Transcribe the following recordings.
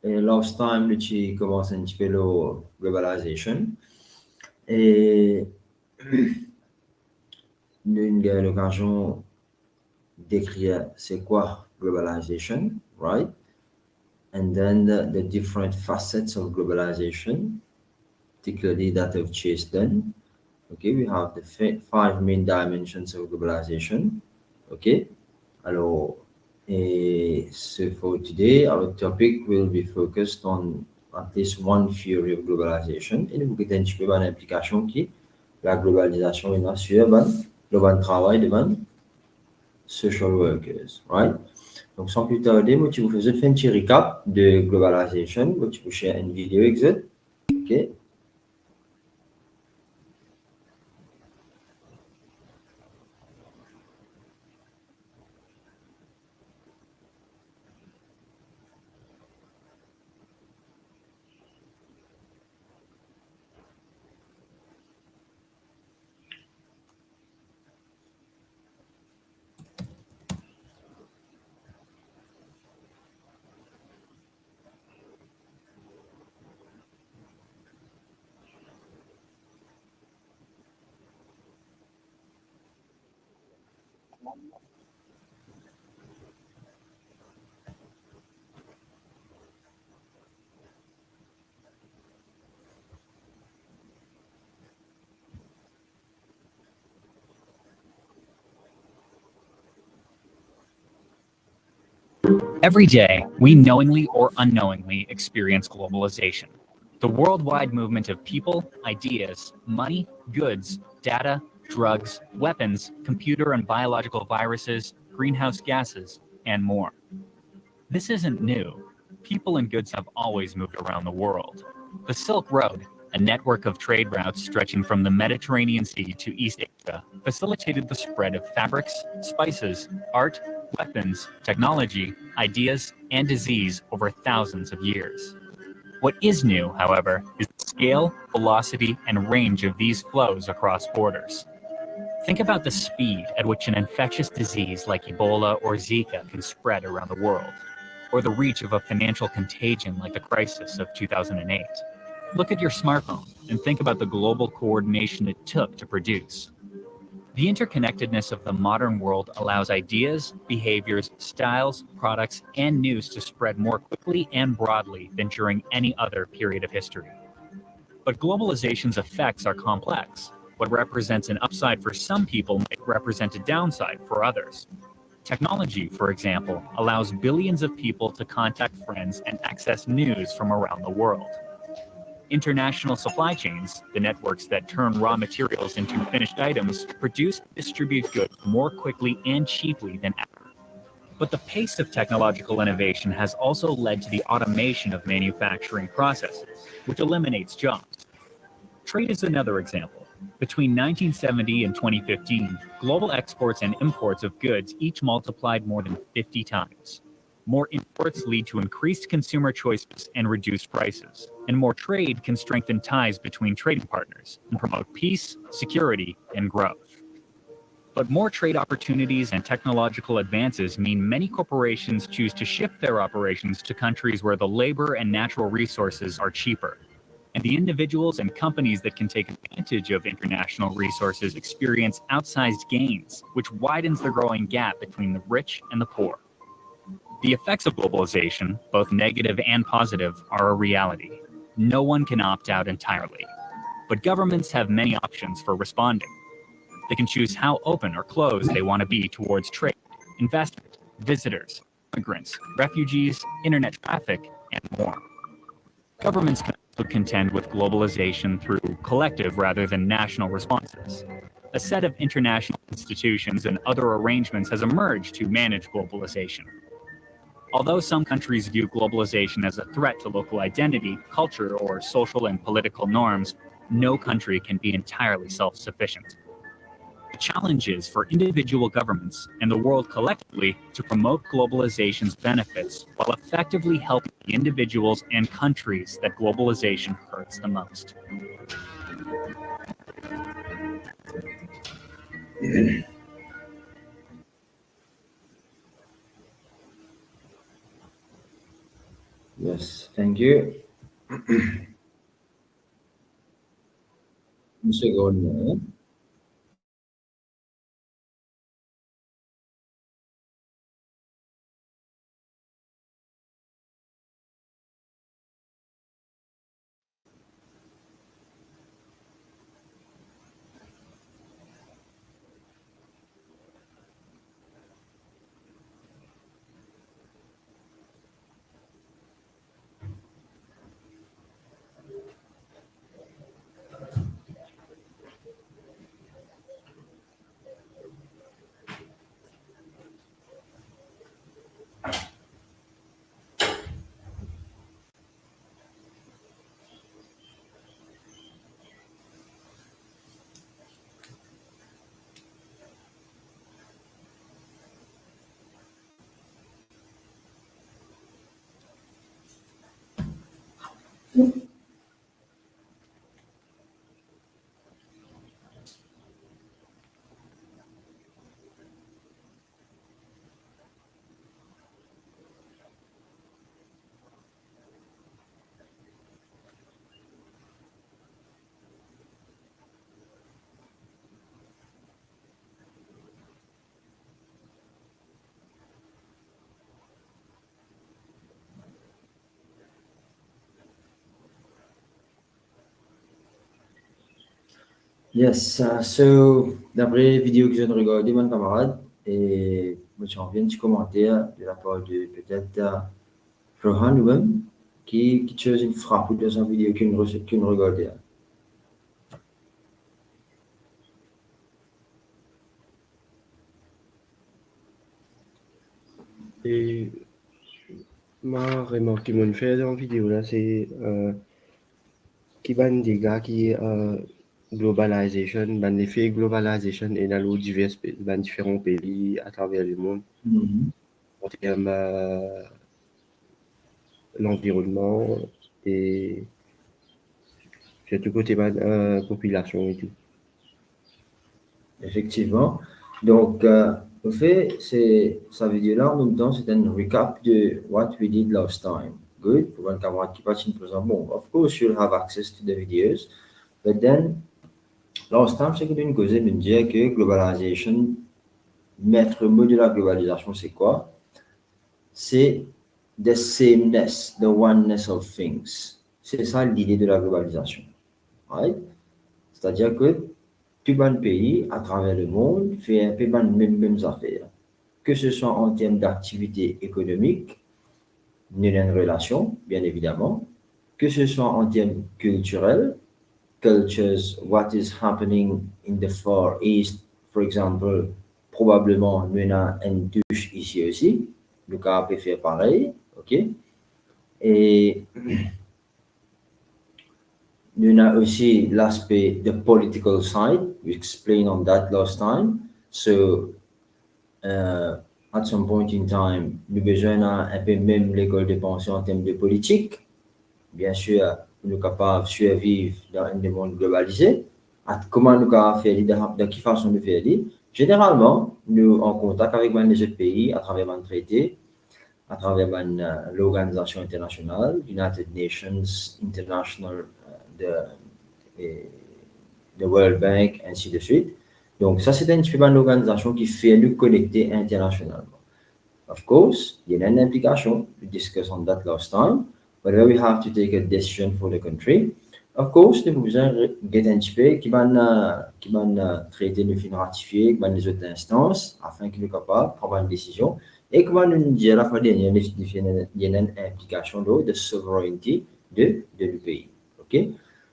Et last time, tu commences un petit peu la globalization. Et nous avons l'occasion d'écrire c'est quoi globalization, right? And then the different facets of globalization, particularly that of Chase done. Okay, we have the five main dimensions of globalization. Okay, alors, so for today, our topic will be focused on at least one theory of globalization. Et nous allons identifier une implication qui la globalisation est sur le bon travail de social workers, right? Donc, sans plus tarder, moi, tu vous faisais faire un petit recap de globalization, moi, tu peux share une vidéo exacte, ok? Every day, we knowingly or unknowingly experience globalization, the worldwide movement of people, ideas, money, goods, data, drugs, weapons, computer and biological viruses, greenhouse gases, and more. This isn't new. People and goods have always moved around the world. The Silk Road, a network of trade routes stretching from the Mediterranean Sea to East Asia, facilitated the spread of fabrics, spices, art, weapons, technology, ideas, and disease over thousands of years. What is new, however, is the scale, velocity, and range of these flows across borders. Think about the speed at which an infectious disease like Ebola or Zika can spread around the world, or the reach of a financial contagion like the crisis of 2008. Look at your smartphone and think about the global coordination it took to produce. The interconnectedness of the modern world allows ideas, behaviors, styles, products, and news to spread more quickly and broadly than during any other period of history. But globalization's effects are complex. What represents an upside for some people might represent a downside for others. Technology, for example, allows billions of people to contact friends and access news from around the world. International supply chains, the networks that turn raw materials into finished items, produce and distribute goods more quickly and cheaply than ever. But the pace of technological innovation has also led to the automation of manufacturing processes, which eliminates jobs. Trade is another example. Between 1970 and 2015, global exports and imports of goods each multiplied more than 50 times. More imports lead to increased consumer choices and reduced prices, and more trade can strengthen ties between trading partners and promote peace, security, and growth. But more trade opportunities and technological advances mean many corporations choose to shift their operations to countries where the labor and natural resources are cheaper. And the individuals and companies that can take advantage of international resources experience outsized gains, which widens the growing gap between the rich and the poor. The effects of globalization, both negative and positive, are a reality. No one can opt out entirely. But governments have many options for responding. They can choose how open or closed they want to be towards trade, investment, visitors, immigrants, refugees, internet traffic, and more. Governments can also contend with globalization through collective rather than national responses. A set of international institutions and other arrangements has emerged to manage globalization. Although some countries view globalization as a threat to local identity, culture, or social and political norms, no country can be entirely self-sufficient. The challenge is for individual governments and the world collectively to promote globalization's benefits while effectively helping the individuals and countries that globalization hurts the most. Yes, thank you. Une seconde. Hein. Yes, so, d'après les vidéos que je viens de regarder, mon camarade, et j'en viens de commentaire de la part de peut-être Rohan lui-même, qui chose une frappe de son vidéo qu'une regardait. Et ma remarque mon fait dans la vidéo là, c'est qui ban des gars qui globalization, ban l'effet globalization et dans les différents pays à travers le monde en termes l'environnement et surtout côté population et tout. Effectivement. Donc, au fait, sa vidéo-là, en même temps, c'est un recap de what we did last time. Good. Pour un camarade qui passe une présent. Bon, of course, you'll have access to the videos. But then, last time, c'est que d'une cause de dire que globalization, maître mot de la globalisation, c'est quoi? C'est the sameness, the oneness of things. C'est ça l'idée de la globalisation. Right? C'est-à-dire que tout le pays à travers le monde fait un peu les mêmes affaires. Que ce soit en termes d'activité économique, il y a une relation, bien évidemment. Que ce soit en termes culturels, cultures, what is happening in the Far East, for example, probablement, il y a une touche ici aussi. Le cas peut faire pareil, ok? Et il y a aussi l'aspect the political side. We explained on that last time. So, at some point in time, nous besoin un peu même l'école de pensée en termes de politique. Bien sûr, nous sommes capables de survivre dans un monde globalisé. Comment nous sommes faire, de quelle façon nous faire? Généralement, nous en contact avec les autres pays à travers un traité, à travers l'organisation internationale, United Nations, International, the World Bank, ainsi de suite. Donc, ça, c'est une organisation qui fait nous connecter internationalement. Of course, il y a une implication, we discussed on that last time, whether we have to take a decision for the country. Of course, nous avons besoin de un petit peu qui va traiter, nous fin ratifier, qui va les autres instances, afin qu'ils soient capables de prendre une décision. Et comment nous dire à la fois, il y a une implication de sovereignty de le pays. OK?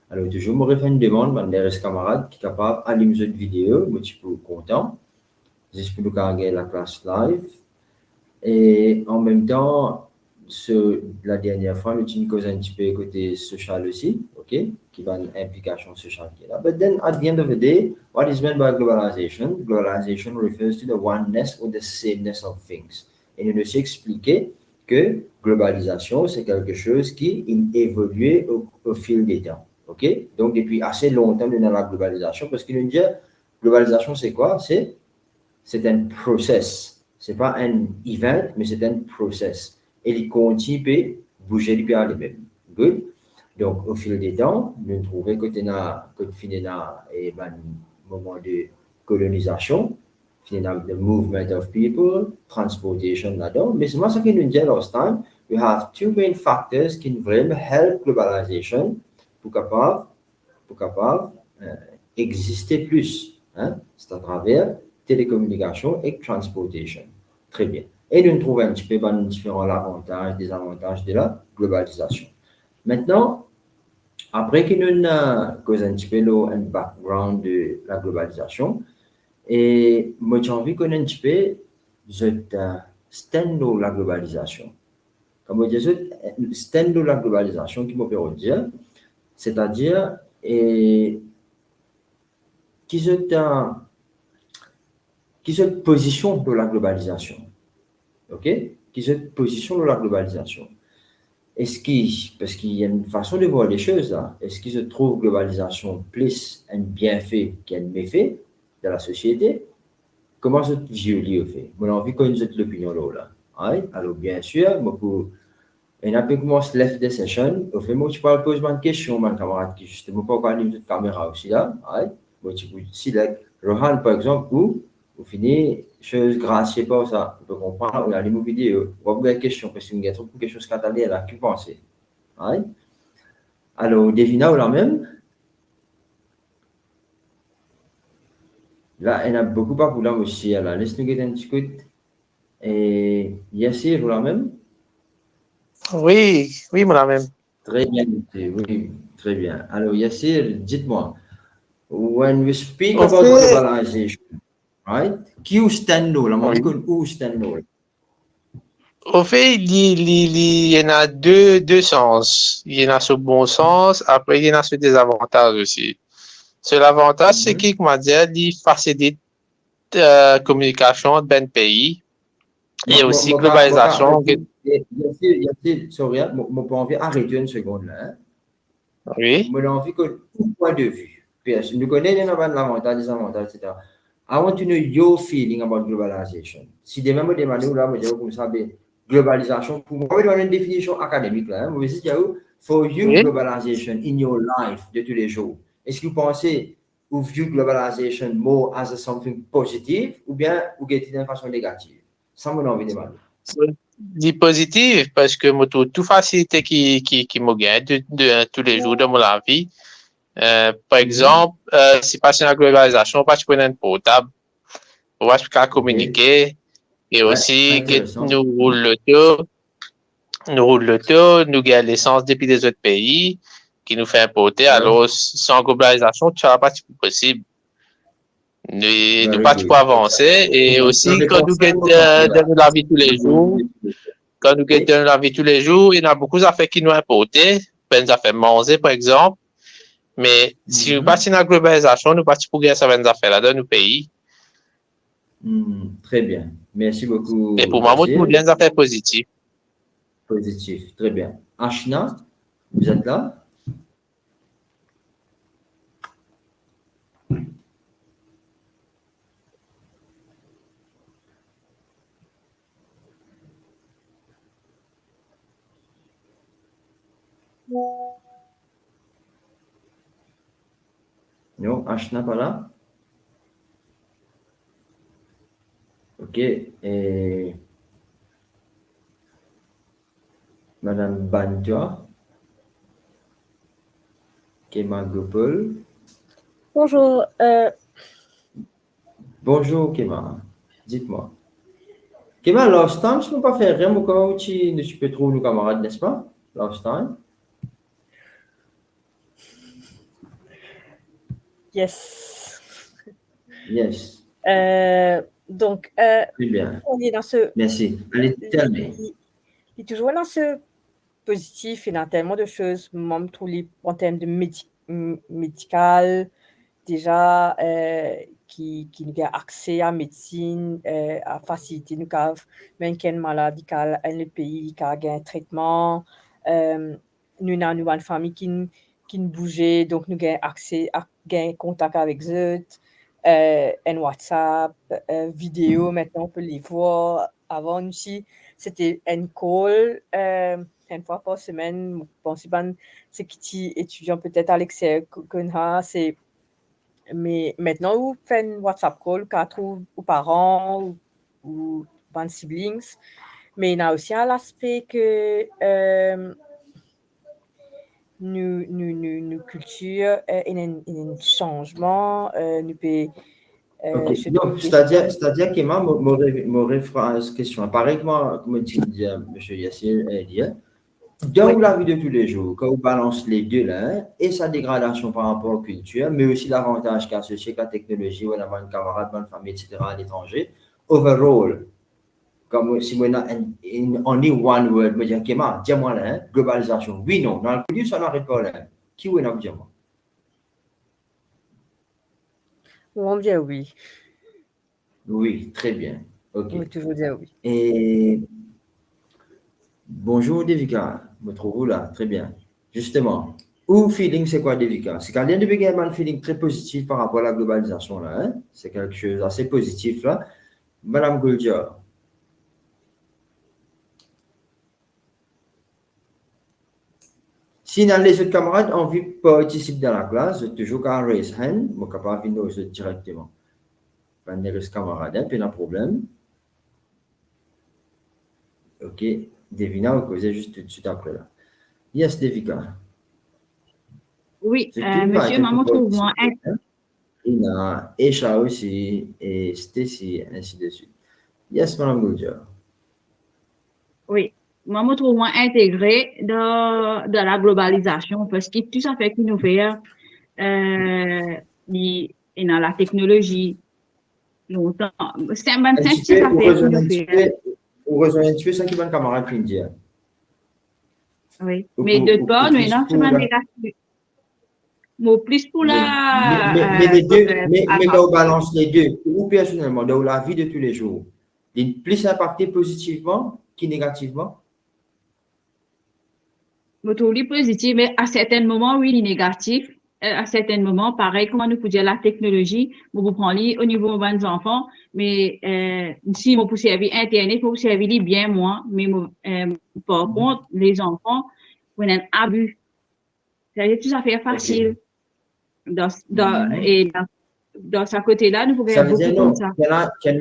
Alors, toujours, je me refais une demande, des camarades qui sont capables d'allumer cette vidéo, je suis content. J'espère que vous avez la classe live. Et en même temps, la dernière fois, nous avons causé un petit peu côté social aussi, OK, qui va une implication sociale qui est là. But then, at the end of the day, what is meant by globalization? Globalization refers to the oneness or the sameness of things. Et nous aussi expliqué que globalisation, c'est quelque chose qui évolue au fil des temps, OK? Donc, depuis assez longtemps, nous avons la globalisation, parce que nous disons, globalisation, c'est quoi? C'est un process. C'est pas un event, mais c'est un process. Et il continue bouger depuis aller même. Good. Donc, au fil des temps, nous trouvons que tu as et un moment de colonisation, the movement of people, transportation là-dedans. Mais c'est moi ce que nous disons last time, we have two main factors qui vraiment help globalization pour capable exister plus. Hein? C'est à travers télécommunication et transportation. Très bien. Et nous trouvons un petit peu différents avantages, désavantages de la globalisation. Maintenant, après que nous avons causé un petit peu un background de la globalisation, et moi j'ai envie de connaître un petit peu je stand de la globalisation. Comme je dis, stand de la globalisation qui me peut dire, c'est-à-dire qui se position de la globalisation. OK? Qui se position de la globalisation. Parce qu'il y a une façon de voir les choses là. Est-ce qu'il se trouve globalisation plus un bienfait qu'un méfait de la société? Comment ce vieux fait? Moi, j'ai envie qu'on ait l'opinion là. Alors, bien sûr, beaucoup. Et après, comment se lève des sessions? Au fait, moi, tu parles, pose une question, mon camarade, qui justement pas encore une caméra aussi là. Moi, tu peux select Rohan, par exemple, ou au fini, chose grâce, je sais pas ça, on peut comprendre, on a les vidéos, on va vous une question, parce qu'il y a trop de choses catalées là, qui pensez. Alors, devina ou la même? Là, il y a beaucoup de problèmes aussi, là. Laisse-nous un petit coup. Et Yassir, ou la même? Oui, mon ami. Très bien, oui, très bien. Alors, Yassir, dites-moi, when we speak Au about fait, globalization, right? Qui stand là? La oui. où stand là? Au fait, il y en a deux sens. Il y en a ce bon sens, après il y en a ce désavantage aussi. Ce l'avantage, c'est qu'il, comment dire, il facilite communication de ben pays et aussi globalisation. Yassir, sorry, mon pas envie arrêter une seconde là. Hein? Oui. Moi, j'ai envie que tout point de vue. PS, nous connaissons l'avantage, désavantage, etc. I want to know your feeling about globalization. Si demain, me demandez, là, moi, je vais comme ça, globalisation, pour moi, je vais donner une définition académique, là. Moi, je dis, for you, Oui. globalization in your life de tous les jours, est-ce que vous pensez, vous view globalization more as a something positive, ou bien, vous guettez d'une façon négative? Ça, moi, j'ai envie de demander. Dit positif parce que moi, tout facilité qui me gagne de tous les jours de mon vie. Par exemple, si passer la globalisation, pas tu prends un portable, on va pas communiquer et Ouais, aussi que intéressant. nous roule le taux, nous gagnons l'essence depuis des autres pays qui nous fait importer. Ouais. Alors, sans globalisation, tu n'auras pas possible. Nous pas Very pour good. avancer et aussi quand nous gagnons dans la vie tous les jours, quand nous gagnons dans la vie tous les jours, il y a beaucoup d'affaires qui nous importent, des affaires manger par exemple. Mais si nous passons dans la globalisation, nous partons pour gagner certaines affaires là dans nos pays. Très bien. Merci beaucoup. Et pour moi, nous des affaires positives. Positif. Très bien. Ashna, vous êtes là? Non, Ashna pas là? OK. Et Madame Bantua, Kema Gopol. Bonjour. Bonjour, Kema. Dites-moi. Kema, last time, je ne peux pas faire rien, quand tu peux trouver nos camarades, n'est-ce pas? Last time. Yes. Yes. Donc, Très bien. on est dans ce. Merci. Allez, terminer. Il est toujours dans ce positif, il y a tellement de choses, même tous les en termes de médical, déjà, qui nous a accès à la médecine, à faciliter nous avons même quelle maladie dans le pays, qui a un traitement. Nous avons une famille qui nous bougeait, donc nous avons accès à un contact avec eux. Un WhatsApp, vidéo, maintenant on peut les voir. Avant aussi, c'était un call. une fois par semaine. Je pense que c'est qui étudiant peut-être à l'extérieur, c'est mais maintenant vous faites une WhatsApp call quatre ou parents ou siblings, mais il y a aussi un aspect que nos culture il y a un changement nous peut Ok. se Donc, trouver c'est-à-dire que moi, mon phrase question, pareil que moi, comme tu dis, M. Yassir, dans Oui. la vie de tous les jours, quand on balance les deux là, et sa dégradation par rapport à la culture, mais aussi l'avantage qu'a associé avec la technologie, ou la bonne camarade, bonne famille, etc., à l'étranger, overall, comme si on a only one word, me dire, dis-moi là, globalisation, oui, non, dans le plus, ça n'arrête pas là. Qui est là, dis-moi? On va dire oui. Oui, très bien. Ok. On va toujours dire oui. Et bonjour Devika, me trouve là, très bien. Justement, ou feeling, c'est quoi Devika? C'est quand même depuis un feeling très positif par rapport à la globalisation là, hein? C'est quelque chose d'assez positif là. Madame Gouldia. Si les autres camarades ont envie de participer dans la classe, toujours qu'à raise hand, je suis capable de venir directement. Pas de camarades, pas de problème. Ok, Devina, vous causez juste tout de suite après là. Yes, Devika. Oui, C'est qui va monsieur être Maman pour trouve participer, hein? Ina, Esha aussi, et Stacy, ainsi de suite. Yes, Madame Goudja. oui, Maman trouve intégré dans la globalisation parce que tout ça fait qu'il nous fait et dans la technologie longtemps. C'est un Un petit peu, ça vous fait qu'il rejoignez nous un petit fait. peu, vous rejoignez un petit peu ce qui va camarade qui dit. Oui, mais de part, nous, non, c'est pas la... négatif. Mais plus pour mais les deux, mais là, on balance les deux. Ou personnellement, dans la vie de tous les jours, il est plus impacté positivement que négativement? Je trouve positif, mais à certains moments, oui, il est négatif. À certains moments, pareil, comment nous pouvons dire la technologie, vous prenez au niveau de nos enfants, mais si vous pouvez servir Internet, vous pouvez servir bien moins, mais par contre, les enfants, on a un abus. C'est tout à fait facile. Dans ce côté-là, nous pouvons Ça faire veut dire beaucoup non. comme ça. Can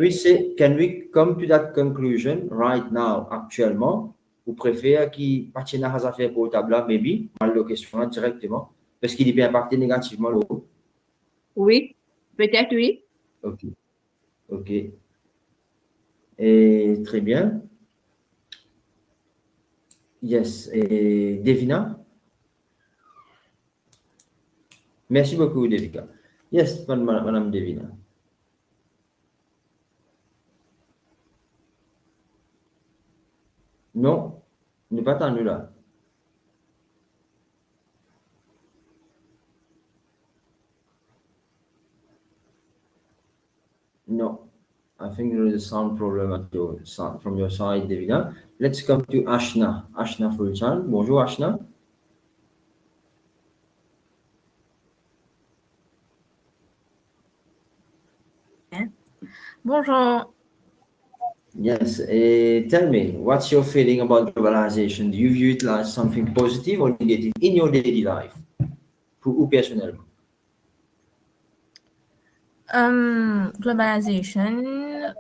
we come to that conclusion right now, actuellement? Vous préférez qu'il partienne à des affaires portables, maybe, mal la question directement, parce qu'il est bien impacté négativement. Oui, peut-être oui. Ok. Ok. Et très bien. Yes. Et Devina? Merci beaucoup, Devika. Yes, Madame Devina. Non, ne pas t'en là. No, I think there is a sound problem at your sound, from your side, Devina. Let's come to Ashna. Ashna Fulchan. Bonjour, Ashna. Bonjour. Yes, tell me, what's your feeling about globalization? Do you view it as something positive or negative in your daily life? Ou personnellement? Globalization,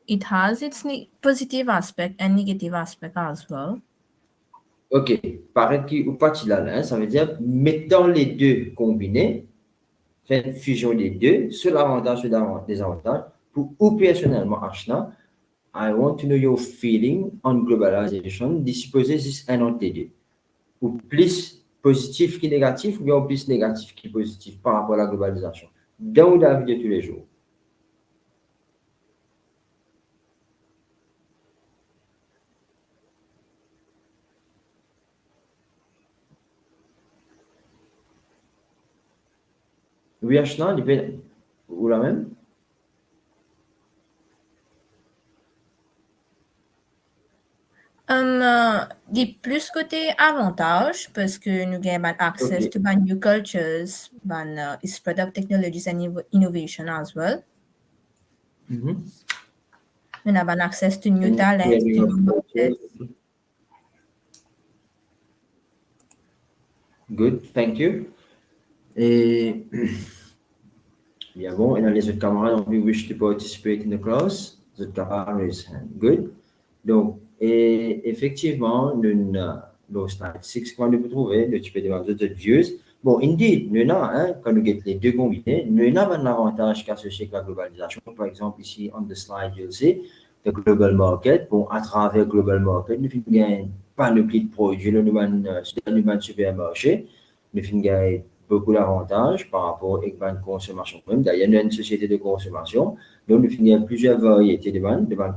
it has its positive aspect and negative aspect as well. Ok, pareil ou pas là, ça veut dire mettons les deux combinés, faire une fusion des deux, sur l'avantage et désavantage. Pour ou personnellement, Ashna, I want to know your feeling on globalization. Supposer c'est un entre les deux. Ou plus positif que négatif, ou bien plus négatif que positif par rapport à la globalisation. Dans la vie de tous les jours. Oui, Ashna, ou la même? Des plus côté avantage parce que nous avons access to new cultures, spread of technologies and innovation as well. Nous avons access to new talents, to new knowledge. Good, thank you. Et bien bon, et dans les autres camarades, we wish to participate in the class. The camarades raise hand. Good. Donc, et effectivement, nos statistiques qu'on peut trouver, le type de d'autres vieux. Bon, indeed, nous avons, hein, quand nous avons les deux combinés, nous avons un avantage qu'associé avec la globalisation. Par exemple, ici, on the slide, you'll see the global market. Bon, à travers le global market, nous avons panoplie de produits, nous avons supermarché, nous avons beaucoup d'avantages par rapport à la consommation. D'ailleurs, nous avons une société de consommation, donc nous avons plusieurs variétés de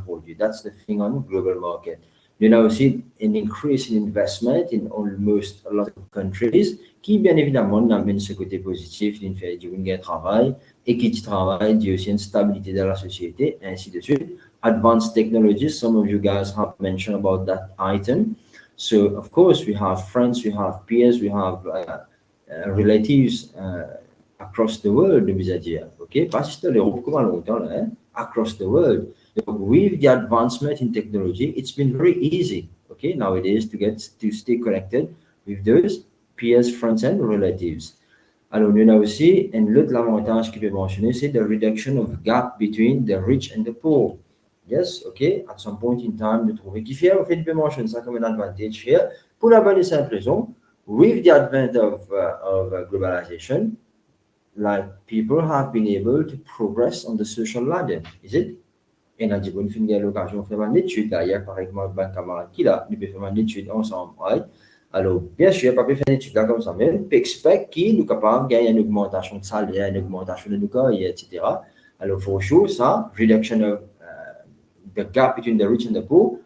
produits. That's the thing on global market. Nous avons aussi an increase in investment in almost a lot of countries, qui bien évidemment amène ce côté positif, il fait du travail, et qui dit travail, dit aussi une stabilité dans la société, ainsi de suite. Advanced technologies, some of you guys have mentioned about that item. So, of course, we have friends, we have peers, we have relatives across the world, okay? Pas juste l'Europe comme longtemps, là, across the world. With the advancement in technology, it's been very easy, okay, nowadays to stay connected with those peers, friends, and relatives. Alors, nous avons aussi un autre avantage qui peut mentionner, c'est the reduction of gap between the rich and the poor. Yes, okay, at some point in time, nous trouvons qu'il fait, en fait, peut mentionner ça comme un advantage here, pour la bonne et simple raison, with the advent of globalization, like people have been able to progress on the social ladder, is it? Et on a dit, bon, nous avons l'occasion de faire une étude, d'ailleurs, par exemple, un camarade qui là, nous pouvons faire une étude ensemble, right? Alors, bien sûr, pas faire une étude là comme ça, mais on peut expect qu'il nous capable de gagner une augmentation de salaire, une augmentation de nos carrières, etc. Alors, for sure, ça, reduction of the gap between the rich and the poor,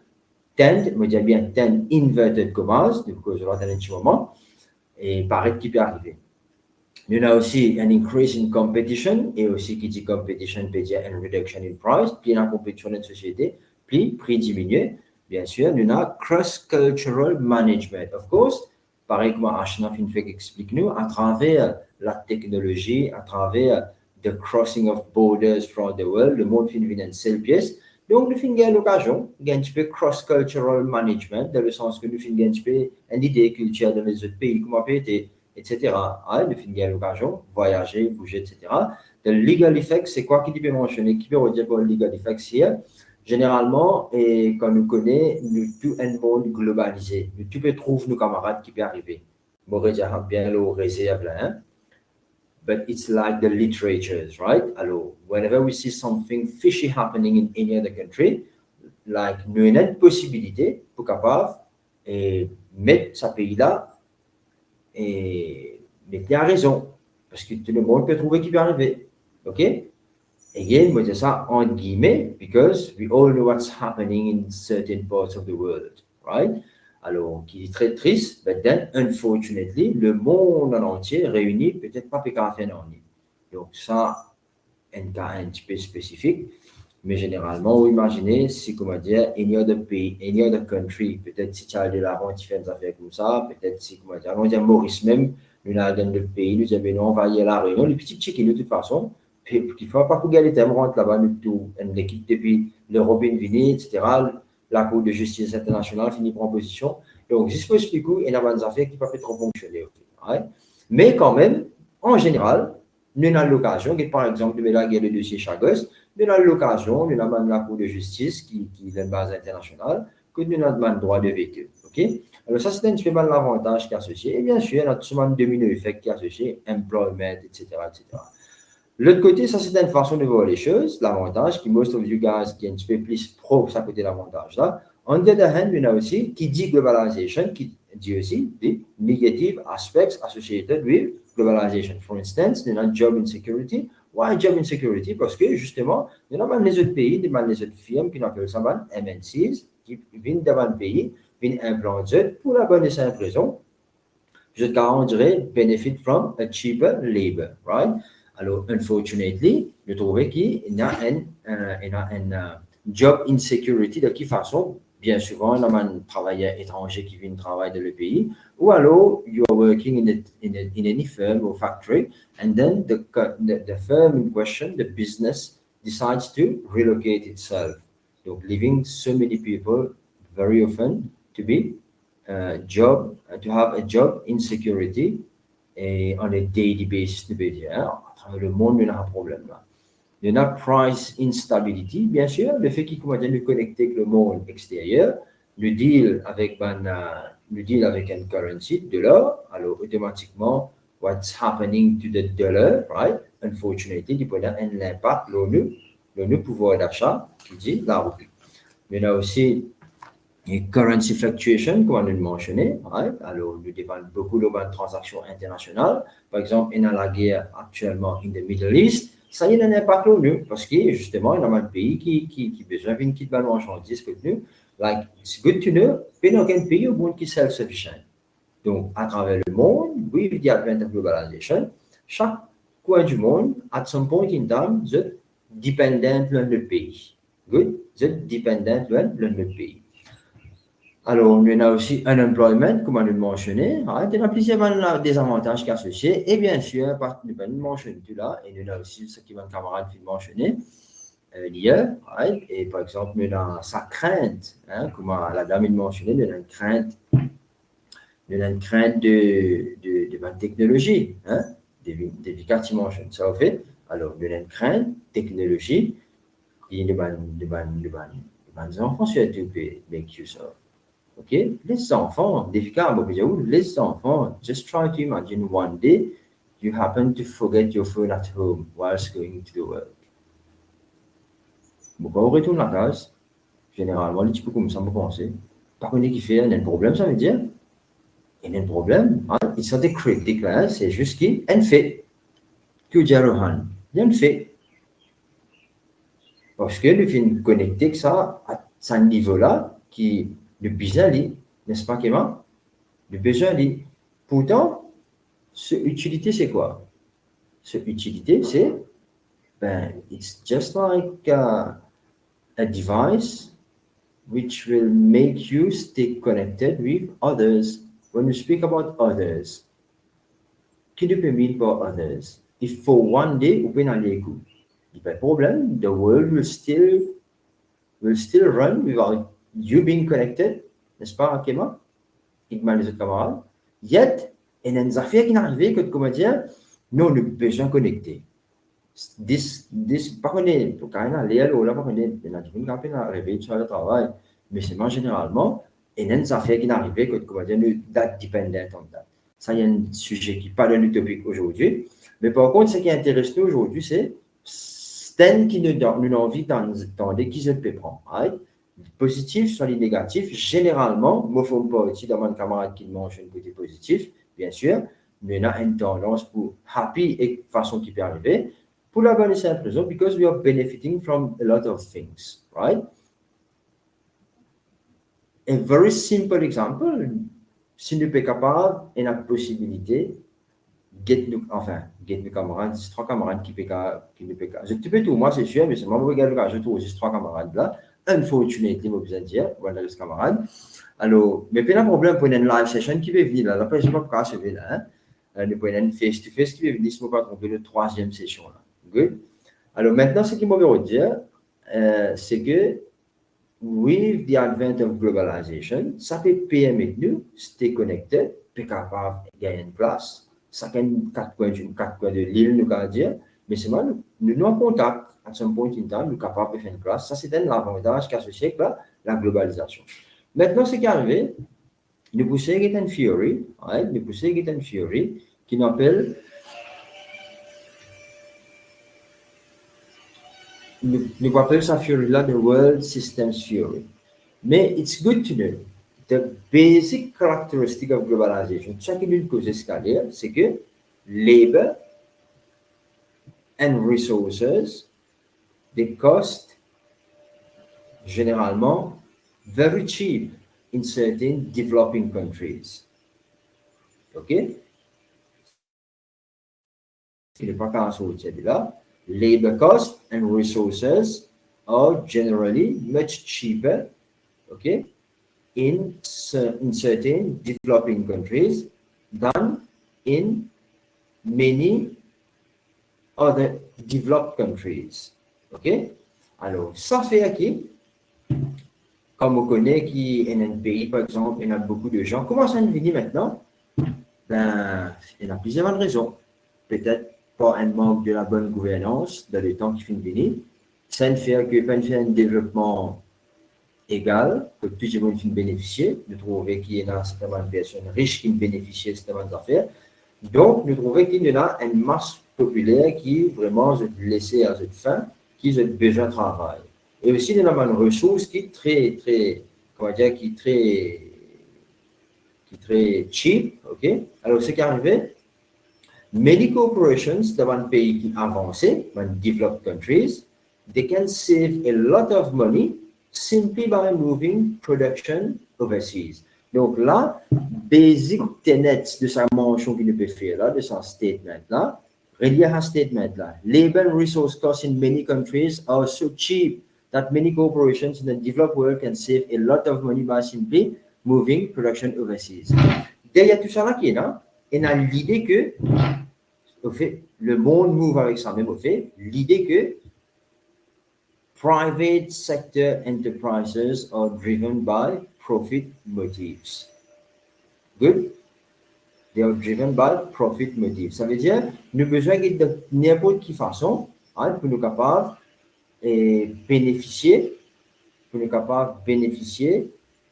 tend, me dire bien, tend inverted commas, du coup, je vais attendre un petit moment, et paraît qu'il peut arriver. Nous avons aussi un increase in competition, et aussi qui dit competition peut dire une reduction in price, puis la compétition de la société, puis prix diminué. Bien sûr, nous avons cross-cultural management. Of course, pareil comme Ashna Finfek explique nous, à travers la technologie, à travers the crossing of borders throughout the world, le monde finit une seule pièce. Donc, nous finissons l'occasion, un petit peu cross-cultural management, dans le sens que nous finissons un petit peu une idée culturelle dans les autres pays, comment peut être, etc. Nous finissons l'occasion, voyager, bouger, etc. The legal effects, c'est quoi qui peut mentionner, qui peut redire pour le legal effects here? Généralement, et quand nous connaissons, nous tout un monde globalisé. Nous tout peut trouver nos camarades qui peuvent arriver. Bon, bien le réserve là, hein? But it's like the literatures, right? Alors, whenever we see something fishy happening in any other country, like nous avons une possibilité pour capable et mettre ce pays-là et mettre à raison, parce que tout le monde peut trouver qui peut arriver, ok? Again, moi, c'est ça entre guillemets, because we all know what's happening in certain parts of the world, right? Alors, qui est très triste, but then, unfortunately, le monde en entier réuni peut-être pas pékin faire en ligne. Donc, ça, un cas un petit peu spécifique, mais généralement, vous imaginez, si, comment dire, any other pays, any other country, peut-être si tu as de l'argent, tu fais des affaires comme ça, peut-être si, comment dire, on dit Maurice même, nous avons dans le pays, nous avons envahi la Réunion, les petits chickens de toute façon, qu'il ne faut pas couper les thèmes, rentre là-bas, nous tout, une équipe depuis l'Europe, Vini, etc., la Cour de justice internationale finit par en position. Donc, je peux expliquer, il y a des affaires qui ne peuvent pas trop fonctionner. Okay? Mais quand même, en général, nous avons l'occasion, par exemple, de la guerre de dossier Chagos, nous avons l'occasion, nous avons la Cour de justice qui est une base internationale, que nous avons le droit de véhicule. Okay? Alors, ça, c'est un petit peu mal l'avantage qui est associé. Et bien sûr, il y a souvent un domino-effect qui est associé, employment, etc., etc. L'autre côté, ça c'est une façon de voir les choses. L'avantage, qui most of you guys qui est un petit peu plus pro, ça côté l'avantage là. On the other hand, il y a aussi qui dit globalization, qui dit aussi des negative aspects associated with globalization. For instance, il y a job insecurity. Why job insecurity? Parce que justement, il y a même les autres pays, les autres firmes qui appellent ça MNCs, qui viennent d'un pays, viennent implanter pour la bonne et simple raison. On dirait benefit from a cheaper labor, right? Alors, unfortunately, je trouvais qu'il y a un job insecurity de quelle façon, bien souvent, il y a un travailleur étranger qui vient travailler dans le pays, ou alors, you are working in any firm or factory, and then the firm in question, the business, decides to relocate itself. Donc, leaving so many people very often to be job, to have a job insecurity et on a daily basis, nous peut dire, à travers le monde, il y a un problème là. Il y a price instability, bien sûr, le fait qu'il commence à nous connecter avec le monde extérieur, le deal avec un currency, $, alors automatiquement, what's happening to the dollar, right? Unfortunately, il y a un impact le pouvoir d'achat qui dit la rupie. Il y a aussi une currency fluctuation, comme on a mentionné, right? Alors, nous dépendons beaucoup de transactions internationales. Par exemple, il y a la guerre actuellement in the Middle East. Ça y a un impact nous parce que justement, il y a un pays qui a besoin d'une petite marchandise que nous. Like, it's good to know, mais dans quel pays au monde qui est self-sufficient. Donc, à travers le monde, with the advent of globalization, chaque coin du monde, at some point in time, est dépendant de le pays. Good? Est dépendant de le pays. Alors, on a aussi unemployment, comme on l'a mentionné. Il y a plusieurs désavantages qui sont associés. Et bien sûr, nous avons mentionné tout là. Et nous avons aussi ce qui va camarade mentionné hier. Et par exemple, nous avons sa crainte, comme la dame mentionné, nous avons une crainte de la technologie. Des cas qui mentionnent ça, au fait. Alors, nous avons une crainte technologie qui nous enfants surtout make use of. Okay, les enfants, les enfants, just try to imagine one day you happen to forget your phone at home whilst going to the work. Bon, quand on retourne à la case, généralement, les petits peu comme ça, me penser, par contre, qui fait un problème, ça veut dire, il y a un problème, ils sont des critiques là, c'est juste qu'il y a un fait, que il y a un fait. Parce que le film connecté que ça, à ce niveau-là, qui le besoin, n'est-ce pas, Kéma? Le besoin, pourtant, ce utilité, c'est quoi? Ce utilité, c'est, it's just like a device which will make you stay connected with others. When we speak about others, qu'est-ce que tu peux mean by others? If for one day, vous pouvez aller écouter. Il n'y a pas de problème, the world will still run without you being connected, n'est-ce pas, Kéma? Et les autres camarades. Yet, il y a des affaires qui n'arrivent que, comment dire, nous, nous besoin connecter. Par contre, pour quand on aller à l'eau, là, par contre, il y a des arriver sur le travail, mais c'est moi, généralement, il y a des affaires qui n'arrivent que, comment dire, nous, that dependent on that. Ça, il y a un sujet qui n'est pas un topic aujourd'hui. Mais par contre, ce qui intéresse nous aujourd'hui, c'est Sten qui nous donne envie d'entendre qui se peut prendre. Right? Positif sur les négatifs, généralement, moi, il ne faut pas aussi dans mon camarade qui mange un côté positif, bien sûr, mais on a une tendance pour happy et façon qui peut arriver, pour la bonne et simple raison, because we are benefiting from a lot of things, right? A very simple example, si nous sommes capables, et la possibilité, get nos camarades, c'est 3 camarades qui nous peuvent. Je peux tout, moi, c'est sûr, mais c'est moi, je trouve aussi 3 camarades là. Unfortunately, je vais dire, voilà les camarades. Alors, mais pas de problème pour une live session qui va venir là. Après, je ne sais pas pourquoi c'est là. Nous prenons une face-to-face qui va venir, si je ne me trompe pas, la 3e session là. Good. Alors, maintenant, ce qu'il m'a dire, c'est que, with the advent of globalization, ça peut permettre nous, stay connected, puis capable de gagner une place. Ça peut être 4 coins de l'île, nous allons dire, mais c'est moi, nous sommes en contact. À ce point in time, nous sommes capables de faire une classe. Ça, c'est un avantage qui est associé avec la globalisation. Maintenant, ce qui est arrivé, nous poussons une theory, qui nous appelle, nous appelons cette theory-là the World Systems Theory. Mais it's good to know the basic characteristic of globalization. Chacune d'une cause escalière, c'est que labor and resources, they cost généralement very cheap in certain developing countries. OK? Il n'est pas qu'à sortir de là. Labor costs and resources are generally much cheaper, okay, in certain developing countries than in many other developed countries. OK? Alors, ça fait qui comme on connaît qui est un pays, par exemple, il y a beaucoup de gens. Comment ça nous venir maintenant? Ben, il y a plusieurs raisons. Peut-être pas un manque de la bonne gouvernance dans le temps qui finit de venir. Ça ne fait que pas faire un développement égal, que tout le monde finit de bénéficier. Nous trouvons qu'il y a certainement une personne riche qui bénéficie de certaines affaires. Donc, nous trouvons qu'il y a une masse populaire qui vraiment se laissée à cette fin, qui a besoin de travail. Et aussi, il y a une ressource qui est très, comment dire, qui est très cheap, ok? Alors, ce qui est arrivé, many corporations dans un pays qui avancé, dans developed countries, they can save a lot of money simply by moving production overseas. Donc là, basic tenets de sa mention qu'il peut faire là, de son statement là, relié à ce statement là, labor and resource costs in many countries are so cheap that many corporations in the developed world can save a lot of money by simply moving production overseas. Derrière tout ça là qui est là, on a l'idée que, au fait, le monde move avec ça même au fait, l'idée que private sector enterprises are driven by profit motives. Good? They are driven by profit motives. Ça veut dire, nous avons besoin de n'importe quelle façon pour nous capables de bénéficier,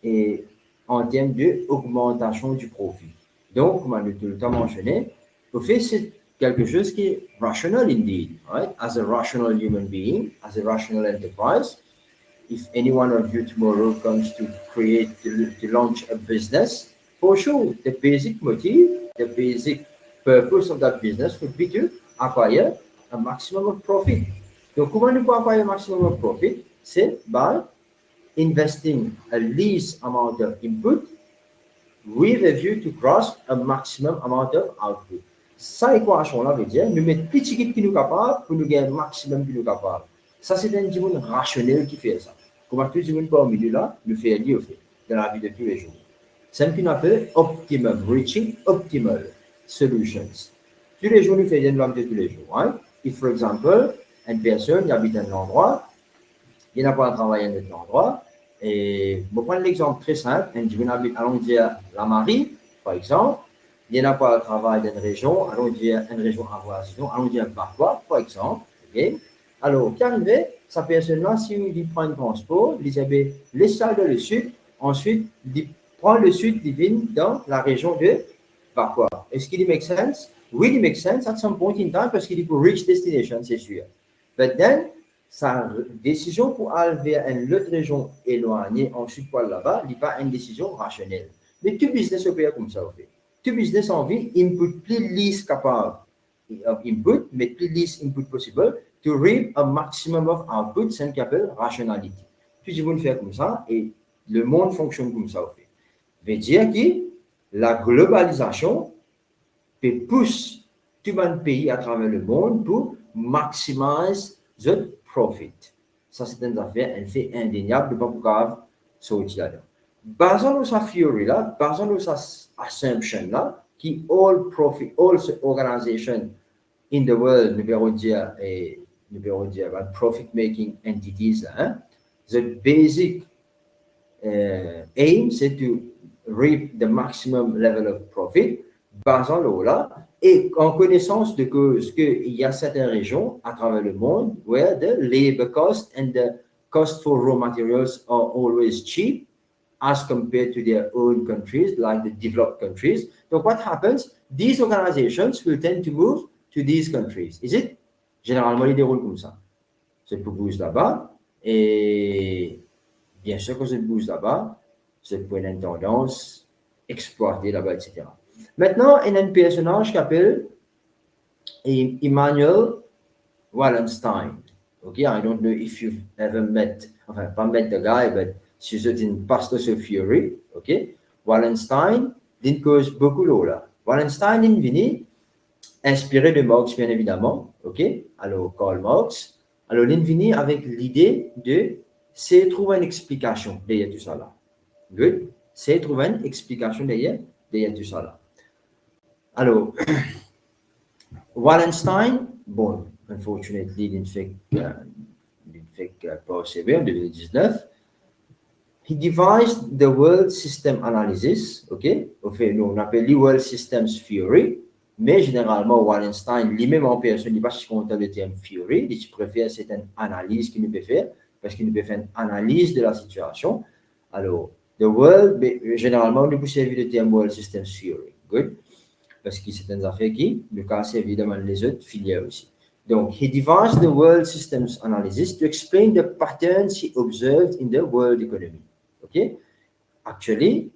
et en termes d'augmentation du profit. Donc, comme on a tout le temps mentionné, au fait, c'est quelque chose qui est rational indeed, right? As a rational human being, as a rational enterprise, if any one of you tomorrow comes to launch a business, for sure, the basic motive, the basic purpose of that business would be to acquire a maximum of profit. Donc, comment nous pouvons acquire a maximum of profit? C'est by investing a least amount of input with a view to grasp a maximum amount of output. Cette équation-là veut dire, nous mettons petit qui nous capable pour nous gagner un maximum qui nous capable. Ça, c'est un monde rationnel qui fait ça. Comment tout le monde parmi nous là, nous fait lier au fait, dans la vie de tous les jours. C'est ce qu'on appelle optimum, reaching optimal solutions. Tous les jours, nous faisons une langue de tous les jours. Right? If, for example, une personne habite un endroit, il n'a pas à travailler dans un endroit, et je vais prendre l'exemple très simple, une personne habite, allons dire, la Marie, par exemple, il n'y a pas de travail dans une région, allons dire une région avoisinante, allons dire Barquois, par exemple. Okay? Alors, qui arrive, sa personne-là, si il prend un transport, il dit, laisse ça dans le sud, ensuite, il prend le sud, il vient dans la région de Barquois. Est-ce qu'il make sense? Oui, il make sense at some point in time parce qu'il dit pour reach destination, c'est sûr. But then, sa décision pour aller vers une autre région éloignée, ensuite pour aller là-bas, n'est pas une décision rationnelle. Mais tout business opère comme ça, au fait. Tout business en vie, input plus least capable of input, mais plus least input possible to reap a maximum of output, c'est ce qu'on appelle rationalité. Tout le monde fait comme ça et le monde fonctionne comme ça, au fait. Veut dire que la globalisation peut pousser tout le pays à travers le monde pour maximiser the profit. Ça, c'est une affaire, un fait indéniable de ne pas pouvoir sortir là-dedans. Basant sur sa theory là, basant sur sa assumption là, qui all organization in the world, nous verrons dire profit making entities là, hein, the basic aim, c'est to reap the maximum level of profit, basant là, et en connaissance de cause qu'il y a certaines régions à travers le monde where the labor cost and the cost for raw materials are always cheap as compared to their own countries, like the developed countries. So what happens? These organizations will tend to move to these countries. Is it? Généralement, ils déroulent comme ça. Se bouge là-bas, et bien sûr que se bouge là-bas, c'est pour une tendance exploitée là-bas, etc. Maintenant, il y a un personnage qui s'appelle Immanuel Wallenstein. Okay, I don't know if you've ever met, enfin, pas met the guy, but she's in Pastors of Fury. Okay, Wallenstein, il cause beaucoup l'eau là. Wallenstein est venu inspiré de Marx, bien évidemment. Ok, alors Karl Marx. Alors, il est venu avec l'idée de c'est trouver une explication derrière tout ça là. Good. C'est trouver une explication derrière tout ça là. Alors, Wallenstein, bon, unfortunately, il ne fait pas sévère en 2019. he devised the world system analysis, ok? Au fait, nous, on appelle le world systems theory, mais généralement, Wallenstein, lui-même en personne, il ne va pas compter le terme theory, il préfère certaines analyses qu'il nous peut faire, parce qu'il nous peut faire une analyse de la situation. Alors, the world, généralement, nous peut servir le terme world systems theory, good? Parce que c'est une affaire qui nous casse évidemment les autres filières aussi. Donc, he devised the world systems analysis to explain the patterns he observed in the world economy. Okay? Actually,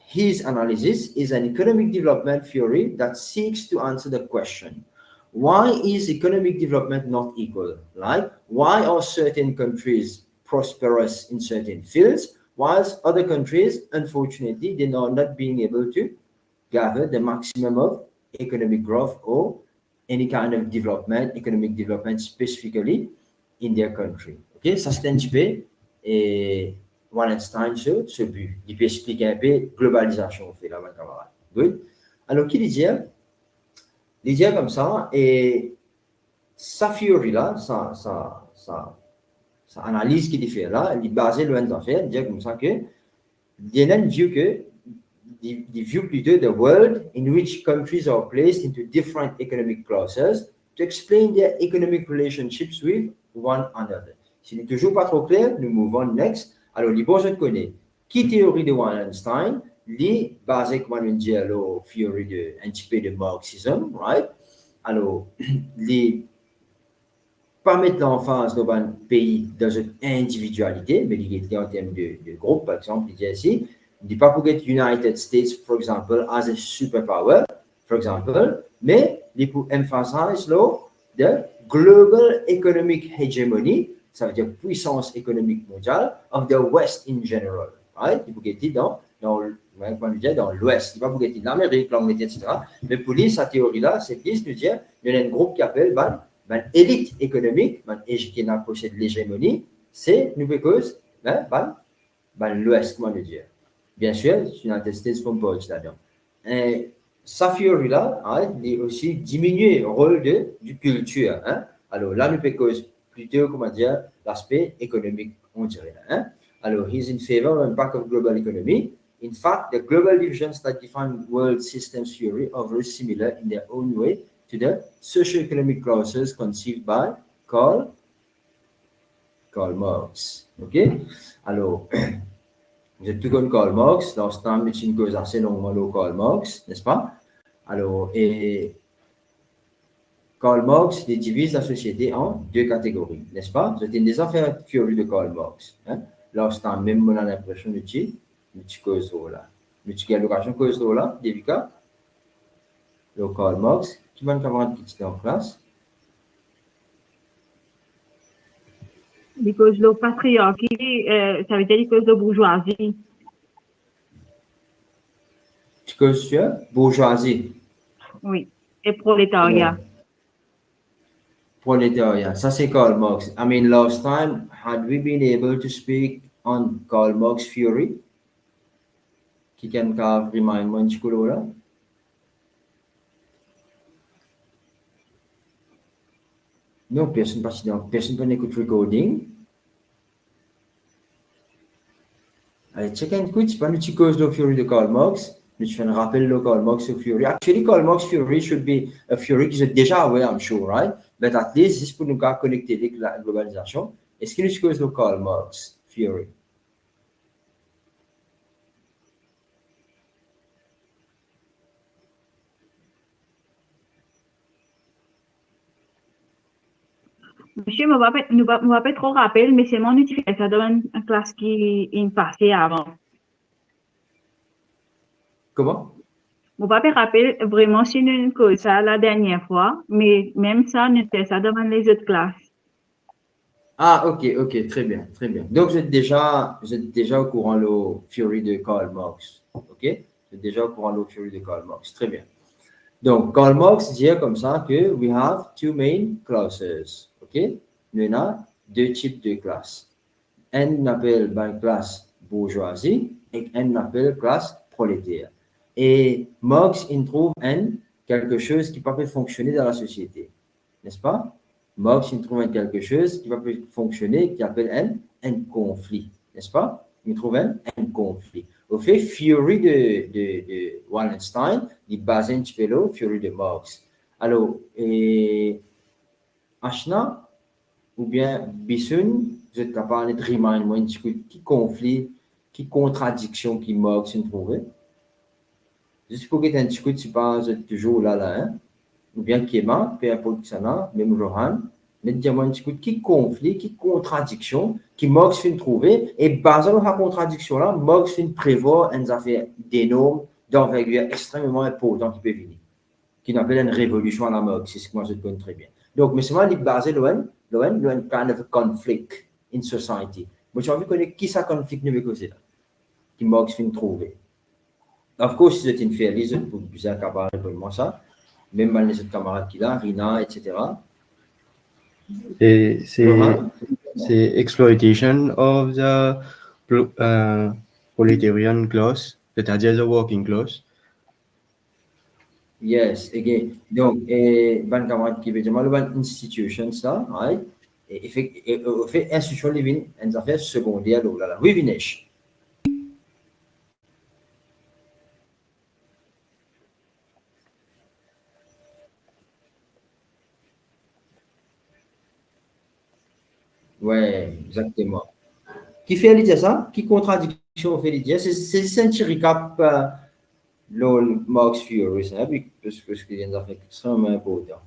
his analysis is an economic development theory that seeks to answer the question, why is economic development not equal? Like, why are certain countries prosperous in certain fields, whilst other countries, unfortunately, they are not being able to gather the maximum of economic growth or any kind of development, economic development specifically in their country. OK? Ça, c'est un petit peu et Wallenstein sur ce but. Il peut expliquer un peu globalisation, fait là, mon camarade. Good? Alors, qui dit? Il dit comme ça, et sa theory là, sa analyse qu'il fait là, elle est basée loin d'affaires, il dit comme ça que, il y a une vue que the view plutôt the world in which countries are placed into different economic classes to explain their economic relationships with one another. Si n'est toujours pas trop clair, nous mouvons next. Alors, les bons je connais. Qui théorie de Wallenstein, les basée, comme on dit, alors, théorie de, un petit peu de marxisme, right? Alors, les pas mettre l'emphase dans un pays dans une individualité, mais il est en termes de groupe, par exemple, il dit ici, il ne dit pas pour get United States, for example, as a superpower, for example, mais il pour emphasize là, the global economic hegemony, ça veut dire puissance économique mondiale, of the West in general, right? Il pour get dans l'Ouest, il ne va pas pour get l'Amérique, l'Angleterre, etc. Mais pour lui, sa théorie-là, c'est plus de dire, il y a un groupe qui appelle élite économique, qui possède l'hégémonie, c'est nous cause l'Ouest, comment le dire. Bien sûr, les United States font pas là-dedans. Sa théorie-là, il est aussi diminué le rôle du culture. Hein? Alors là, nous peut cause plutôt, comment dire, l'aspect économique, on dirait. Hein? Alors, he's in favor of impact of global economy. In fact, the global divisions that define world systems theory are very similar in their own way to the socio-economic classes conceived by Karl Marx. OK? Alors, vous êtes tout comme Karl Marx. Last time, c'est une cause assez longuement de Karl Marx, n'est-ce pas? Alors, et Karl Marx divise la société en deux catégories, n'est-ce pas? Vous êtes des affaires théorie de Karl Marx. Hein? Last time, même on a l'impression de tu causes là. Mais tu as l'occasion de cause là, des cas. Le Karl Marx, qui va nous avoir qui est en classe. Because le patriarcat, ça veut dire que la bourgeoisie. Tu causes sur bourgeoisie. Oui, et prolétariat. Ouais. Proletariat. Ça, c'est Karl Marx. I mean, last time, had we been able to speak on Karl Marx theory? Qui can remind moi du coup là? Non, personne ne écoute recording. Allez, check and écoute, c'est pas nous cause de theory de Karl Marx. Nous fais un rappel de Karl Marx theory. Actually, Karl Marx theory should be a theory qui est déjà aware, I'm sure, right? But at least, c'est pour nous connecter avec la globalisation. Est-ce que nous cause de Karl Marx theory? Monsieur, je ne vais pas trop rappeler, mais c'est mon utilisation. Ça donne une classe qui est passée avant. Comment? Je ne vais pas rappeler vraiment si nous avons ça la dernière fois, mais même ça, nous fait ça devant les autres classes. Ah, ok, très bien. Donc, vous êtes déjà au courant de la théorie de Karl Marx. Ok? Vous êtes déjà au courant de la théorie de Karl Marx. Très bien. Donc, Karl Marx dit comme ça que we have two main classes. OK? Nous avons deux types de classes. On appelle une classe bourgeoisie et on appelle classe prolétaire. Et Marx il trouve quelque chose qui peut fonctionner dans la société. N'est-ce pas? Marx il trouve quelque chose qui peut fonctionner, qui appelle un conflit. N'est-ce pas? Vous trouvez un conflit. Au fait, Fury de Wallenstein, il base un petit peu là, Fury de Marx. Alors, et Ashna, ou bien Bissun, vous êtes capable de remind moi un petit peu qui conflit, qui contradiction qui Marx nous trouve. Juste pour que tu aies un petit peu, tu penses toujours là, hein? Ou bien Kéma, peu importe ça là, même Johan, mais dis-moi un petit peu qui conflit, qui contradiction, qui Marx fait trouver, et basé sur la contradiction là, Marx fait prévoir une affaire d'énormes, d'envergure extrêmement importante qui peut venir, qui appelle une révolution à la Marx, c'est ce que moi je connais très bien. Donc, mais c'est moi qui basé loin kind of conflict in society. Moi, j'ai envie de connaître qui ça conflit ne veut causer là, qui Marx fait trouver. Of course, si c'est une fairlise, vous êtes capable de répondre ça, même les autres camarades qui là, Rina, etc. Et c'est exploitation of the proletarian class, c'est-à-dire the working class. Yes, again. Donc, ban camarade qui veut dire, ban institution ça, right? Et fait institution living, en affaires secondaires, là, oui, Vinesh. Ouais, exactement. Qui fait l'idée ça? Qui contradiction fait l'idée? C'est un petit recap le Marx Fury, parce que ce qu'il vient de faire extrêmement important.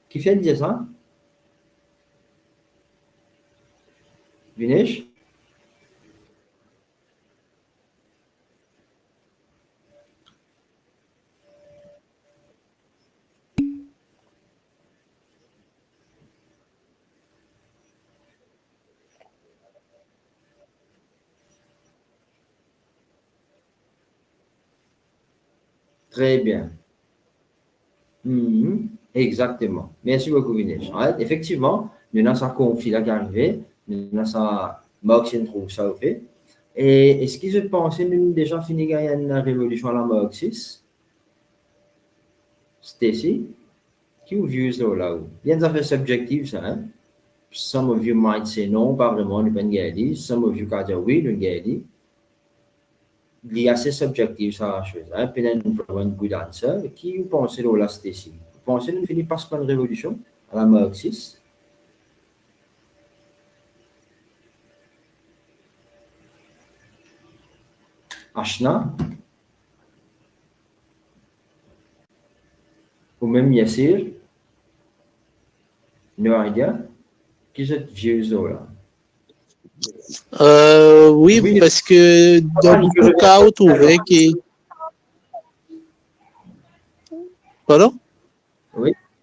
Qui fait l'idée ça? Vinesh? Très bien. Exactement. Merci beaucoup, Vinesh. Ouais, effectivement, nous avons ce conflit-là qui est arrivé, nous avons ça, Marx trouve ça au fait. Et est-ce que je pense que nous avons déjà fini gagner une révolution à la marxiste? Stacy? Qui vous views là? Il y a des affaires subjectives, ça, hein? Some of you might say non, pas vraiment, nous ne pas. Some of you can dire oui, nous ne il y a assez subjectif ça la chose. Hein? Peut-être nous avons une good answer. Qui vous pensez là, Stacy? Vous pensez que nous finissons par une révolution à la marxiste? Ashna? Ou même Yassir? No idea? Qui est vieux là? Oui, parce que dans beaucoup de cas, on trouvait que... Pardon?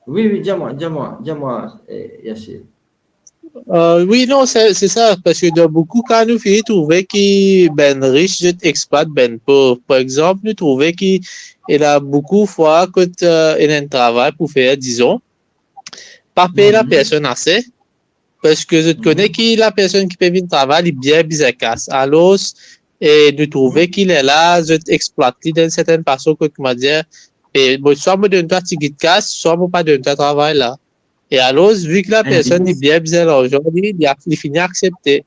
Oui, dis-moi, Yassir. Oui, non, c'est ça, parce que dans beaucoup de cas, nous trouvons que ben riche exploite ben pauvre. Par exemple, nous trouvons qu'il a beaucoup de fois quand il a un travail pour faire, disons, pas payer la personne assez, parce que je connais que la personne qui peut venir travailler est bien casse. Alors, et nous trouvons qu'il est là, je exploite d'une certaine façon, comme on dit, et bon, soit me donne toi ticket de casse, soit me pas donne toi travail là. Et alors, vu que la personne est bien l'argent, il finit à accepter.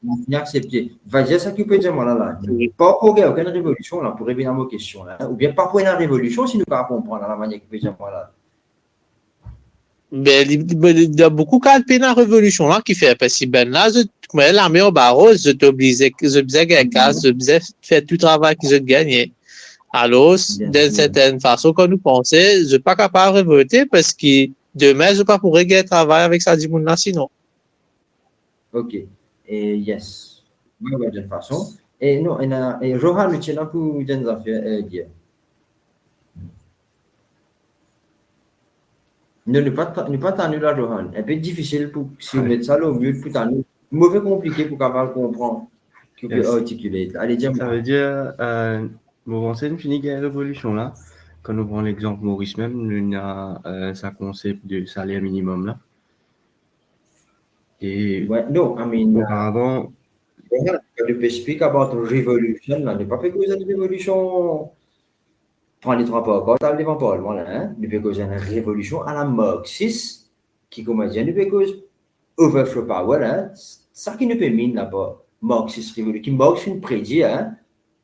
Il finit à accepter. Vas-y, ça qui peut dire, moi, là. Pas pour aucune révolution, là, pour revenir à vos questions, là. Ou bien pas pour une révolution, si nous ne pouvons pas comprendre la manière qui peut dire, moi, là. Ben, il y a beaucoup de la révolution, là, qui fait, parce que, ben, là, la meilleure barreau, je t'oblige à faire tout le travail que je gagne. Alors, d'une certaine façon, quand nous pensons, je ne suis pas capable de révolter parce que demain, je ne pas pourrais gagner travail avec ça du monde sinon. Ok. Et yes. Oui, de toute façon. Et non, et Johan, tu es là pour des affaires dire. Ne pas t'ennuyer là, Johan. Un peu difficile pour si vous mettez ça là au mieux pour t'ennuyer. Mauvais compliqué pour capable comprendre. Tu peux articuler. Allez, dis-moi. Ça veut dire, nous pensons finir la révolution là. Quand nous prenons l'exemple Maurice même, nous avons sa concept de salaire minimum là. Et ouais, no, I mean, auparavant, you speak about revolution, là, n'est pas fait cause d'une révolution. Prends les trois pas encore, t'as le devant Paul, voilà, hein, depuis cause d'une révolution à la marxiste, qui, comme on dit, depuis cause overthrow power, hein, ça qui ne peut mine là-bas. Marxist revolution. Marx prédit, hein?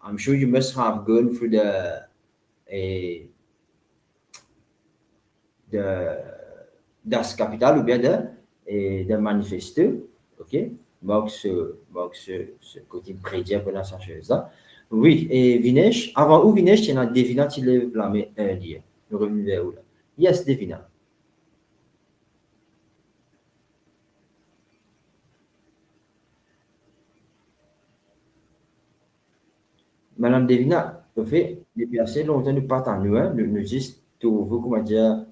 I'm sure you must have gone through Das Kapital ou bien de Manifesto, ok? Marx ce côté prédit pendant sa chose-là. Oui, et Vinesh, avant où Vinesh, il y a Devina qui lève la main un lien. Nous revenons vers où là? Yes, Devina. Madame Devina, en fait, depuis assez longtemps, nous partons nous, hein, nous juste trouver, comment dire,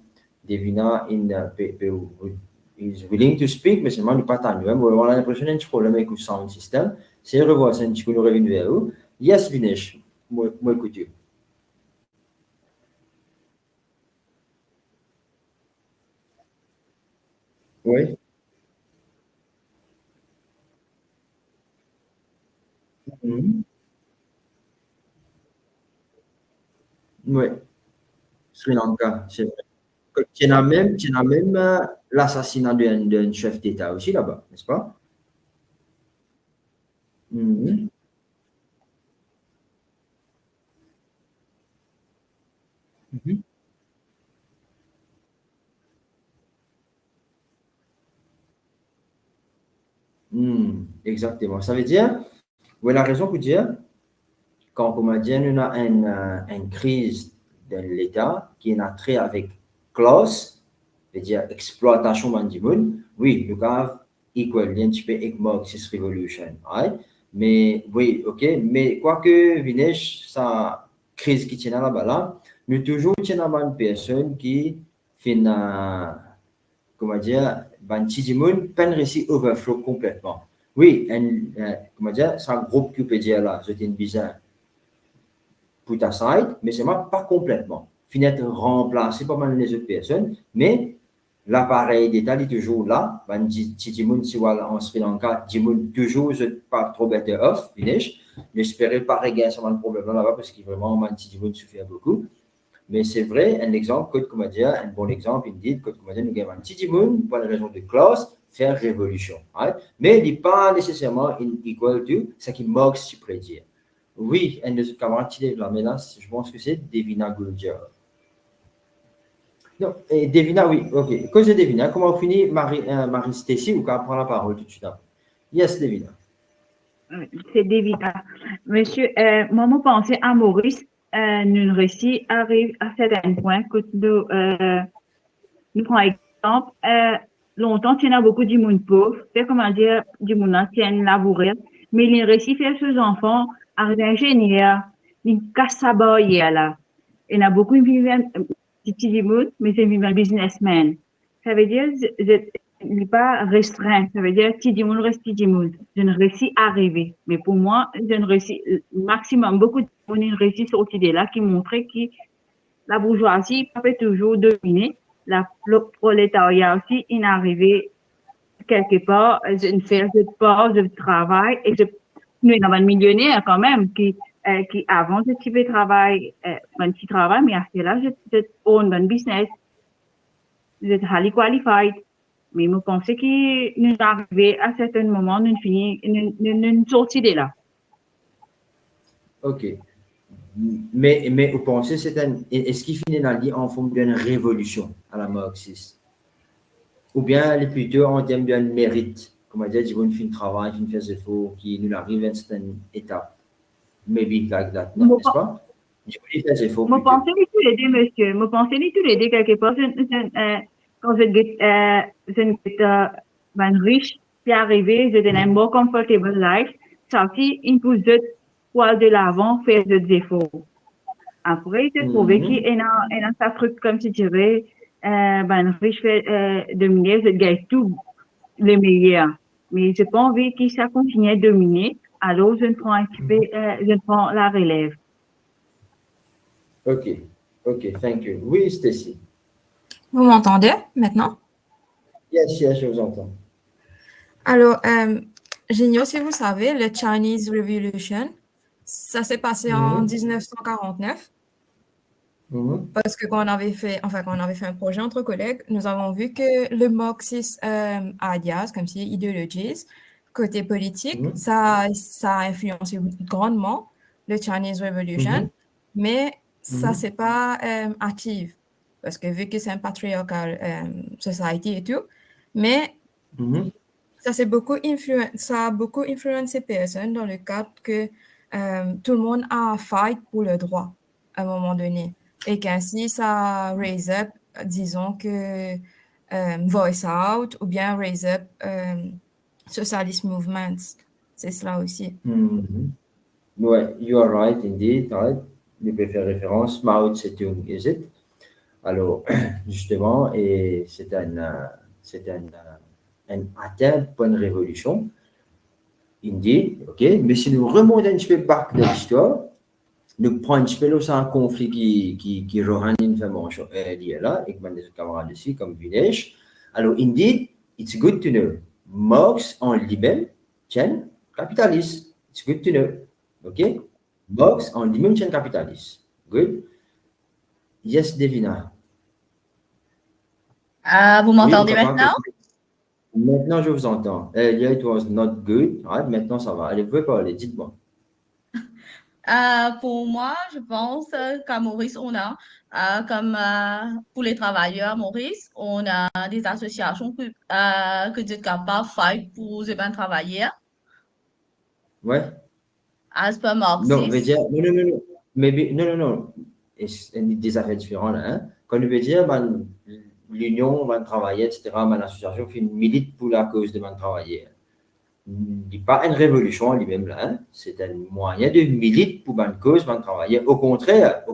Devina is willing to speak, mais seulement nous partons nous, hein, on a l'impression qu'il y a un problème avec le sound system. C'est revoir ça, nous revenons vers où? Yes, Vinesh, moi écoute. Oui. Mhm. Oui, Sri Lanka, c'est vrai. Tu as même l'assassinat d'un chef d'État aussi là-bas, n'est-ce pas? Mhm. Mhm. Exactement. Ça veut dire, oui, la raison pour dire, quand on dit on a une crise de l'État qui est trait avec classe, c'est-à-dire exploitation du monde, oui, nous avons equal, un petit peu avec Marxist Revolution, right? Mais oui, ok, mais quoique Vinesh, sa crise qui tient là-bas là, nous toujours tenons une personne qui fait comment dire, ben, Tijimoun, peine réussi overflow complètement. Oui, comment dire, c'est un groupe qui peut dire là, c'est une bizarre put aside, mais c'est pas complètement. Finir remplacé par mal les autres personnes, mais l'appareil d'État est toujours là. Ben, Tijimoun, si voilà, en Sri Lanka, Tijimoun toujours pas trop better off, finish. J'espérais pas régler ce problème là-bas parce qu'il vraiment, Tijimoun souffre beaucoup. Mais c'est vrai, un exemple, Code Comédia, un bon exemple, il dit Code Comédia, nous avons un petit monde, pour la raison de classe, faire révolution. Right? Mais il n'est pas nécessairement equal to ce qui moque si prédire. Oui, un de ces camarades qui est là, mais là, je pense que c'est Devina Gulja. Non, et Devina, oui, ok. Cause de Devina, comment on finit Marie Stacy ou qu'on prend la parole tout de suite après? Yes, Devina. C'est Devina. Monsieur, moi, je pensais à Maurice, nous récit arrive à certain point que nous prenons exemple, longtemps, il y a beaucoup de monde pauvre, c'est comment dire, du monde qui est labouré, mais il réussit à faire ses enfants, à ingénieur, il casse sa barrière là. Il y a beaucoup de petits monde, mais c'est un businessman. Ça veut dire, il n'est pas restreint. Ça veut dire, petit monde reste petit monde. Je ne réussis à arriver. Mais pour moi, je ne réussis, maximum, beaucoup de monde réussit sur cette idée-là qui montrait que la bourgeoisie peut toujours dominer. Le prolétariat aussi, il est arrivé quelque part, je ne fais pas de travail et nous avons un millionnaire quand même qui avant ce type de travail, un petit travail, mais à ce là, je own un business, je suis highly qualified. Mais je pense que nous arrivons à certains moments, nous sortis de là. Ok. Mais vous pensez, est-ce qu'il finit dans en forme d'une révolution à la marxiste? Ou bien elle est plutôt en termes d'un mérite, comme on dit, ils vont faire un travail, ils font des efforts, qui nous arrive à une certaine étape. Maybe like that, n'est-ce pas? Ils vont faire des efforts. Je pense que tous les deux, monsieur, je pense que tous les deux, quelque part, quand je suis riche, puis arrivé, je donne un more comfortable life, ça aussi, il pousse de l'avant, faire des efforts. Après, j'ai trouvé qu'il y a un truc, comme tu dirais, riche fait dominer, je gagne tout le meilleur. Mais je n'ai pas envie que ça continue à dominer, alors je prends un petit peu, je prends la relève. Ok, thank you. Oui, Stacy. Vous m'entendez maintenant? Yes, je vous entends. Alors, j'ignore si vous savez, le Chinese Revolution, ça s'est passé en 1949. Parce que quand on avait fait un projet entre collègues, nous avons vu que le Marxist ideas, comme si idéologies, côté politique, ça a influencé grandement le Chinese Revolution, mais ça, c'est pas actif, parce que vu que c'est un patriarcal society et tout, mais ça a beaucoup influencé personne dans le cadre que tout le monde a fight pour le droit à un moment donné. Et qu'ainsi, ça raise up, disons que voice out ou bien raise up socialist movements. C'est cela aussi. Ouais, you are right indeed, right? Je peux faire référence, Mao Tse-tung, is it? Alors, justement, et c'est un atteint pour une révolution, indeed, ok? Mais si nous remontons un petit peu back de l'histoire, nous prenons un petit peu un conflit qui Rohanin fait mentionner là, et que mes camarades ici, comme Vinesh. Alors, indeed, it's good to know. Marx en lui-même tient capitaliste. It's good to know. OK? Marx en lui-même tient capitaliste. Good? Yes, Devina. Vous m'entendez maintenant? Maintenant, je vous entends. Earlier, it was not good. Right? Maintenant, ça va. Allez, vous pouvez parler. Dites-moi. Pour moi, je pense qu'à Maurice, on a, comme pour les travailleurs, Maurice, on a des associations que tu es capable de faire pour les gens travailler. Ouais. As per Marxiste. Non, veut dire, non. Maybe, non. C'est des affaires différentes, là, hein. Quand on veut dire, l'union, travailler, etc., l'association fait une milite pour la cause de travailler. Ce n'est pas une révolution en lui-même, là, hein. C'est un moyen de milite pour une cause, travailler. Au contraire,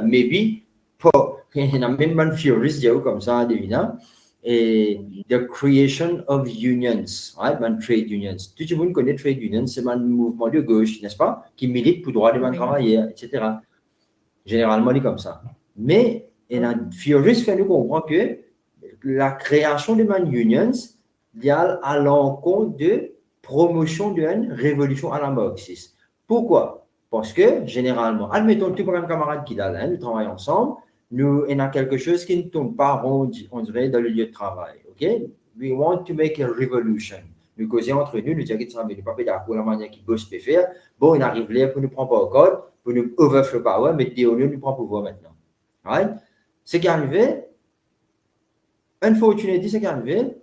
maybe, pas. Il y a même un theorist comme ça, devina. Et the creation of unions, right? Trade unions. Tout le monde connaît trade unions, c'est un mouvement de gauche, n'est-ce pas? Qui milite pour le droit de travailler, etc. Généralement, il est comme ça. Mais un theorist fait nous comprendre que la création de unions il y a à l'encontre de promotion d'une révolution à la marxiste. Pourquoi? Parce que, généralement, admettons tout un camarade qui est là, nous travaillons ensemble, nous, il y a quelque chose qui ne tourne pas rond, on dirait, dans le lieu de travail. OK? We want to make a revolution. Nous causons entre nous, nous disons que ça ne veut pas d'accord la manière qu'il bosse peut faire. Bon, il arrive là pour nous prendre pas au code, pour nous overflow power, mais Dieu nous prend pouvoir maintenant. Right? Ce qui est arrivé, unfortunately, ce qui est arrivé,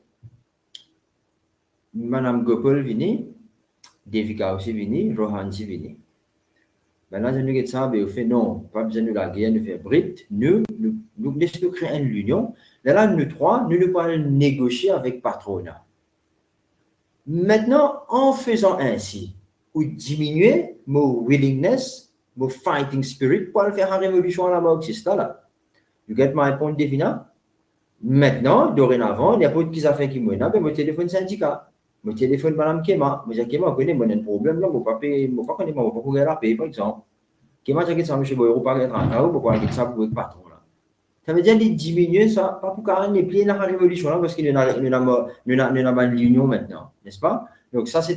Madame Gopal vini, Devika aussi vini, Rohan aussi vini. Maintenant, je nous ça, on fait non, pas besoin de la guerre, nous fait Brit, nous laissons créer une union. Là, nous trois, nous pouvons négocier avec patronat. Maintenant, en faisant ainsi, ou diminuer mon willingness, mon fighting spirit pour faire une révolution à la marxiste là. You get my point, Devina? Maintenant, dorénavant, il y a pas de qui ça fait qui m'en a, mon téléphone syndicat. Mon téléphone, Madame Kema, je dis Kema, on connaît, un problème là, on pas courir la paye, par exemple. Kema, j'ai dit ça, monsieur Boyro, pas être en cas, on peut pas ça pour être patron là. Ça veut dire les diminuer ça, pas pour carrément les plier dans la révolution là, parce qu'il y en a l'union maintenant, n'est-ce pas? Donc ça, c'est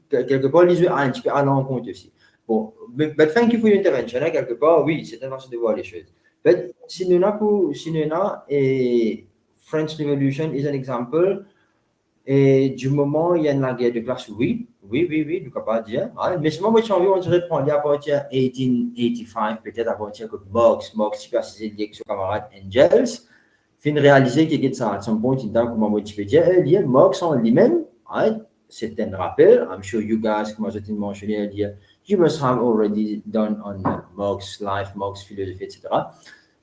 quelque part, les un petit peu à l'encontre aussi. Bon, but thank you for your intervention, hein, quelque part, oui, c'est une façon de voir les choses. But si nous avons, et French Revolution is an example. Et du moment où il y a une guerre de classe, oui, je ne peux pas dire. Hein? Mais si moi, j'ai envie, on dirait prendre à partir de 1885, peut-être à partir de Marx, super lié avec son camarade Engels, fin réaliser qu'il y a ça à some point in time, comme moi, je peux dire, Marx en lui-même, hein? C'est un rappel. I'm sure you guys, comme j'ai mentionné, you must have already done on Marx life, Marx philosophie, etc.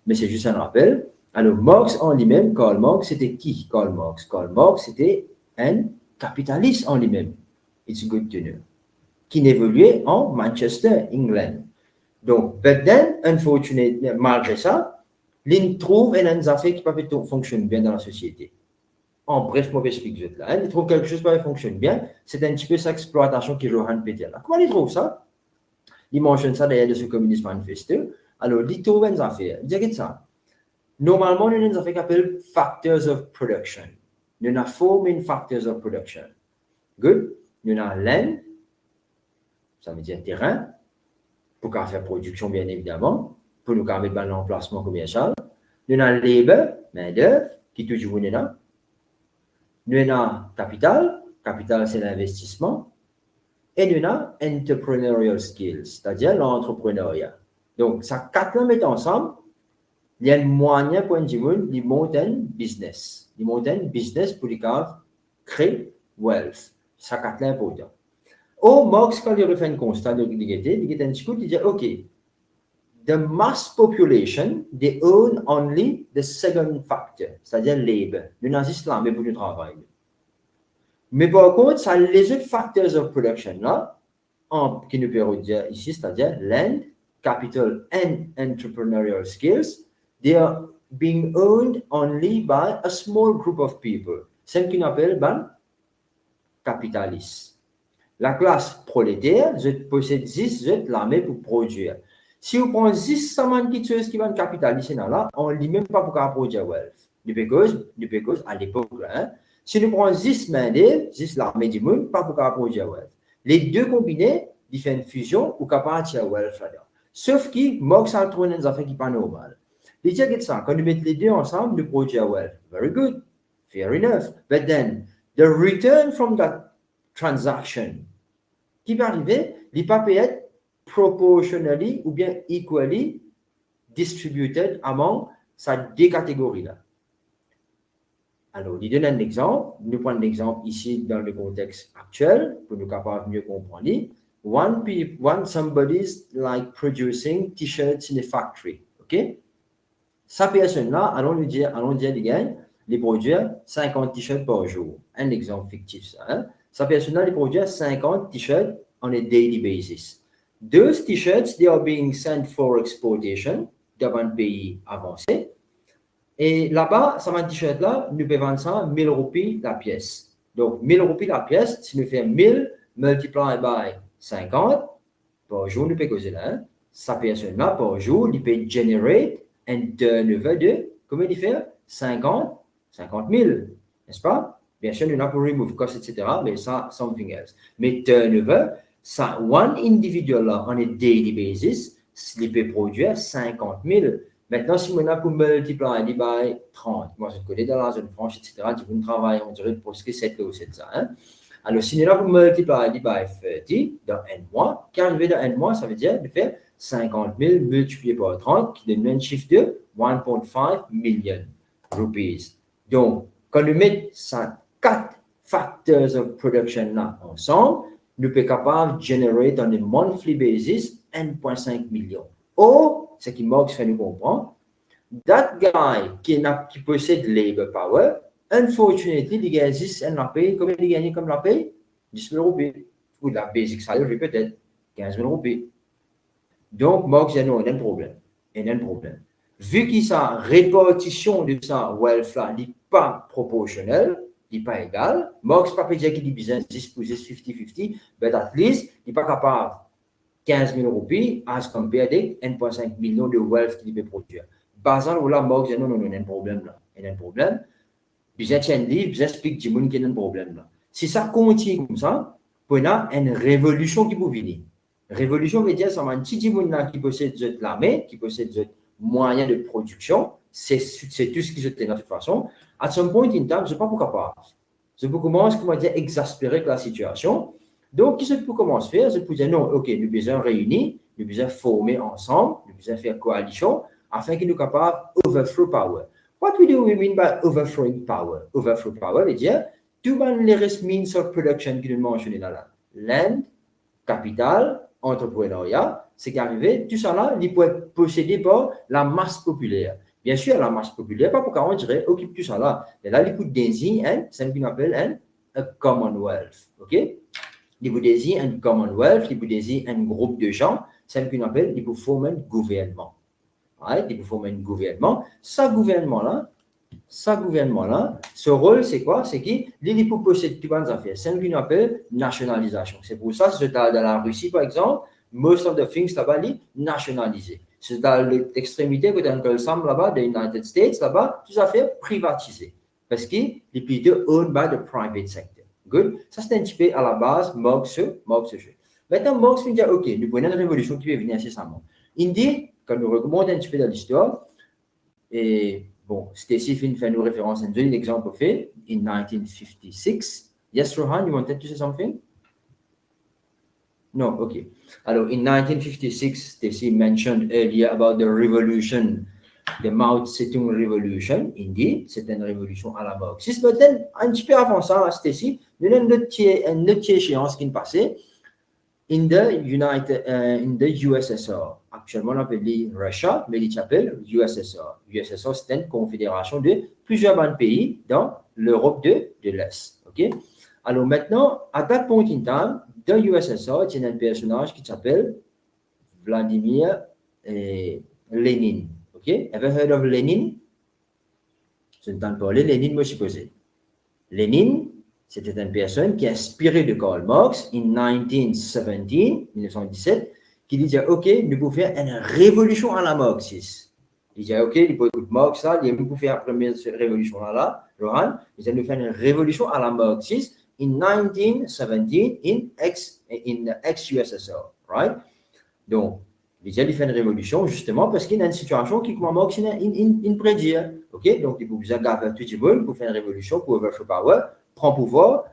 Mais c'est juste un rappel. Alors, Marx en lui-même, Karl Marx, c'était qui Karl Marx? Karl Marx, c'était un capitaliste en lui-même. It's good to know. Qui évoluait en Manchester, England. Donc, but then, unfortunately, malgré ça, il trouve une affaire qui peut fonctionner bien dans la société. En bref, moi, je explique là. Il trouve quelque chose qui fonctionne bien. C'est un petit peu cette exploitation qui Johan peut dire là. Comment il trouve ça? Il mentionne ça d'ailleurs de ce communiste manifesto. Alors, il trouve une affaire. Il dit ça. Normalement, nous avons une affaire qui s'appelle factors of production. Nous avons 4 main factors of production. Good. Nous avons land, ça veut dire terrain, pour faire production, bien évidemment, pour nous mettre dans l'emplacement commercial. Nous avons labor, main-d'œuvre, qui est toujours là. Nous avons capital, Capital, c'est l'investissement. Et nous avons entrepreneurial skills, c'est-à-dire l'entrepreneuriat. Donc, ça, quatre mettent ensemble, il y a un moyen pour de monter un business. De monter un business pour créer wealth. Ça, quatre est important. Au Marx, quand il refait un constat de l'égalité, il dit, OK, the mass population, they own only the second factor, c'est-à-dire labor. Nous n'avons pas pour le travail. Mais par contre, ça les autres factors of production là, qui nous permettent dire ici, c'est-à-dire land, capital and entrepreneurial skills, they are being owned only by a small group of people. C'est ce qu'on appelle capitalistes. La classe prolétaire, je possède 10, je l'armée pour produire. Si vous prenez 10 saman qui vont capitaliser là, on ne dit même pas pour produire wealth. Because à l'époque là, hein, si nous prenons 10 main-d'œuvre, 10 l'armée du monde, pas pour produire wealth. Les deux combinés, ils font une fusion ou capable de wealth là-dedans. Sauf que, Marx a trouvé des affaires qui ne sont pas normales. Les gens qui ça, quand nous mettons les deux ensemble, nous produisons wealth. Very good. Fair enough. But then, the return from that transaction, qui va arriver, il ne peut pas être proportionally ou bien equally distributed among ces deux catégories-là. Alors, je donne un exemple. Nous prenons un exemple ici dans le contexte actuel pour nous capables mieux comprendre. One somebody's like producing t-shirts in a factory. OK? Sa personne-là, allons dire, il gagne, il produit 50 t-shirts par jour. Un exemple fictif, ça. Hein? Sa personne-là, il produit 50 t-shirts on a daily basis. Those t-shirts, they are being sent for exportation dans un pays avancé. Et là-bas, ça va t-shirt-là, nous pouvons vendre ça 1000 roupies la pièce. Donc, 1000 roupies la pièce, si nous faisons 1000 multiplié by 50, par jour, nous pouvons causer là. Sa personne-là, par jour, il peut generate un turnover de, comment il fait? 50 000, n'est-ce pas? Bien sûr, nous avons pour remove cost, etc., mais ça, something else. Mais turnover, ça, one individual là, on a daily basis, il peut produire 50 000. Maintenant, si on a pour multiplier by 30, moi je connais dans la zone franche, etc., tu travailles, on dirait presque 7 ou 7 ça. Hein? Alors, si on a pour multiplier by 30 dans un mois, qui arrive dans un mois, ça veut dire de faire 50 000 multiplié par 30, qui donne un chiffre de 1.5 million rupees. Donc, quand nous mettons ces 4 factors of production là ensemble, nous sommes capables de générer dans un monthly basis 1.5 million. Or, ce qui Marx fait nous comprendre, that guy qui possède labor power, unfortunately, il gagne 10 en la paye. Combien il gagne comme la paye? 10 000 roupies. Ou la basic salary peut-être 15 000 roupies. Donc, Marx a un problème. Un problème. Vu que sa répartition de sa wealth-là n'est pas proportionnelle, n'est pas égale, Marx ne peut pas dire qu'il dit business 10 pour 10, 50-50, mais at least, il n'est pas capable 15 000 roupies as compared avec 1.5 million de wealth qu'il peut produire. Basant là, Marx dit non, il y a un problème là. Il y a un problème. Business tient livre, business explique du monde qu'il y a un problème là. Si ça continue comme ça, on a une révolution qui peut venir. Révolution veut dire, ça m'a dit du monde là qui possède l'armée, qui possède moyens de production, c'est tout ce qui se fait de toute façon. À ce point in time, je ne sais pas pourquoi pas. Je peux commencer, comment dire, exaspérer avec la situation. Donc, qu'est-ce que je peux commencer à faire? Je peux dire non, ok, nous devons besoin réunir, nous devons besoin former ensemble, nous devons besoin faire coalition, afin que nous soyons capables d'overthrow power. What do we mean by overthrowing power? Overthrow power veut dire, tous les means of production que nous mentionnons là, land, capital, entrepreneuriat, c'est qu'arrivé, tout ça là, il peut être possédé par la masse populaire. Bien sûr, la masse populaire, pas pour qu'on dirait, occupe tout ça là. Mais là, il peut désigner, c'est ce qu'on appelle un commonwealth. OK? Il peut désigner un commonwealth, il peut désigner un groupe de gens, c'est ce qu'on appelle, il peut former un gouvernement. Right? Il peut former un gouvernement. Ce gouvernement-là, ce rôle, c'est quoi? C'est qu'il peut posséder toutes les affaires. C'est ce qu'on appelle nationalisation. C'est pour ça, c'est dans la Russie, par exemple, most of the things là-bas, nationalisés. C'est dans l'extrémité, quand on ensemble là-bas, des United States, là-bas, tout ça fait privatisé. Parce qu'il est plutôt owned by the private sector. Good? Ça, c'est un petit peu à la base, Marx. Maintenant, Marx vient dire, OK, nous prenons une révolution qui va venir incessamment. Il dit, quand nous remontons un petit peu dans l'histoire, et bon, Stacy fait une référence à un exemple fait, en 1956, Yes, Rohan, you wanted to say something? No, okay. Alors, in 1956, Stacy mentioned earlier about the revolution, the Mao Zedong revolution. Indeed, c'est une révolution à la marxiste. Mais then, un petit peu avant ça, Stacy, il y a une autre échéance qui est passée in the USSR. Actuellement, on appelle Russia, mais il s'appelle USSR. USSR, c'est une confédération de plusieurs pays dans l'Europe de l'Est. OK? Alors maintenant, à that point in time, dans l'USSR, il y a un personnage qui s'appelle Vladimir Lénine. OK? Ever heard of Lénine? Je ne t'en parle, Lénine, moi, je supposé. Lénine, c'était une personne qui est inspirée de Karl Marx en 1917, qui disait, OK, nous pouvons faire une révolution à la marxiste. Il disait, OK, il peut écouter Marx, là, il peut faire la première révolution là, Rohan, il nous faire une révolution à la marxiste en 1917 in ex-USSR, right? Donc, il fait une révolution justement parce qu'il y a une situation qui commence à prédire. OK? Donc, il faut garder tout le monde pour faire une révolution, pour overthrow power, prendre pouvoir,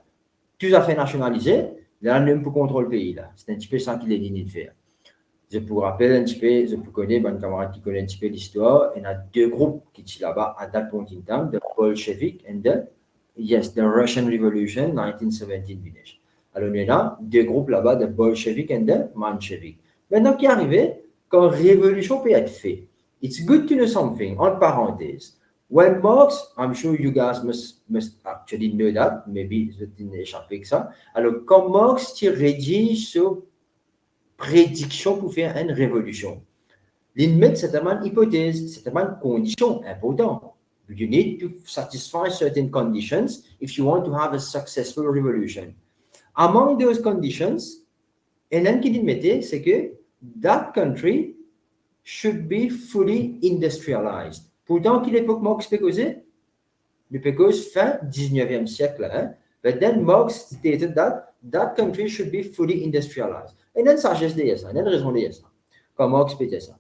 tout à fait nationalisé, là, on peut contrôler le pays. Là. C'est un petit peu ça qu'il est dit de faire. Je vous rappelle un petit peu, je vous connais, un camarade qui connaît un petit peu l'histoire. Il y a deux groupes qui sont là-bas à that point in time, the Bolshevik and the Russian Revolution 1917 finish. Alors, il y a deux groupes là-bas, the Bolshevik and the Menshevik. Maintenant, qui est arrivé, quand révolution peut être faite, it's good to know something, en parenthèse. When Marx, I'm sure you guys must actually know that, maybe vous êtes échappé que ça. Alors, quand Marx rédige sur prédiction pour faire une révolution, l'immédiat, c'est une hypothèse, c'est une condition importante. You need to satisfy certain conditions if you want to have a successful revolution. Among those conditions, et l'un qui dit, c'est que that country should be fully industrialized. Pourtant, quelle époque Marx peut causer? Because fin 19e siècle. Hein? But then Marx stated that country should be fully industrialized. Et il y a une sagesse derrière ça, il y a une raison derrière ça. Quand Marx peut dire ça.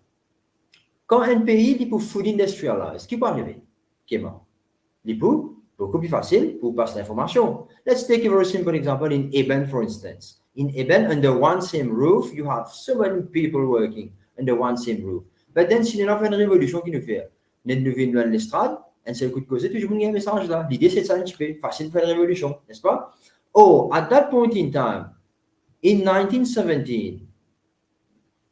Quand un pays est pour fully industrialized, qui peut arriver? Qui est mort? Il peut beaucoup plus facile pour passer l'information. Let's take a very simple example in Eben, for instance. In Eben, under one same roof, you have so many people working under one same roof. But then, si nous avons une révolution qui nous fait, nous venons dans l'estrade, un seul coup de cause, toujours un message là. L'idée, c'est ça un petit peu. Facile de faire une révolution, n'est-ce pas? Oh, at that point in time, in 1917,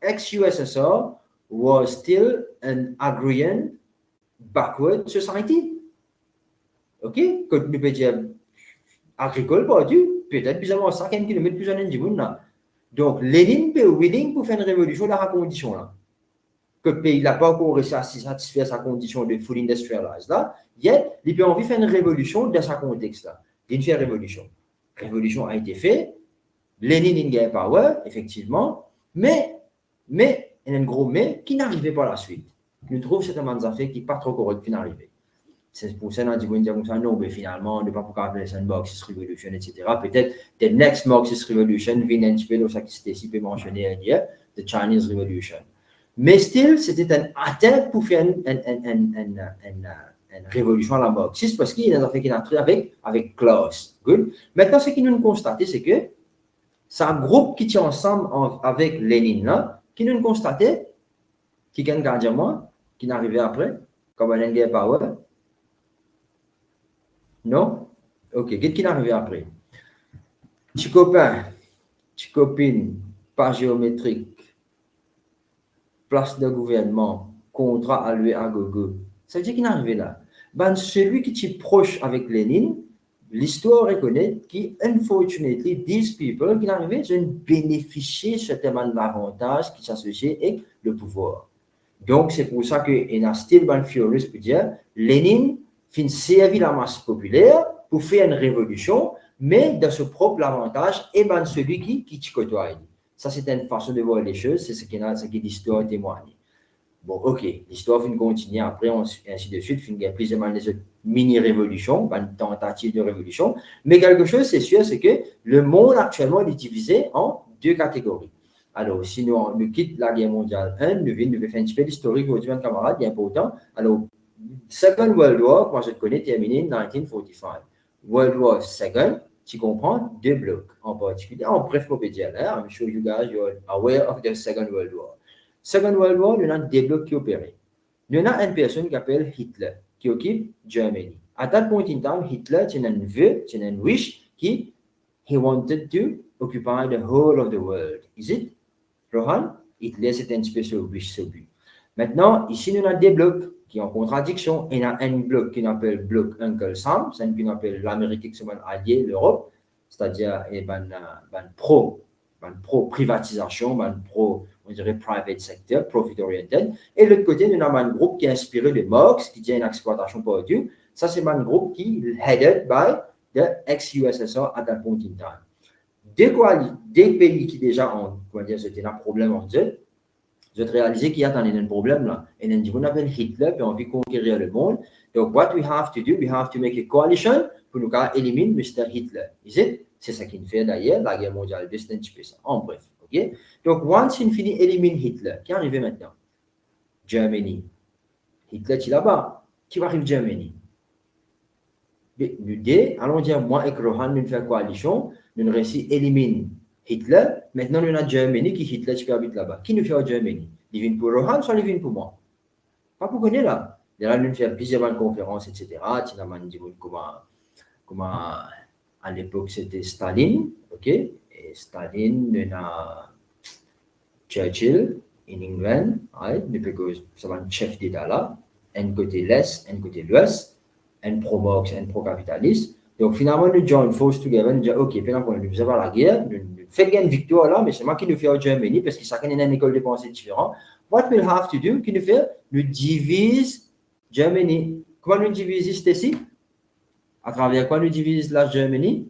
ex-USSR was still an agrarian, backward society. OK? Quand nous peut dire agricole, pas du, peut-être plus ou 50 km plus en Indien là. Donc, Lénine peut willing pour faire une révolution dans la condition là. Que le pays n'a pas encore réussi à satisfaire sa condition de full industrialized là, yet, il peut envie de faire une révolution dans ce contexte là. Il fait une révolution. Révolution a été faite, Lénine gagne power, effectivement, mais, il y a un gros mais qui n'arrivait pas à la suite. Nous trouvons certainement des affaires qui n'est pas trop correct qui n'arrivait. C'est pour ça qu'on a dit comme ça, non, mais finalement, on ne peut pas pouvoir appeler ça une Marxist Revolution, etc. Peut-être, the next Marxist Revolution vient un petit peu dans ce qui s'était mentionné hier, the Chinese Revolution. Mais still, c'était un atteinte pour faire une révolution à la marxiste parce qu'il y a des affaires qui ont trait avec classe. Good. Maintenant, ce qui nous constatons, c'est que c'est un groupe qui tient ensemble avec Lénine là, qui nous constatait, qui gagne gardien qui n'arrivait après, comme un Engel Power. Non? OK. Qu'est-ce qui est arrivé après? Petit copain, petite copine, pas géométrique, place de gouvernement, contrat à lui à gogo. Ça veut dire qu'il est arrivé là. Ben, celui qui est proche avec Lénine, l'histoire reconnaît qu'unfortunately, these people qui sont arrivés, ils ont bénéficié certainement de l'avantage qui s'associe avec le pouvoir. Donc, c'est pour ça qu'il y a still ben furious pour dire, Lénine fin servi la masse populaire pour faire une révolution, mais de ce propre avantage, et ben celui qui côtoie. Ça, c'est une façon de voir les choses, c'est ce que l'histoire témoigne. Bon, OK, l'histoire va continuer après, ainsi de suite, il y a plusieurs mini-révolutions, une tentative de révolution, mais quelque chose, c'est sûr, c'est que le monde actuellement est divisé en deux catégories. Alors, si nous quittons la guerre mondiale 1, nous devons faire un petit peu d'historique pour un camarade, c'est important. Alors, Second World War, moi je connais, terminé en 1945. World War II, tu comprends deux blocs en particulier. En bref, je peux dire là, I'm sure you guys you're aware of the Second World War. Second World War, il y a deux blocs qui opéraient. Il y a une personne qui s'appelle Hitler, qui occupe Germany. À that point in time, Hitler, c'est un vœu, c'est un wish qui he wanted to occupy the whole of the world. Is it? Rohan? Hitler, c'est un spécial wish, ce but. Maintenant, ici, nous avons des blocs qui sont en contradiction. Il y a un bloc qui s'appelle bloc Uncle Sam, c'est un qui s'appelle l'Amérique qui est alliée, l'Europe, c'est-à-dire pro-privatisation, pro, on dirait private sector, profit-oriented. Et de l'autre côté, nous avons un groupe qui est inspiré de Marx, qui dit une exploitation par Dieu. Ça, c'est un groupe qui est headed by the ex-USSR at that point in time. Des pays qui déjà ont, comment dire, c'était un problème en eux, je vais réaliser qu'il y a un problème là. Et on dit, on appelle Hitler, puis on veut conquérir le monde. Donc, what we have to do, we have to make a coalition pour nous éliminer Mr. Hitler. Is it? C'est ça qu'il fait d'ailleurs, la guerre mondiale 2, c'est un petit peu ça. En bref, ok? Donc, once il finit élimine Hitler, qui arrive maintenant? Germany. Hitler, tu es là-bas. Qui va arriver Germany? Nous allons dire, moi et Rohan, nous faisons coalition, nous réussissons à éliminer Hitler. Maintenant, nous avons Germany qui Hitler qui habite là-bas. Qui nous fait en Germany? Il vient pour Rohan, soit il vient pour moi? Pas pour connaître là. Là, nous faisons plusieurs conférences, etc. Tu n'as pas dit comment à l'époque c'était Staline, ok? Et Staline, nous avons Churchill in England, right? Because c'est un chef d'État là, un côté l'Est, un côté l'Ouest, un pro-Marx, un pro-capitaliste. Donc finalement, nous join force together, nous disons, ok, pendant qu'on nous avons la guerre, nous faisons une victoire là, mais c'est moi qui nous fais en Germany, parce que chacun a une école de pensée différente. What we'll have to do, qui nous fait, nous divise Germany. Comment nous divise Stacy? À travers quoi nous divise la Germany?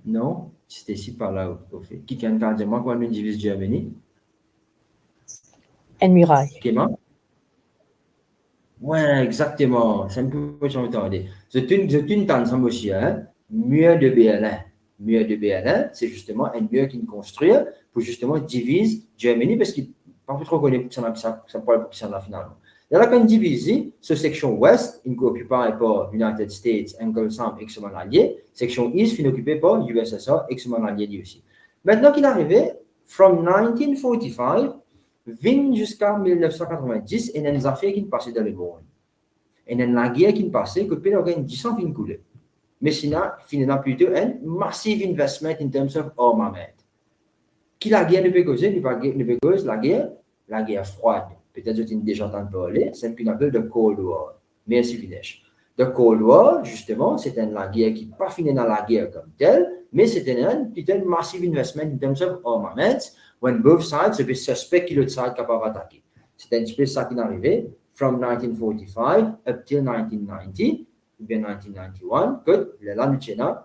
Non, Stacy par là au fait. Qui can dire moi comment nous divise Germany? Une muraille. Comment? Ouais, exactement. C'est un peu ce que j'entendais. C'est une tendance aussi, hein? Mur de Berlin. Mur de Berlin, c'est justement un mur qui construit pour justement diviser Germany parce qu'il pas trop connu ça parle pour ça finalement. Il y a quand divisé ce section ouest, une occupée par United States, Uncle Sam, ex-mon allié, section east, une occupée par USSR, ex-mon allié aussi. Maintenant qu'il est arrivé, from 1945, jusqu'à 1990, il y a des affaires qui passent dans le monde. Il y a une guerre qui passe, que peut avoir 10 ans qui coule. Mais sinon, il y a plutôt un massive investment in terms of armament. Qui la guerre ne peut causer? Ne peut causer la guerre froide. Peut-être que tu as déjà entendu parler, c'est ce qu'on appelle le Cold War. Merci Vinesh. Le Cold War, justement, c'est une guerre qui n'est pas finie dans la guerre comme telle, mais c'était un massive investment in terms of armaments, when both sides se suspect que l'autre side est capable d'attaquer. C'est un petit peu ça qui est arrivé, from 1945 up till 1990, ou bien 1991, que là, nous avons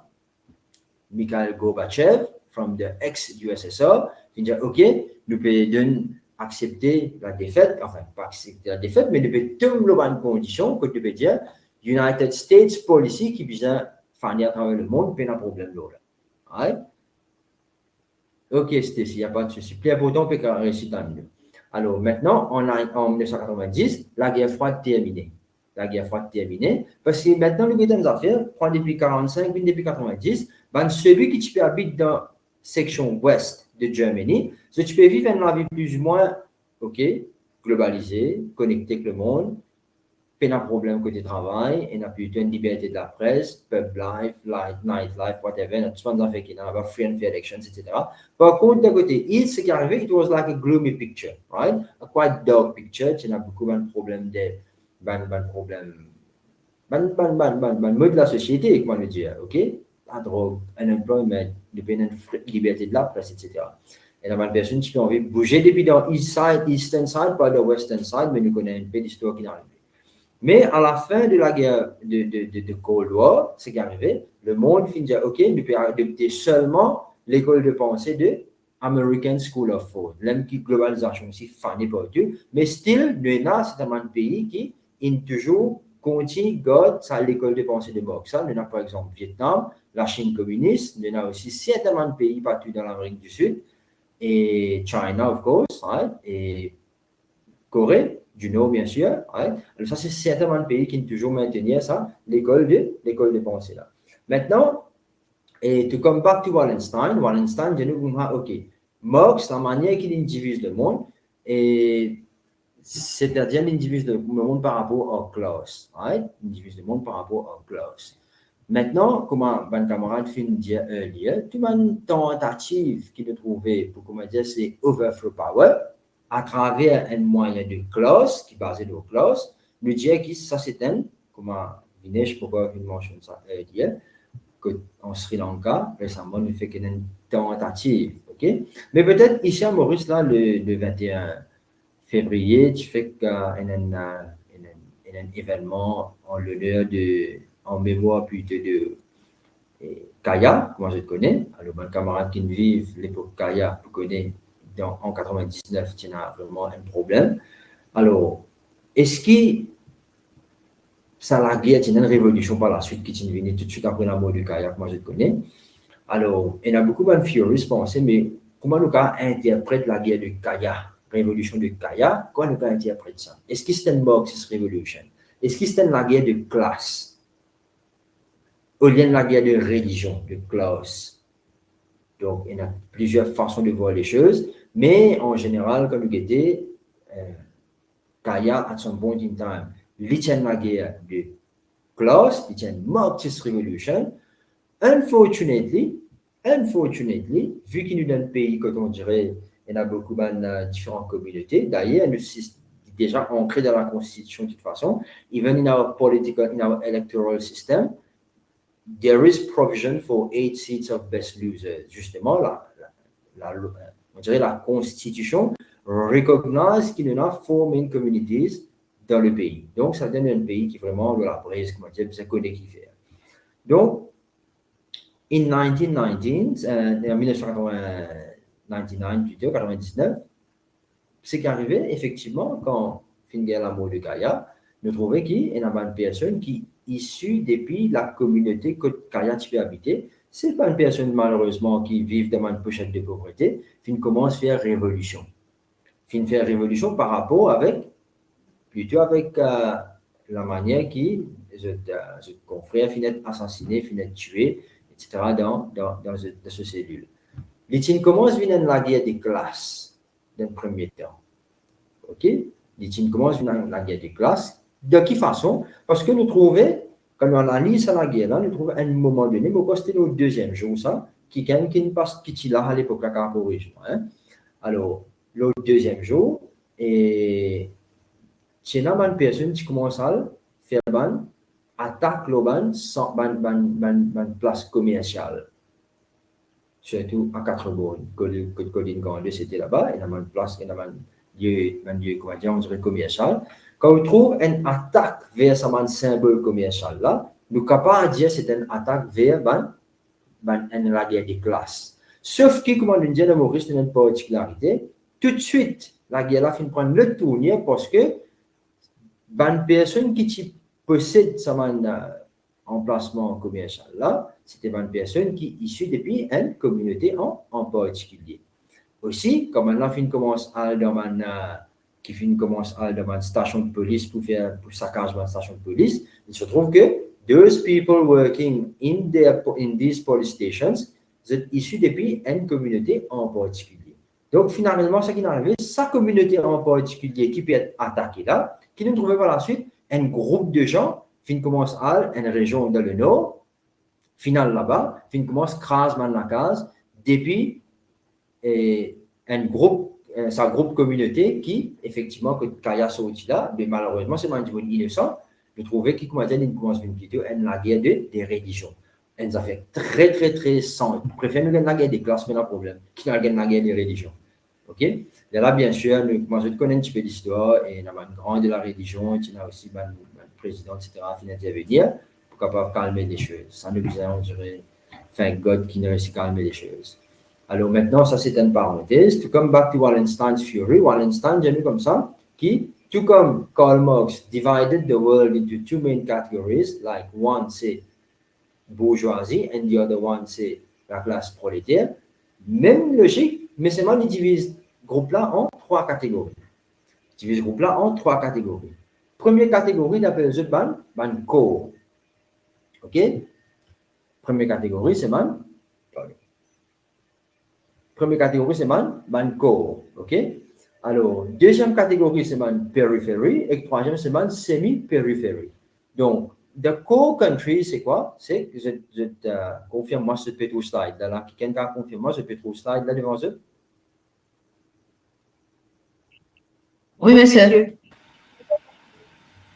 Mikhail Gorbachev, from the ex-USSR, qui dit, OK, nous pouvons accepter la défaite, enfin, pas accepter la défaite, mais nous pouvons tomber dans une condition que nous pouvons dire, United States policy qui vient faire à travers le monde, puis un problème là. Right? Ok, Stacy, il n'y a pas de souci. Plus important, on peut réussir dans le mieux. Alors, maintenant, en 1990, la guerre froide terminée. La guerre froide terminée. Parce que maintenant, les grandes affaires, prendre depuis 1945, depuis 1990, ben, celui qui habite dans la section ouest de Germany, tu peux vivre une vie plus ou moins, ok, globalisée, connectée avec le monde, pas de problème côté travail, et n'a plutôt une liberté de la presse, pub life, nightlife, whatever, n'a tout le fait qu'il y a free and fair elections, etc. Par contre, d'un côté, ce qui est arrivé, it was like a gloomy picture, right? A quite dark picture, il y a beaucoup de problèmes mode de la société, comment le dire, ok? La drogue, unemployment, liberté de la presse, etc. Et la personne qui a envie de bouger depuis dans Eastern Side, pas dans Western Side, mais nous connaissons un peu d'histoire qui est arrivée. Mais à la fin de la guerre de Cold War, c'est qu'arrivé, le monde finit de dire, OK, nous pouvons adopter seulement l'école de pensée de American School of Thought. Même qui globalisation aussi, fanée par Dieu. Mais still, nous avons c'est un pays qui est toujours continue, garde l'école de pensée de Marx. Nous avons par exemple Vietnam, la Chine communiste, nous avons aussi certainement de pays partout dans l'Amérique du Sud, et China, of course, right? Et Corée. du Nord, bien sûr. Right? Alors, ça, c'est certainement le pays qui toujours maintenir ça, l'école de pensée là. Maintenant, et to come back to Wallenstein, je nous dis, OK, Marx, la manière qu'il divise le monde, et c'est-à-dire qu'il divise le monde par rapport aux classes. Right? Il divise le monde par rapport aux classes. Maintenant, comme mon camarade fin dire earlier, toute une tentative qu'il a trouvé pour, comment dire, c'est overthrow power à travers un moyen de classe qui est basé sur classe, nous dire que ça c'est un, comment Vinesh pourquoi il mentionne ça earlier, qu'en Sri Lanka, récemment, nous fait une tentative, ok? Mais peut-être ici à Maurice, là, le 21 février, tu fais un événement en l'honneur en mémoire plutôt de Kaya, moi je te connais. Alors, mon camarade qui vit l'époque Kaya, je connais en 99, tu as vraiment un problème. Alors, est-ce que ça la guerre, tu as une révolution par la suite qui est venue tout de suite après la mort de Kaya, moi je te connais. Alors, il y a beaucoup de Furious pensé, mais comment nous interprète la guerre de Kaya, révolution de Kaya, comment nous interprète ça? Est-ce que c'est une Marxist Revolution? Est-ce que c'est la guerre de classe? Au lieu de la guerre de religion, de classe. Donc, il y a plusieurs façons de voir les choses, mais en général, comme vous dites, Kaya, at some point in time, il tient la guerre de classe, il tient Marxist Revolution. Unfortunately, vu qu'il y a un pays, comme on dirait, il y a beaucoup de différentes communautés, d'ailleurs, déjà ancré dans la Constitution de toute façon, even in our political, in our electoral system, there is provision for 8 seats of best losers. Justement, on dirait la Constitution recognize qu'il y en a 4 main communities dans le pays. Donc, ça donne un pays qui vraiment de la presse, comment dire, c'est connu qui fait. Donc, en 1999, ce qui est arrivé, effectivement, quand Finger la mort de Kaya, nous trouvons qu'il y a une personne qui issu depuis la communauté que Kaya tu peux habiter. Ce n'est pas une personne malheureusement qui vit dans une pochette de pauvreté, qui commence à faire révolution. Qui fait révolution par rapport plutôt avec la manière qui ce confrère finit assassiné, finit tué, etc. dans ce cellule. Il commence à venir la guerre des classes dans le premier temps. Ok? Il commence à venir la guerre des classes. De quelle façon? Parce que nous trouvons, quand on analyse la guerre, là, nous trouvons à un moment donné, mais c'était le deuxième jour, ça, qui est là à l'époque, la corrige. Hein? Alors, le deuxième jour, et c'est là une personne qui commence à faire une attaque globale sans une place commerciale. Surtout à 4 bornes. Colline Grande, c'était là-bas, il y a une place, il y a un lieu, comment dire, on dirait commercial. Quand on trouve une attaque vers ce symbole commercial là, nous sommes capables de dire que c'est une attaque vers la guerre des classes. Sauf que, comme on dit, le Maurice a une particularité, tout de suite, la guerre là finit de prendre le tournure parce que une personne qui possède ce emplacement commercial là, c'était une personne qui est issue depuis une communauté en particulier. Aussi, comme maintenant, fin commence à dans une station de police pour saccage une station de police, il se trouve que those people working in these police stations sont issus depuis une communauté en particulier. Donc, finalement, ce qui est arrivé, sa communauté en particulier qui peut être attaquée là, qui nous trouve par la suite un groupe de gens qui commence à une région dans le nord, final là-bas, qui commence à craser la case depuis un groupe sa groupe communauté qui, effectivement, que Kaya sorti là, mais malheureusement, c'est un monde innocent, je trouvais qu'il commence à une vidéo, la guerre des religions. Elle a fait très, très, très sans. Je préfère nous gagner la guerre des classes, mais le problème, qui n'a gagné la guerre des religions. OK? Et là, bien sûr, moi, je connais un petit peu d'histoire, et il y a une grande de la religion, il y a aussi un président, etc., qui vient d'intervenir pour capable calmer les choses. Sans nous dire, on dirait, thank God qui n'a réussi à calmer les choses. Alors maintenant, ça c'est une parenthèse. To come back to Wallenstein's theory, Wallenstein, j'ai mis comme ça, qui, tout comme Karl Marx divided the world into 2 main categories, like one c'est bourgeoisie and the other one c'est la classe prolétaire. Même logique, mais seulement il divise le groupe là en 3 catégories. divise le groupe là en 3 catégories. Première catégorie, d'après les autres, ban core. OK? Première catégorie, c'est ban core. OK? Alors, deuxième catégorie, c'est ban periphery. Et troisième, c'est ban semi-periphery. Donc, the core country, c'est quoi? C'est, je confirme moi ce petit slide là. Quelqu'un confirme moi ce petit slide là devant eux? Oui, monsieur.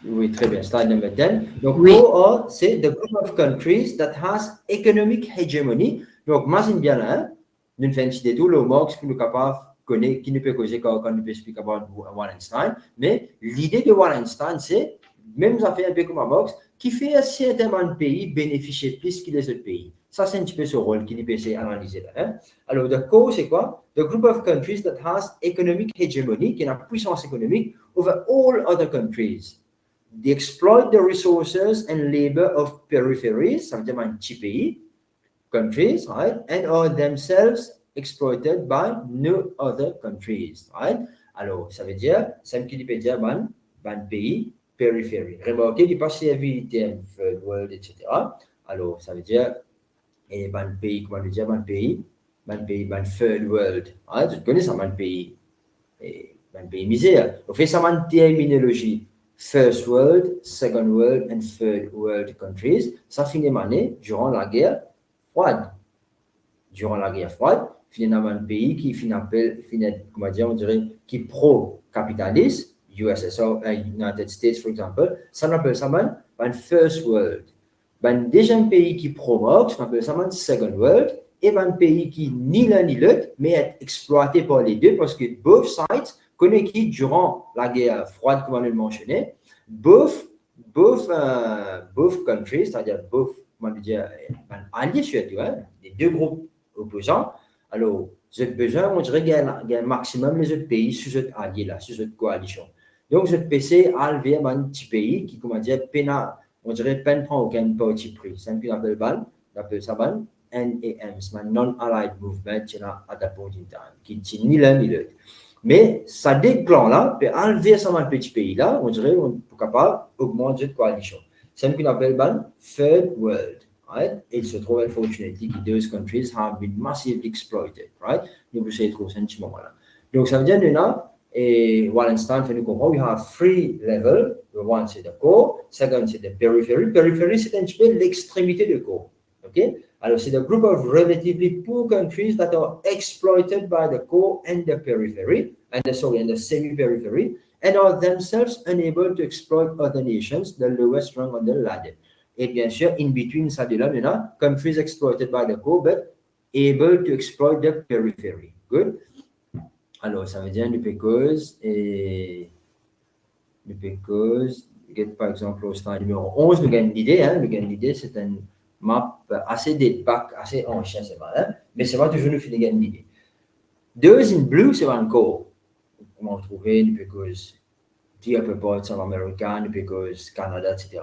Oui, très bien. Slide number 10. Donc, Oui. core, c'est the group of countries that has economic hegemony. Donc, imagine bien là, hein, nous faisons une idée tout le monde pour nous capable connaître qui ne peut causer quand on peut expliquer about Wallenstein. Mais l'idée de Wallenstein, c'est, même ça fait un peu comme un box, qui fait un certain nombre de pays bénéficier plus que les autres pays. Ça, c'est un petit peu ce rôle qui peut essayer d'analyser là. Hein. Alors, the core, c'est quoi? The group of countries that has economic hegemony, qui a une puissance économique over all other countries. They exploit the resources and labor of peripheries, ça veut dire un petit pays, countries, right? And are themselves exploited by no other countries, right? Alors, ça veut dire, c'est qui peut dire, ban pays, périphérie. Remarquez, il passe à third world, etc. Alors, ça veut dire, et ban pays, comment on dit, ban third world. Right? Tu connais ça, ban pays misère. On fait ça, ban terminologie. First world, second world, and third world countries. Ça finit mané durant la guerre froide. Durant la guerre froide, finalement, un pays qui comment dire, on dirait, qui pro-capitaliste, USSR, United States, for example, ça on appelle ça un first world. Un deuxième pays qui promote, ça on appelle ça un second world, et un pays qui ni l'un ni l'autre, mais est exploité par les deux, parce que both sides connaissent qui, durant la guerre froide, comme on le mentionnait, both countries, c'est-à-dire both, comment dire, alliés surtout, hein, les deux groupes opposants. Alors, vous avez besoin, on dirait qu'il y a un maximum les autres pays sous cette alliés là, sous cette coalition. Donc, cette PC a levé un petit pays qui, comment dire, on dirait peine prend aucun parti pris. C'est un peu appelle ça NAM, c'est un Non-Allied Movement, qui est à the point in time, qui dit ni l'un ni l'autre. Mais ça déclenche là, peut enlever ça dans le petit pays là, on dirait qu'on est capable d'augmenter cette coalition. C'est ce qu'on appelle third world, right? Et il se trouve, unfortunately, que those countries have been massively exploited, right? Donc, vous savez trouver ce petit moment là. Donc, ça veut dire, nous, et Wallenstein fait nous comprendre, we have 3 levels. One, c'est the core. Second, c'est the periphery. Periphery, c'est un petit peu l'extrémité de core. OK? Alors, c'est the group of relatively poor countries that are exploited by the core and the periphery, and the semi-periphery, and are themselves unable to exploit other nations, the lowest rung on the ladder. Et bien sûr, in between ça de là, il y a countries exploited by the core, but able to exploit the periphery. Good? Alors, ça veut dire because, par exemple, au slide numéro 11, nous gagnons l'idée, hein, c'est une map assez débac, assez ancien, c'est vrai, hein, mais c'est pas toujours nous finir gagner l'idée. Those in blue, c'est un core. Comment trouver, because the upper parts of America, because Canada, etc.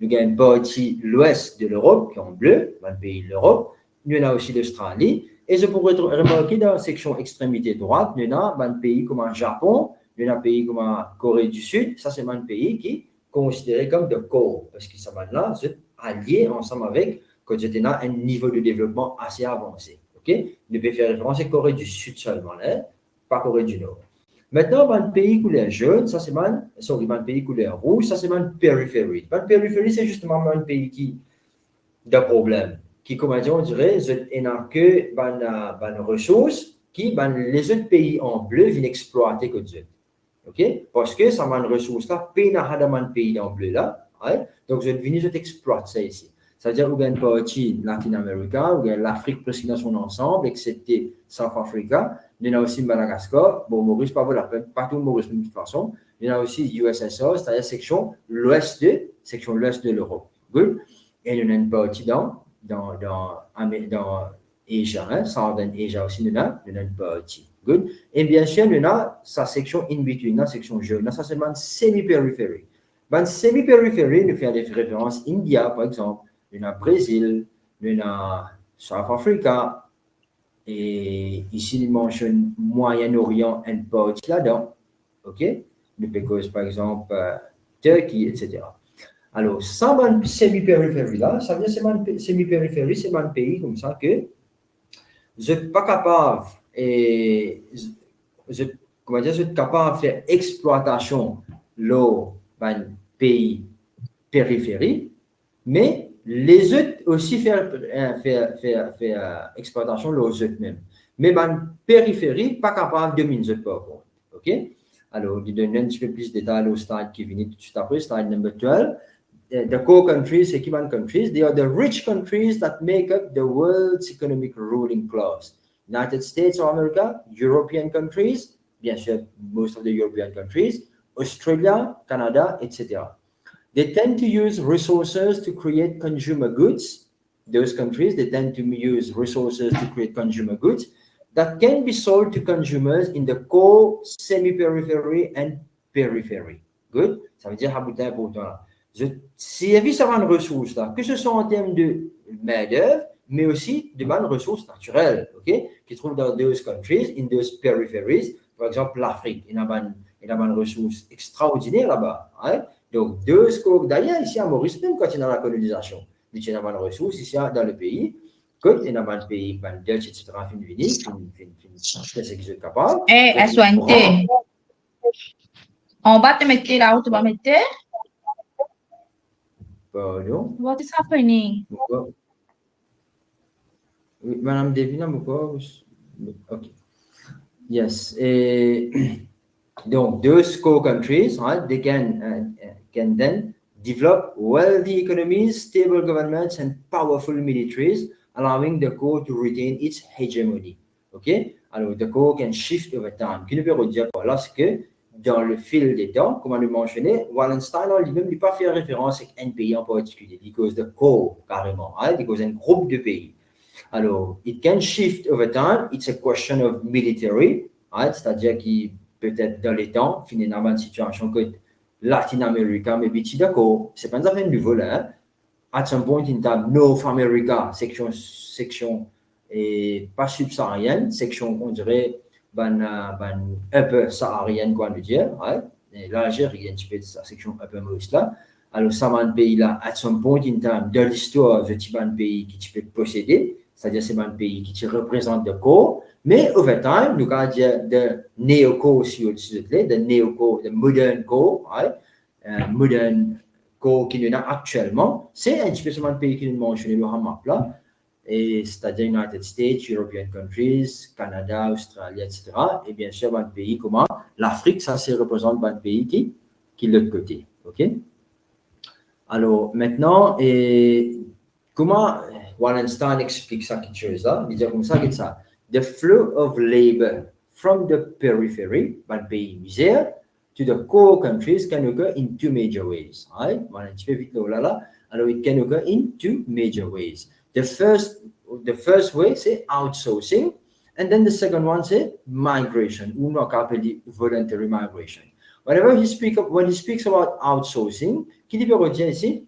Nous gagnons une partie l'ouest de l'Europe, qui est en bleu, un pays de l'Europe. Nous avons aussi l'Australie. Et je pourrais remarquer dans la section extrémité droite, nous avons un pays comme le Japon, nous avons un pays comme la Corée du Sud. Ça, c'est un pays qui est considéré comme de core, parce que ça va là, c'est allié ensemble avec, quand j'étais là, un niveau de développement assez avancé. OK? Nous pouvons faire référence à Corée du Sud seulement, là, pas Corée du Nord. Maintenant, un pays couleur jaune, ça c'est un pays couleur rouge, ça c'est un périphérie. Un périphérie, c'est justement un pays qui a des problèmes, qui, comment dire, on dirait, il n'a que des ressources qui, les autres pays en bleu viennent exploiter que eux. OK? Parce que ça m'a une ressource là, pays n'a pas de pays en bleu là, right? Donc je viens exploiter ça ici. Ça veut dire qu'il y a une partie Latine-Amérique, où il y a l'Afrique presque dans son ensemble, excepté South Africa. Il y a aussi Madagascar. Bon, Maurice, pas la peine, pas tout Maurice de toute façon. Il y a aussi USSR, c'est-à-dire section l'ouest de l'Europe. Good. Et il y a une partie dans Asia, hein, Southern Asia aussi, il y a une partie. Good. Et bien sûr, il y a sa section in between, la section jaune. Ça, c'est une semi-périphérie. Une semi-périphérie, nous fait des références India, par exemple. Il y a Brésil, il y a South Africa, et ici, il mentionne Moyen-Orient et partie là-dedans. OK? because, par exemple, Turquie, etc. Alors, sans une semi-périphérie là, ça veut dire que c'est une semi-périphérie, c'est un pays comme ça que je ne suis pas capable et je suis capable de faire exploitation dans un pays périphérie, mais les autres aussi faire exploitation aux autres même. Mais dans périphérie, pas capable de dominer par contre. OK? Alors, je donne un petit peu plus de détails au slide qui vient tout de suite après, slide number 12. The core countries, c'est qui countries? They are the rich countries that make up the world's economic ruling class. United States of America, European countries, bien sûr, most of the European countries, Australia, Canada, etc. They tend to use resources to create consumer goods. Those countries, they tend to use resources to create consumer goods that can be sold to consumers in the core, semi-periphery, and periphery. Good? Ça veut dire, c'est important là. Si il y a certaines ressources là, que ce soit en termes de main-d'œuvre, mais aussi de bonnes ressources naturelles, ok, qui trouvent dans those countries, in those peripheries. Par exemple, l'Afrique, il y a une ressource extraordinaire là-bas. Hein? Donc, d'ailleurs, ici à Maurice, même quand il y a la colonisation, il y a une ressource ici dans le pays, quand il y a un pays, un Dutch, etc., c'est ce qu'ils sont capables. Eh, à soigner. En bas, tu mets là où tu vas mettre. Pardon? What is happening? Oui, Madame Devina, pourquoi? OK. Yes. Donc, those core countries, right, they can then develop wealthy economies, stable governments, and powerful militaries, allowing the core to retain its hegemony. OK? Alors, the core can shift over time. Qui ne peut dire quoi? Lorsque, dans le fil des temps, comme on le mentionnait, Wallenstein lui-même n'a pas fait référence à un pays en particulier, because the core, carrément, right? Because un groupe de pays. Alors, it can shift over time. It's a question of military, right? C'est-à-dire qu'il peut-être dans les temps, finir dans une situation que Latin-America, mais bien d'accord, c'est pas une affaire nouveau là. Hein? At some point in time, North America, section et pas subsaharienne, section, on dirait, upper saharienne, quoi, on veut dire, right? Et l'Algérie, il y a un petit peu de sa section upper Maurice là. Alors, ça va un pays là, at some point in time, de l'histoire, ce type de pays qui peut posséder, c'est-à-dire c'est un pays qui représente le corps, mais over time, nous avons dit de néo-core aussi au-dessus de néo-core, de modern core, right? Modern core qui nous a actuellement, c'est un petit peu seulement un pays qui nous mentionne le map là, et c'est-à-dire United States, European countries, Canada, Australie, etc. Et bien sûr, un pays comme l'Afrique, ça représente un pays qui est de l'autre côté, ok? Alors maintenant, comment Wallenstein explique ça quelque chose là? Il dit comme ça, the flow of labor from the periphery, un pays misère, to the core countries can occur in two major ways. Right? Un petit peu vite là. Alors, it can occur in two major ways. The first way, c'est outsourcing, and then the second one, c'est migration, ou on appelle voluntary migration. When he speaks about outsourcing, qui dit peut dire ici?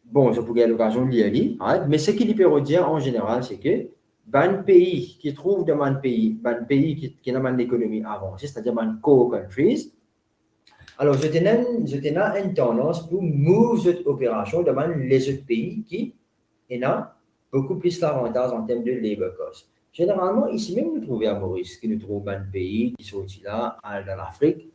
Bon, je pourrais l'occasion de lire, right? Mais ce qu'il peut dire en général, c'est que un pays qui trouve dans un pays qui n'a pas d'économie avancée, c'est-à-dire un core countries, alors je tenais une tendance pour move cette opération dans les autres pays qui ont beaucoup plus d'avantages en termes de labor cost. Généralement, ici même, nous trouvons à Maurice, nous trouvons un pays qui sont là, dans l'Afrique,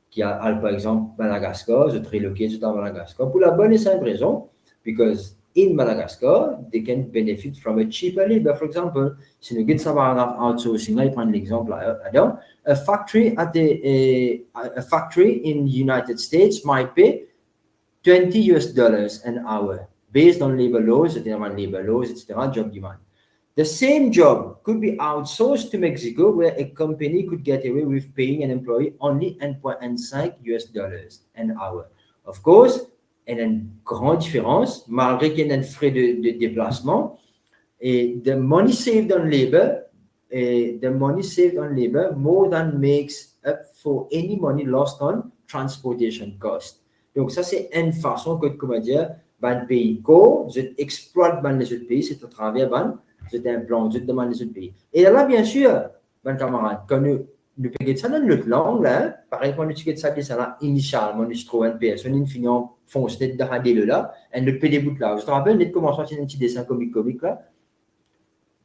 qui a par exemple Madagascar, je relocate tout à Madagascar, pour la bonne et simple raison, because in Madagascar, they can benefit from a cheaper labor. For example, si nous avons outsourcing, là, il prend l'exemple là, a factory in the United States might pay $20 an hour based on labor laws, etc., job demand. The same job could be outsourced to Mexico, where a company could get away with paying an employee only $1.5 an hour. Of course, il y a une grande différence, malgré qu'il y ait un frais de déplacement. Et the money saved on labor more than makes up for any money lost on transportation cost. Donc, ça, c'est une façon que, comment dire, un pays exploite les autres pays, c'est à travers un plan, je demande les autres pays. Et là, bien sûr, camarades, quand nous nous payons ça dans notre langue, là, par exemple, nous utilisons ça là, initialement, nous trouvons une personne, une finance, fonce net dans des là, et nous payons des bouts là. Je te rappelle, nous commençons à faire un petit dessin comique là.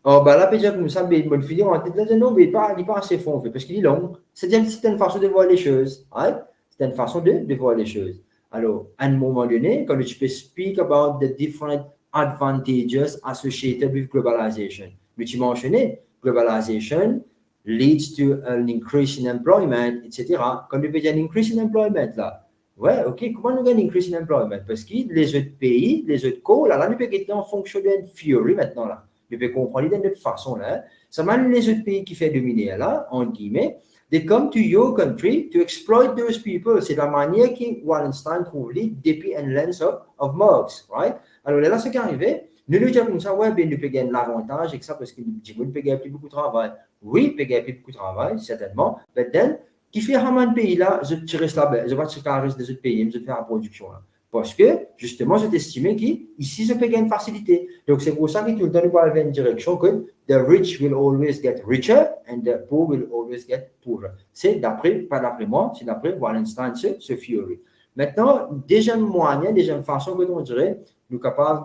Oh, bah là, peut-être que nous sommes une bonne fille, on a dit, non, mais il n'est pas assez fond, parce qu'il est long. C'est une façon de voir les choses, right? C'est une façon de voir les choses. Alors, à un moment donné, quand tu peux speak about the different advantages associated with globalization, mais tu mentionnais, globalization leads to an increase in employment, etc. Quand tu peux dire un increase in employment, là, ouais, ok, comment nous gagnons un increase in employment? Parce que les autres pays, les autres co, là, nous peut en fonction d'une theory maintenant, là. Nous peut comprendre d'une autre façon, là. Ça mène les autres pays qui font dominer, là, en guillemets, they come to your country to exploit those people. C'est la manière que Wallenstein trouve depuis un lens of Marx, right? Alors là, ce qui est arrivé, nous nous disons comme ça, ouais, ben, nous pouvons gagner l'avantage et que ça, parce que nous pouvons gagner plus beaucoup de travail. Oui, nous pouvons gagner plus beaucoup de travail, certainement. Mais then, qui fait un pays là, je reste là-bas, je vais te reste des autres pays, je vais faire la production là. Parce que, justement, j'ai estimé qu'ici, je peux gagner une facilité. Donc, c'est pour ça que tout le temps, nous allons une direction que the rich will always get richer and the poor will always get poorer. C'est pas d'après moi, c'est d'après Wallenstein, ce theory. Maintenant, deuxième moyen, deuxième façon que l'on dirait, nous sommes capables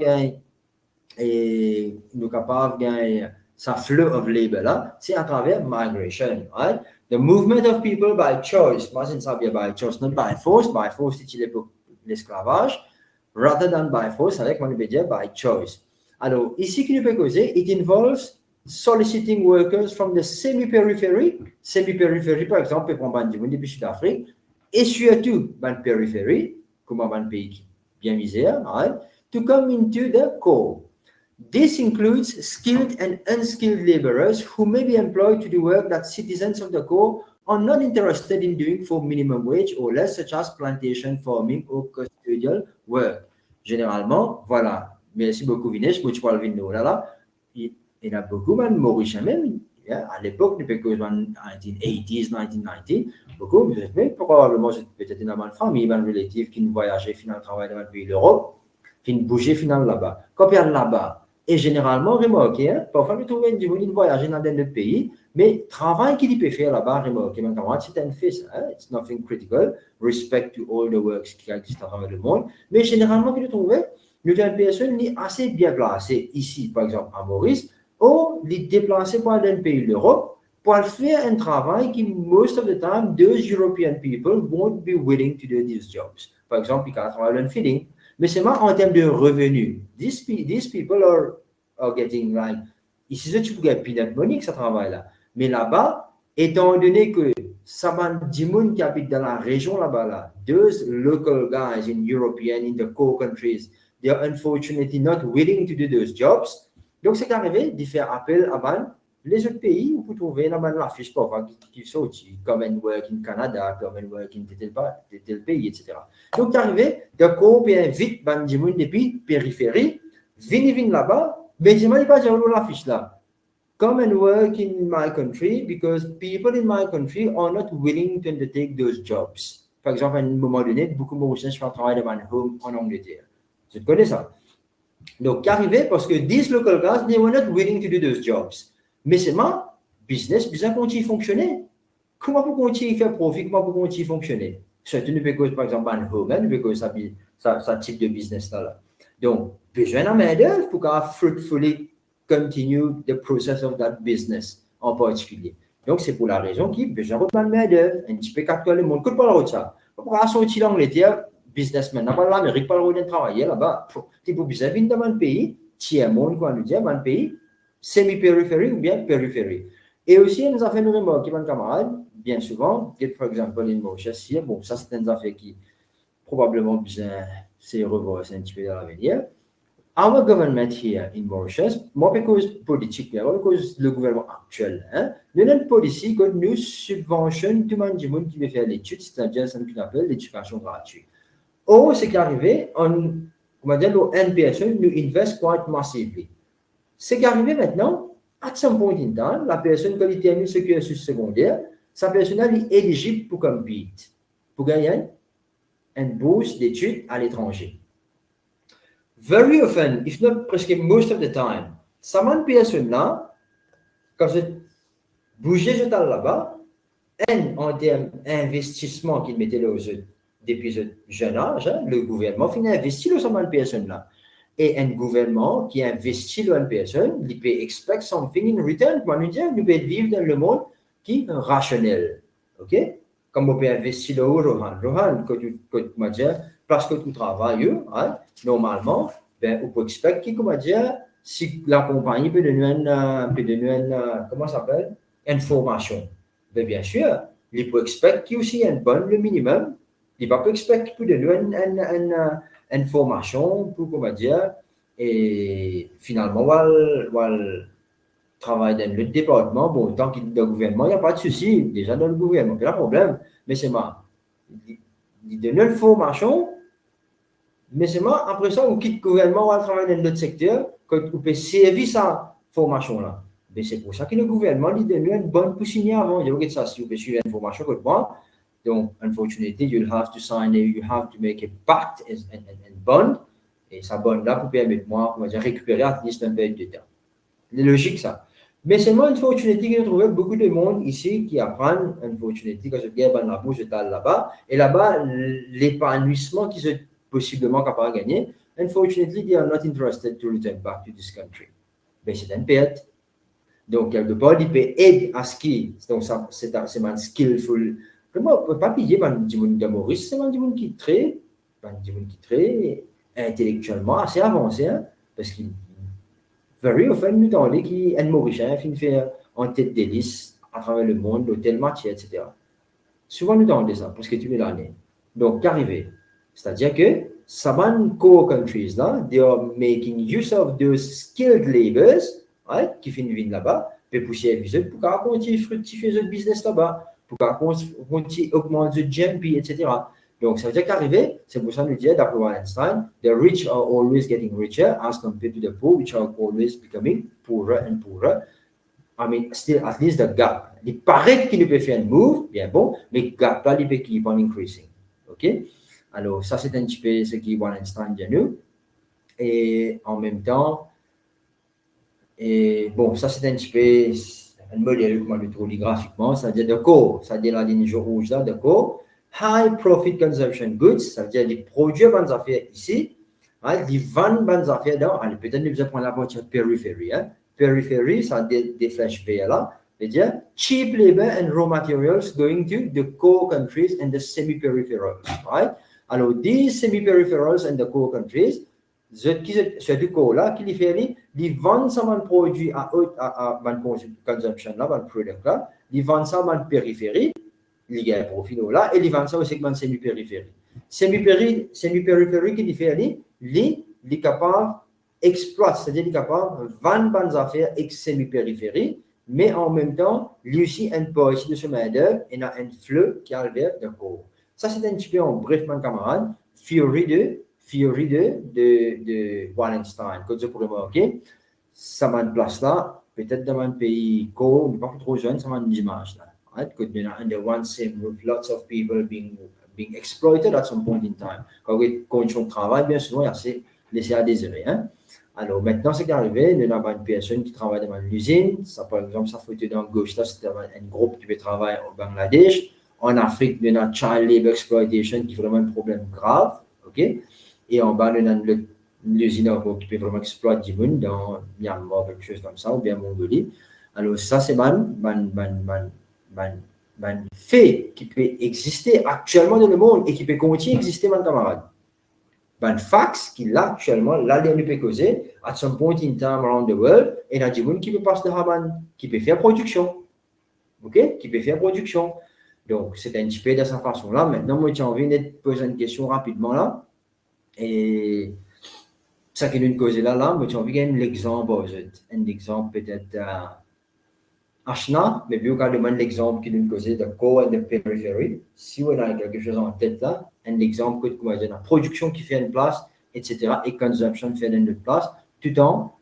de gagner sa flow of labor là, c'est à travers migration, right? The movement of people by choice. Moi, c'est ça bien by choice, not by force. By force, c'est l'esclavage, rather than by force, avec mon dire by choice. Alors, ici, qui nous peut causer, it involves soliciting workers from the semi-periphery. Semi-periphery, par exemple, peut prendre du monde depuis Sud-Afrique, et surtout, dans la périphérie, comme un pays bien misère, right, to come into the core. This includes skilled and unskilled laborers who may be employed to do work that citizens of the core are not interested in doing for minimum wage or less, such as plantation farming or custodial work. Généralement, voilà. Merci beaucoup, Vinesh. Moi, tu parles de là. Il y a beaucoup, même Mauricien même. À l'époque, depuis que 1980s, 1990, beaucoup, mais probablement, peut-être une famille, une relative qui voyageait finalement travailler dans le pays de l'Europe, qui bougeait finalement là-bas. Quand il y a là-bas, et généralement, remarquez, hein, parfois, nous trouvons du monde voyager dans d'autres pays, mais le travail qu'il peut faire là-bas, remarquez, c'est un fait, hein, it's nothing critical, respect to all the works qui existent à travers le monde, mais généralement, nous trouvons, nous avons une personne assez bien placée ici, par exemple, à Maurice, ou les déplacer par un pays de l'Europe pour faire un travail qui, most of the time, those European people won't be willing to do these jobs. Par exemple, ils peuvent travailler dans le feeding. Mais c'est moi en termes de revenus. These people are getting like, ici, tu peux gagner peanut money que ça travaille là. Mais là-bas, étant donné que ça va du monde qui habite dans la région là-bas, là, those local guys in European, in the core countries, they are unfortunately not willing to do those jobs. Donc, c'est arrivé de faire appel à les autres pays où vous trouvez la fiche parfois qui sortent, comme un work in Canada, comme un work in tel pays, etc. Donc, c'est arrivé de coopérer vite depuis périphérie, venez là-bas, mais je ne pas dire la fiche là. Come and work in my country because people in my country are not willing to undertake those jobs. Par exemple, à un moment donné, beaucoup de Mauriciens font travailler dans un home en Angleterre. Je connais ça. Donc, arrivé parce que these local guys, they were not willing to do those jobs. Mais c'est ma business continue à fonctionner. Comment pour continuer à faire profit, comment pour continuer à fonctionner? Surtout, nous pouvons, par exemple, un home, nous pouvons ça type de business là. Donc, besoin de main-d'œuvre pour fruitfully continue the process of that business en particulier. Donc, c'est pour la raison qu'il y a besoin de main-d'œuvre. Un petit peu capter le monde. Qu'est-ce que tu ça? Pour sortir l'Angleterre, businessman, n'a pas l'Amérique, pas le travailler là-bas. Tu peux besoin de dans un pays, tiers monde, quoi, nous dire, un pays semi-périphérie ou bien périphérie. Et aussi, nous avons fait une remarque, mon camarade, bien souvent, par exemple, in Mauritius, bon, ça, c'est une affaire qui probablement besoin de revoir un petit peu dans l'avenir. Our government here in Mauritius, moi, parce que politique, parce que le gouvernement actuel, hein, nous avons une politique que nous subventionnons tout le monde qui veut faire l'étude, c'est-à-dire ce qu'on appelle l'éducation gratuite. Or, ce qui est arrivé, on va dire, le NPSE nous investe quite massively. Ce qui est arrivé maintenant, à some point in time, la personne qui termine ce cursus secondaire, sa personne est éligible pour compete, pour gagner une bourse d'études à l'étranger. Very often, if not presque most of the time, cette personne-là, quand je bougeais là-bas, en termes d'investissement qu'ils mettaient là depuis ce jeune âge, hein, le gouvernement finit investir dans cette personne-là. Et un gouvernement qui investit dans une personne, il peut expect something in return. Comment nous dire, nous pouvons vivre dans le monde qui est rationnel. OK? Comme on peut investir dans Rohan. Rohan, quand tu parce que tu travailles, hein, normalement, ben, on peut expect comment dire, si la compagnie peut donner une comment ça s'appelle? Information. Ben, bien sûr, il peut expect qu'il y ait aussi une bonne, le minimum. Il ne peut pas expect qu'il peut donner une information pour, comment dire, et finalement, on travaille dans le département, bon, tant qu'il est dans le gouvernement, il n'y a pas de souci, déjà dans le gouvernement, il n'y a pas de problème, mais c'est moi. Il donne l'information, mais c'est moi, après ça, on quitte le gouvernement, on va travailler dans notre secteur, qu'on peut servir sa formation-là. Mais c'est pour ça que le gouvernement, il donne une bonne pour signer avant. Il y a ça, si vous pouvez suivre l'information que moi, donc, unfortunately, you'll have to sign, you have to make a pact and bond, et ça bond-là pour permettre moi, on va dire, récupérer à least un peu de temps. C'est logique, ça. Mais c'est moi, unfortunately, que je trouve beaucoup de monde ici qui apprennent, unfortunately, quand je regarde dans la bouche, je taille là-bas, et là-bas, l'épanouissement qu'ils sont possiblement capables de gagner, unfortunately, they are not interested to return back to this country. Mais c'est une perte. Donc, quelque part, il peut aider à ce qui, donc c'est un skillful. Moi, on ne peut pas payer du monde de Maurice, c'est du monde qui est très intellectuellement assez avancé, hein, parce qu'il very often nous dans les qui est mauricien, qui fait en tête des listes à travers le monde, l'hôtel Mathieu, etc. Souvent nous dans ça, parce que tu es l'année. Donc, qu'arriver? C'est-à-dire que some core countries là, they are making use of those skilled laborers, right, qui finissent vivre là-bas, pour pousser les visite pour qu'on continue fructifier le business là-bas, pour qu'on continue augmenter le GNP, etc. Donc, ça veut dire qu'arriver, c'est pour ça que nous disons, d'après Wallenstein, the rich are always getting richer as compared to the poor, which are always becoming poorer and poorer. I mean, still, at least the gap. Il paraît qu'il peut faire un move, bien bon, mais le gap là, il peut keep on increasing. OK? Alors, ça, c'est un petit peu ce qui Wallenstein dit à nous. Et en même temps, bon, ça, c'est un petit peu un modèle, comment le trouve graphiquement, c'est-à-dire de core, c'est-à-dire la ligne rouge là, de core. High profit consumption goods, ça veut dire les produits bonnes affaires ici, hein, les ventes bonnes affaires là, allez, peut-être nous allons prendre la partie périphérie. Hein. Périphérie, ça des flèches vertes là, c'est-à-dire cheap labor and raw materials going to the core countries and the semi-peripherals. Right? Alors, these semi-peripherals and the core countries, c'est du core là, qui les fait, ils vendent ça dans produit à consumption là, dans le produit là, ils vendent ça dans périphérie. Il y a un profil là, et il vend ça au segment semi-périphérie. Semi-périphérie, qui fait, il est capable d'exploiter, c'est-à-dire il est capable de vendre bonnes affaires avec semi-périphérie, mais en même temps, il y a aussi un partie de ce main-d'œuvre et un flux qui a le verbe de corps. Ça, c'est un petit peu en bref, mon camarade, théorie de Wallenstein. Comme je pourrais remarquer, ça m'a une place là, peut-être dans un pays corps, mais pas trop jeune, ça m'a une image là. Right? Could be under one same roof, lots of people being exploited at some point in time. Quand les conditions de travail, bien souvent, il y a assez laissé à désirer. Hein? Alors maintenant, c'est qu'arrivé, nous avons une personne qui travaille dans l'usine. Ça, par exemple, ça faut être dans gauche, là, c'est un groupe qui peut travailler au Bangladesh. En Afrique, nous avons child labor exploitation qui est vraiment un problème grave. Okay? Et en bas, nous avons l'usine qui peut vraiment exploiter du monde dans Myanmar, quelque chose comme ça, ou bien Mongolie. Alors ça, c'est un fait qui peut exister actuellement dans le monde et qui peut continuer à exister, mon camarade. Un fax qui là actuellement, là, il peut causer, at some point in time around the world, et il y a des gens qui peut passer de Haman, qui peut faire production. OK? Qui peut faire production. Donc, c'est un petit peu de cette façon-là. Maintenant, moi, j'ai envie de poser une question rapidement là. Et ça qui nous cause là, moi, j'ai envie de gagner l'exemple, un exemple peut-être. Ashna, mais bien qu'on demande l'exemple qui nous causait de core et de périphérie, si on a quelque chose en tête là, un exemple que la production qui fait une place, etc., et consumption fait une place, tout en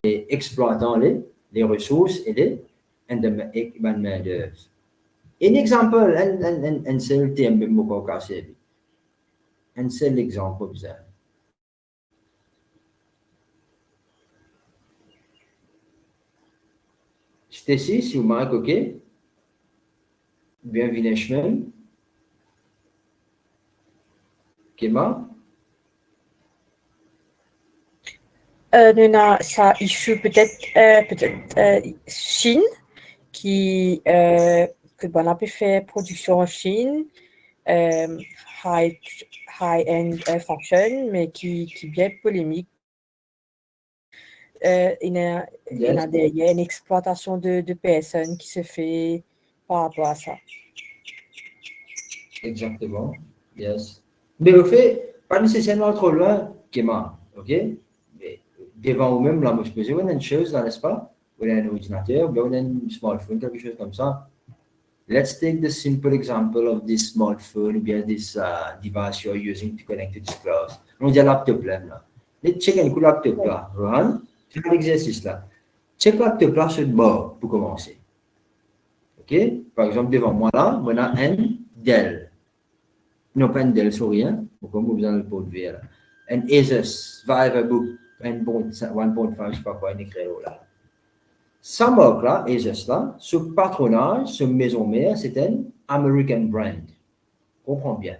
exploitant les ressources et les main d'œuvre. Un exemple, un seul thème, même au casser. Un seul exemple, bizarre. Stacy, si vous m'avez OK? bien Vineshman. Kema? Nous avons ça issue peut-être Chine, qui a pu faire production en Chine, high-end fashion, mais qui est bien polémique. Il y a derrière une exploitation de personnes qui se fait par rapport à ça. Exactement, yes. Mais au fait, pas nécessairement trop loin, Kema, ok? Mais devant vous-même, là, moi, je peux dire, on a une chose, là, n'est-ce pas? On a un ordinateur, on a un smartphone, quelque chose comme ça. Let's take the simple example of this smartphone or this device you're using to connect to this class. On dit laptop là. Let's check un coup laptop là. Rohan, fais l'exercice là. Check laptop là sur le bord pour commencer. Ok? Par exemple, devant moi là, on a un Dell. Non, pas un Dell, sorry, hein. Pourquoi vous besoin de le pot de verre là? Un Asus VivoBook 1.5, je sais pas quoi, un écran là. Sa marque là, Asus là, ce patronage, ce maison mère, c'est un American brand. Comprends bien.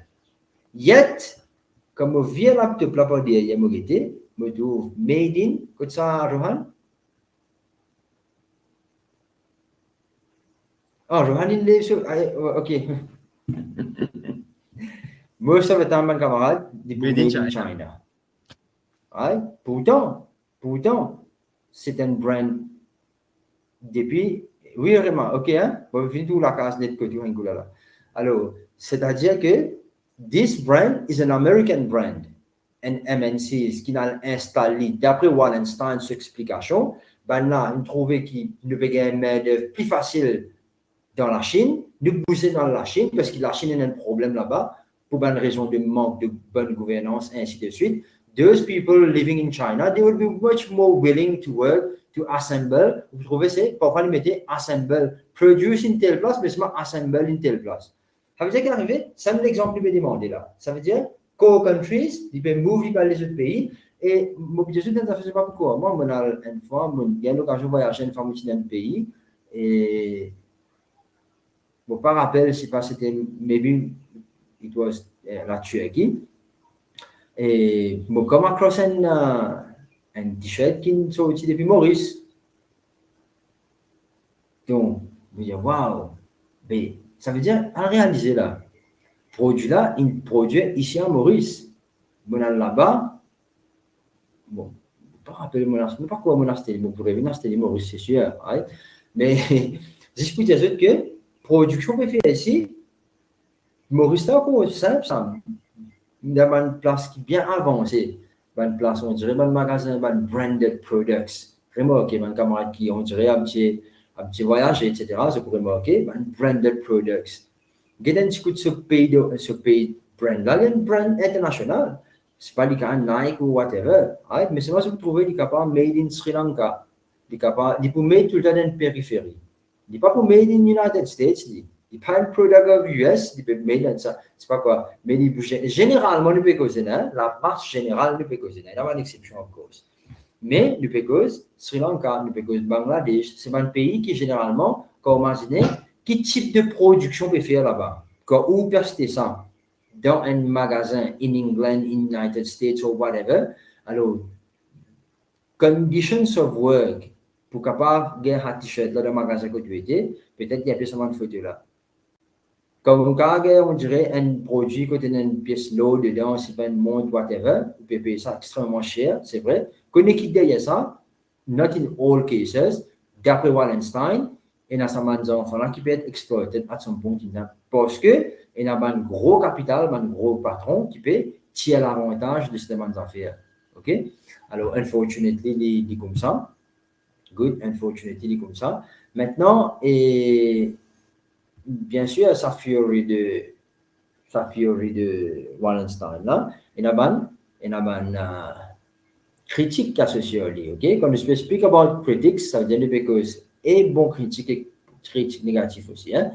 Yet, comme on vient laptop là pour dire, il y a mogité, me trouve made in, qu'est-ce ça, Rohan? Ah, Rohan, il est sur, ok. Moi, ça va être un bon camarade, made in China. Ouais. Pourtant, c'est un brand. Depuis, oui, vraiment, ok, hein? On va finir tout la case net côté là. Alors, c'est-à-dire que this brand is an American brand, un MNC, qui a installé, d'après Wallenstein, son explication, ben là, on trouvait qu'il ne peut gagner de plus facile dans la Chine, de pousser dans la Chine, parce que la Chine a un problème là-bas, pour une raison de manque de bonne gouvernance, et ainsi de suite. Those people living in China, they will be much more willing to work to assemble. Vous trouvez, c'est parfois ils mettaient assemble, produce une telle place, mais seulement assemble une telle place. Ça veut dire qu'à l'arrivée, c'est un exemple que je vais demander là. Ça veut dire co-countries, ils peuvent move vers les autres pays. Et mobilisation, ça ne fait pas pourquoi. Moi, une fois, j'ai eu l'occasion de voyager une fois dans un pays. Et je ne me rappelle si c'était, maybe it was la Turquie. Et je comme across un t-shirt qui est sorti depuis Maurice. Donc, je me dis, waouh, mais ça veut dire, à réaliser là, produit là, il produit ici en Maurice. Bon, là-bas, bon, je ne me rappelle pas quoi monastère, bon, pour revenir à Maurice, c'est sûr, right? Mais je peux dire que production peut faire ici, Maurice là, encore simple, ça. Il y a une place qui est bien avancée. Une place, on dirait, un magasin, un branded products. Remarquez, un camarade qui, on dirait, un petit voyage, etc. C'est pour remarquer, un branded products. Vous écoutez ce pays brand-là, il y a un brand international. Ce n'est pas les cas Nike ou whatever. Right? Mais c'est moi que vous trouvez, il est capable made in Sri Lanka. Il est capable, il peut mettre tout le temps dans une périphérie. Il n'est pas pour made in United States. Il n'est pas un product of US, il peut made in ça. C'est pas quoi. Mais généralement, nous peut causer, la marche générale, nous peut causer. Il y a une exception en cause. Mais nous peut causer Sri Lanka, nous peut causer Bangladesh. C'est un pays qui, généralement, quand on imagine, quel type de production peut faire là-bas? Quand on peut acheter ça dans un magasin in England, in United States or whatever, alors, conditions of work, pour capable de gagner un t-shirt dans le magasin que tu étais, peut-être qu'il y a plus seulement une photo là. Quand on dirait un produit, quand il y a une pièce lourde dedans, c'est pas une montre, whatever, vous pouvez payer ça extrêmement cher, c'est vrai. Qu'on est qui derrière ça, not in all cases, d'après Wallenstein, il y a des enfants qui peuvent être exploités à son point parce qu'il y a un gros capital, un gros patron qui peut tirer l'avantage de ces affaires. OK? Alors, unfortunately, il est comme ça. Good, unfortunately, il est comme ça. Maintenant, et bien sûr, sa fury de Wallenstein, là, il y a une critique associée à lui. OK? Quand je speak about critics, ça veut dire que et bon critique et critique négatif aussi. Hein?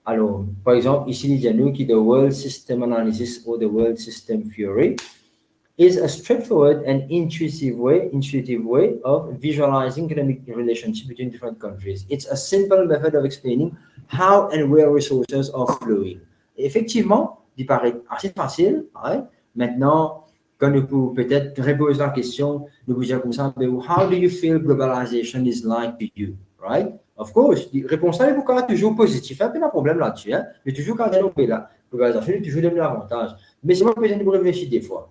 Alors, par exemple, ici, il y a nous qui the World System Analysis or the World System Theory is a straightforward and intuitive way of visualizing economic relationship between different countries. It's a simple method of explaining how and where resources are flowing. Et effectivement, il paraît assez facile. Right? Maintenant, quand nous pouvons peut-être reposer la question, nous vous dire comme ça, how do you feel globalization is like to you? Right? Of course, la réponse est beaucoup toujours positive. Il y a un problème là-dessus. Hein? Mais toujours quand on est là, globalisation est toujours l'avantage. Mais c'est moi que je réfléchir des fois.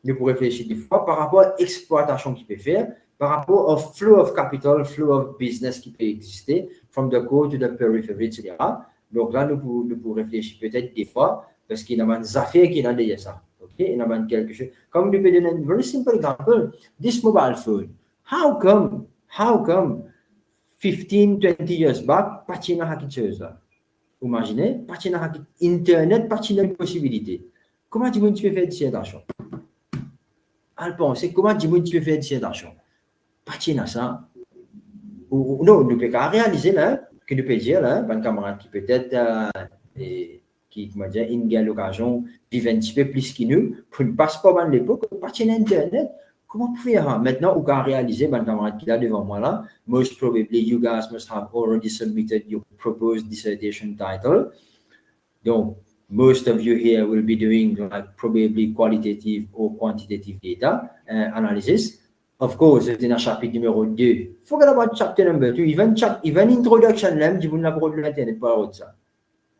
Nous pouvons réfléchir des fois par rapport à l'exploitation qu'il peut faire, par rapport au flow of capital, flow of business qui peut exister, from the core to the periphery, etc. Donc là, nous pouvons réfléchir peut-être des fois, parce qu'il y a des affaires qui sont derrière ça. Okay? Il y a quelque chose. Comme nous pouvons donner un very simple example, this mobile phone. How come 15, 20 years back, pas de quelque chose là? Imaginez, pas de Internet, pas de possibilité. Comment tu peux faire de l'argent? Alors, pensez, comment tu peux faire de l'argent? Pas de ça. Ou non, nous ne pouvons pas réaliser là, que nous pouvons dire là, un camarade qui peut-être qui a une occasion vivre un petit peu plus que nous, pour ne pas se pas à l'époque, pas de Internet. Comment vous pouvez faire? Maintenant, vous pouvez réaliser, un camarade qui est là devant moi là, most probably you guys must have already submitted your proposed dissertation title. Donc, most of you here will be doing like probably qualitative or quantitative data analysis. Of course, c'est dans le chapitre numéro 2. Forget about chapter number 2. Even introduction, là, je vous n'ai pas de l'Internet pour ça.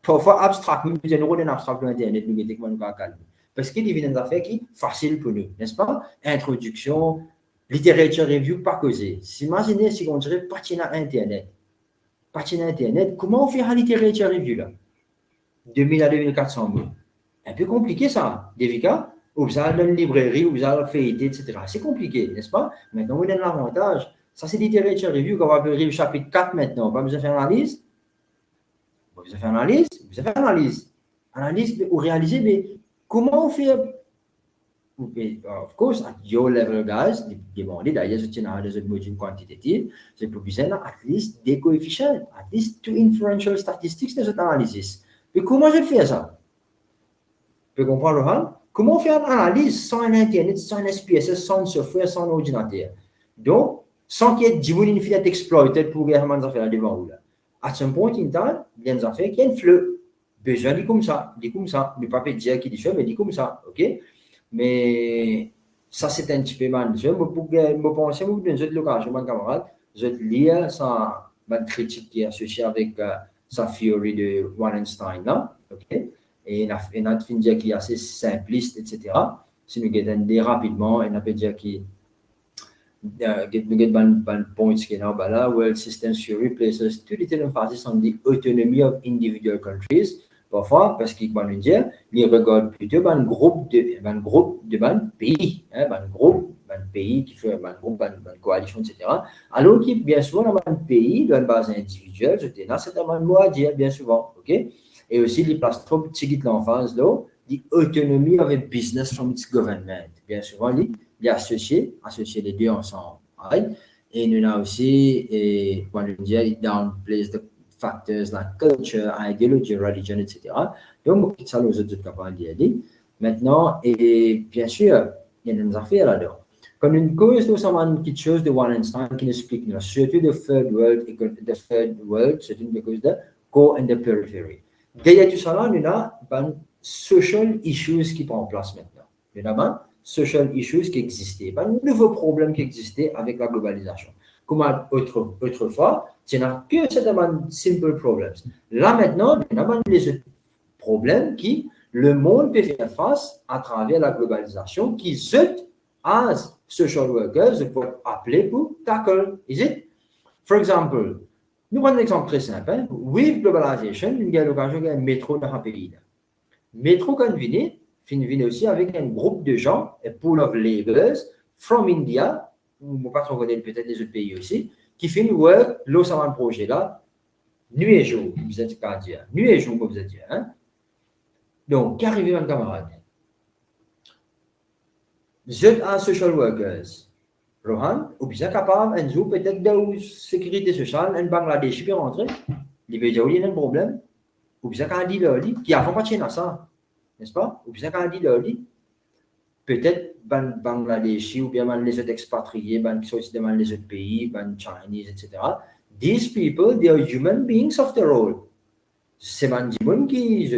Parfois, abstract, nous avons un abstract de l'Internet, nous avons calmer. Parce qu'il y a des affaires qui sont faciles pour nous, n'est-ce pas? Introduction, literature review, pas causé. Imaginez si on dirait pas de Internet. Pas de Internet, comment on fait la literature review là? 2000 à 2400 mots. Un peu compliqué ça, Devika. Vous allez dans une librairie, vous allez feuilleter, etc. C'est compliqué, n'est-ce pas? Maintenant, vous avez l'avantage. Ça, c'est literature review qu'on va ouvrir le chapitre 4 maintenant. Pas besoin de faire l'analyse. Vous avez fait analyse, Analyse, vous réalisez, mais comment on fait? Of course, at your level, guys, demandez d'ailleurs, je tiens à des modules quantitatifs, c'est pour besoin at least des coefficients, at least 2 inferential statistics de cette analyse. Mais comment je fais ça? Vous comprendre, Rohan? Comment faire une analyse sans un Internet, sans un SPSS, sans un software, sans un ordinateur? Donc, sans qu'il y ait 10 000 infinités exploitées pour gagner des affaires devant vous. À ce point in time, il y a des affaires qui ont un flux. Besoin dit comme ça. Ne pas dire qu'il dit ça, mais dit comme ça. OK? Mais ça, c'est un petit peu mal. Je pense que vous donner l'occasion, mon camarade, je lire sa critique qui est associée avec sa théorie de Wallenstein. Là. OK? Et il a fait dire qu'il est assez simpliste, etc. Si nous regardons rapidement, il a peut dire qu'il nous get ban points qui est là, world system theory places too little emphasis on the autonomy of individual countries. Parfois, parce qu'il va nous dire, il regarde plutôt un groupe de pays, un pays qui fait un groupe, une coalition, etc. Alors que bien souvent, dans un pays, dans une base individuelle, c'est un mot à dire bien souvent, ok? Et aussi, il place trop petit l'emphase là, the autonomy of a business from its government. Bien souvent, il est associé les deux ensemble. Right? Et nous avons aussi, quand on dit, it downplays the factors like culture, ideology, religion, etc. Donc, ça, nous autres capables d'y aller. Maintenant, et bien sûr, il y a des affaires là-dedans. Comme une cause, nous avons quelque chose de Wallenstein qui nous explique, surtout the third world, c'est une cause de core and the periphery. Derrière tout ça, là, nous avons social issues qui prennent place maintenant. Nous avons social issues qui existaient, un nouveau problème qui existait avec la globalisation. Comme autrefois, il n'y a que ces simple problems. Là maintenant, il y a les autres problèmes qui le monde peut faire face à travers la globalisation qui, as social workers, peuvent appeler pour tackle. Is it? For example, nous prenons un exemple très simple. With globalization, il y a l'occasion de un métro dans un pays. Métro, quand vient aussi avec un groupe de gens, a pool of laborers from India, ou pas trop connaître peut-être des autres pays aussi, qui finissent work, l'eau ça va un projet là, nuit et jour, vous êtes pas dire, nuit et jour, vous êtes dire, hein. Donc, qu'arrive un camarade? Vous êtes un social workers, Rohan, ou bien capable, un jour peut-être de la sécurité sociale, un Bangladesh qui peut rentrer, il peut dire, il y a un problème, ou bien quand on dit là, qui a pas de ça. N'est-ce pas? Ou bien quand on dit là, peut-être Bangladeshi ou bien les autres expatriés, qui sont aussi dans les autres pays, Chinese, etc. These people, they are human beings after all. c'est des gens qui,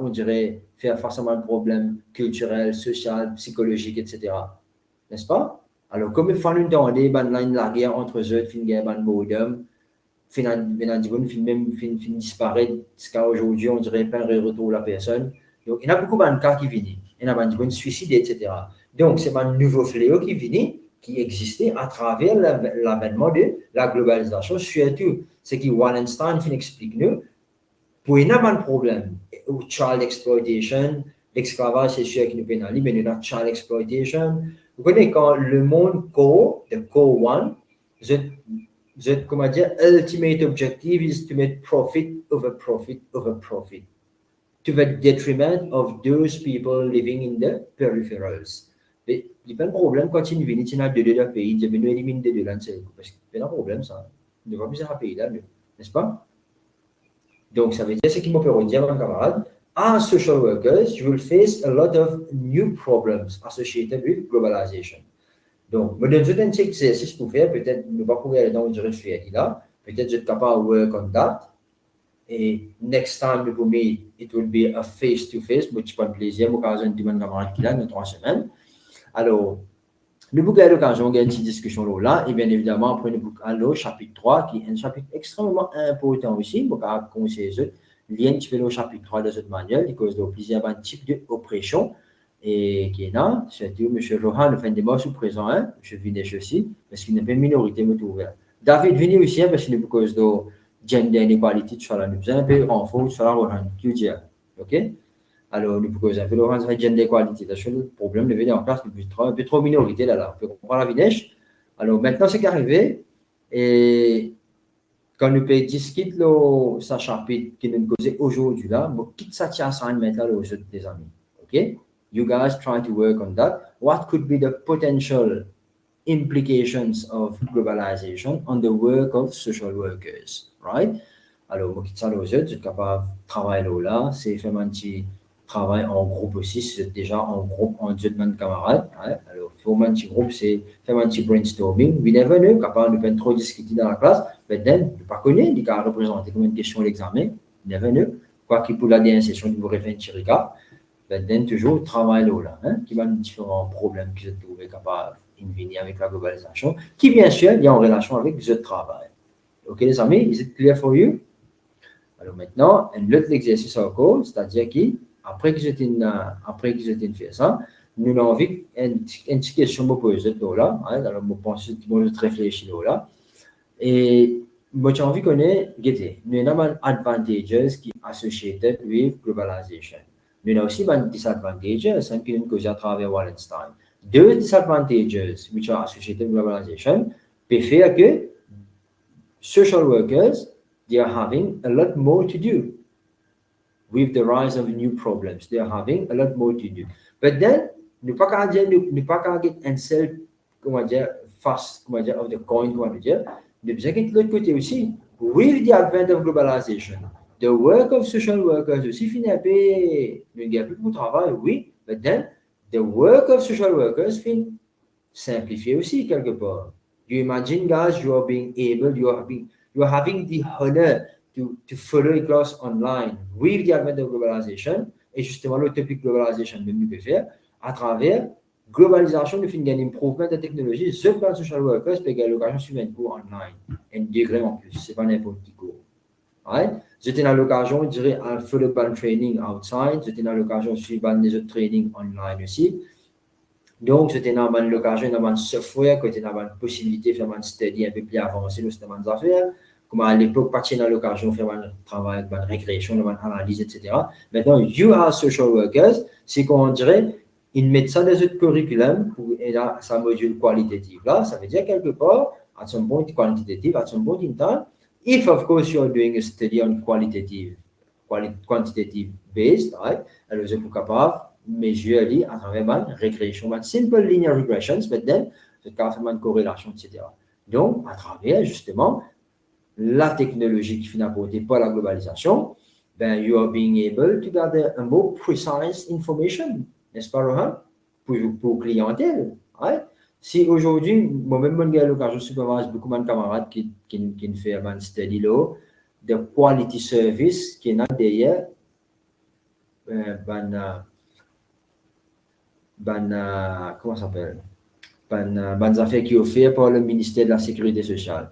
on dirait, faire face à un problème culturel, social, psychologique, etc. N'est-ce pas? Alors, comme il faut nous demander, la guerre entre eux, fin guerre, boredom, même disparaître, jusqu'à aujourd'hui, on dirait pas un retour la personne. Donc, il y a beaucoup de cas qui viennent. Il y a des gens suicides, etc. Donc, c'est un nouveau fléau qui vient, qui existait à travers l'avènement de la globalisation, surtout ce qui Wallenstein explique nous. Pour il y a un problème, child exploitation, l'esclavage, c'est sûr qu'il nous pénalise, mais il y a child exploitation. Vous connaissez quand le monde core, the core one, comment dire, ultimate objective is to make profit over profit over profit, to the detriment of those people living in the peripherals. Mais il n'y a pas de problème quand il vient, il y a deux pays, il y a une élimine de deux langues, parce qu'il n'y a pas de problème, ça. Il ne va plus à un pays là, n'est-ce pas? Donc, ça veut dire, ce qui me peut dire, mon camarade, as social workers, you will face a lot of new problems associated with globalization. Donc, je donne un petit exercice pour faire, peut-être ne pas pouvoir aller dans une réflexion là, peut-être je suis capable de work on that. Et next time, pour moi, it will be a face-to-face, mais je prends plaisir, mon camarade de mon camarade qui là, dans 3 semaines. Alors, nous avons l'occasion de une petite discussion là, et bien évidemment, après nous allons au chapitre 3, qui est un chapitre extrêmement important aussi, pour conseiller eux, lien un petit peu au chapitre 3 de cette manuel, qui cause de plusieurs types d'oppression, et qui est là, surtout M. Rohan, le fin de mois sous présent, M. Vinesh aussi, parce qu'il n'est pas une minorité, mais tout ouvert. David Vinesh aussi, parce qu'il est pour cause de gender inequality, tu vois, nous faisons un peu renfort, tu vois, Rohan, qui dit, ok? Alors, nous pouvons un peu le gender equality. Le problème de venir en place depuis un peu trop minorité là. On peut comprendre la Vinesh. Alors, maintenant, c'est qu'arrivé. Et quand nous pouvons discuter ce chapitre qui nous cause aujourd'hui là, nous quittons ça assignment là aux autres des amis. OK? You guys try to work on that. What could be the potential implications of globalization on the work of social workers? Right? Alors, nous quittons ça aux autres. Je suis capable de travailler là. C'est faire un petit travail en groupe aussi, c'est déjà en groupe, en deux de camarades. Hein? Alors, faire un petit groupe, c'est faire un petit brainstorming. We never know, capable de ne pas trop discuter dans la classe, mais then, ne pas connaître, il a représenté comme une question à l'examen. Never know. Quoi qu'il pour la dernière session, vous refait un petit regard. Mais then, toujours, travail là, hein? Qui va nous différents problèmes que vous trouvez capable de venir avec la globalisation, qui, bien sûr, est en relation avec le travail. OK, les amis, is it clear for you? Alors, maintenant, un autre exercice encore, c'est-à-dire qui après que j'ai fait ça, nous avons envie une petite question me poser là. Alors, je pense que je réfléchis là. Et moi, j'ai envie de connaître, nous avons des advantages qui sont associated with globalization. Nous avons aussi des disadvantages qui nous causent à travers Wallenstein. Deux disadvantages which are associated with globalization peuvent faire que social workers, they are having a lot more to do. With the rise of new problems, they are having a lot more to do. But then, nous pas qu'à get un seul, comment dire, face, comment dire, of the coin, comment dire, nous besoin de l'autre côté aussi. With the advent of globalization, the work of social workers aussi finit un peu, nous gagne plus pour travail, oui, but then, the work of social workers finit simplifié aussi quelque part. You imagine, guys, you are being able, you are having the honor to follow a class online with the advent of globalization, et justement le topic globalization que nous pouvons faire à travers globalisation, nous faisons un improvement de la technologie, ce plan social workers peut gagner l'occasion de suivre un cours online, un degré en plus, c'est pas n'importe quel cours. Right? J'étais dans l'occasion, je dirais, à faire le ban training outside, j'étais dans l'occasion de suivre des autres training online aussi. Donc, c'était dans l'occasion d'avoir un software, côté d'avoir une possibilité de faire un study un peu plus avancé dans ces affaires. Comme à l'époque, pas dans l'occasion de faire un travail, une régression, une analyse, etc. Maintenant, you are social workers, c'est qu'on dirait, ils mettent ça dans notre curriculum pour aider sa module qualitative. Là, ça veut dire quelque part, at some point quantitative, at some point in time, if of course you're doing a study on quantitative based, right? Alors, vous êtes capable de mesurer à travers une régression, une simple linear regressions, but then, vous êtes capable de faire une corrélation, etc. Donc, à travers, justement, la technologie qui finit apportée par la globalisation, ben, you are being able to gather a more precise information, n'est-ce pas, Rohan, pour clientèle. Right? Si aujourd'hui, moi-même, je supervise beaucoup de camarades qui font un study là, the quality service qui est derrière comment ça s'appelle? Ban affaires qui est offert par le ministère de la Sécurité sociale.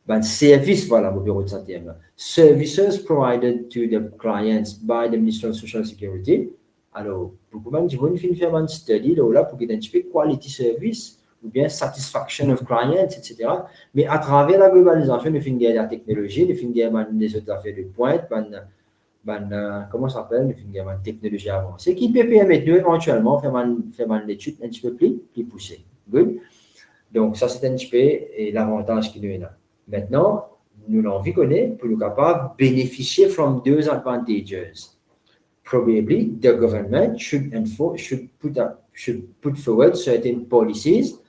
Ban service, voilà, au bureau de ça thème. Services provided to the clients by the Ministry of Social Security. Alors, beaucoup de gens qui faire un study là pour identifier quality service ou bien satisfaction of clients, etc. Mais à travers la globalisation, nous finissons la technologie, nous finissons des autres affaires de pointe, comment ça s'appelle, nous finissons la technologie avancée qui peut permettre nous éventuellement faire une étude un petit peu plus poussée. Good. Donc, ça, c'est un petit peu l'avantage qui nous est là. Maintenant, nous l'envie connaît pour nous capables de bénéficier from those advantages. Probably the government should put forward certain policies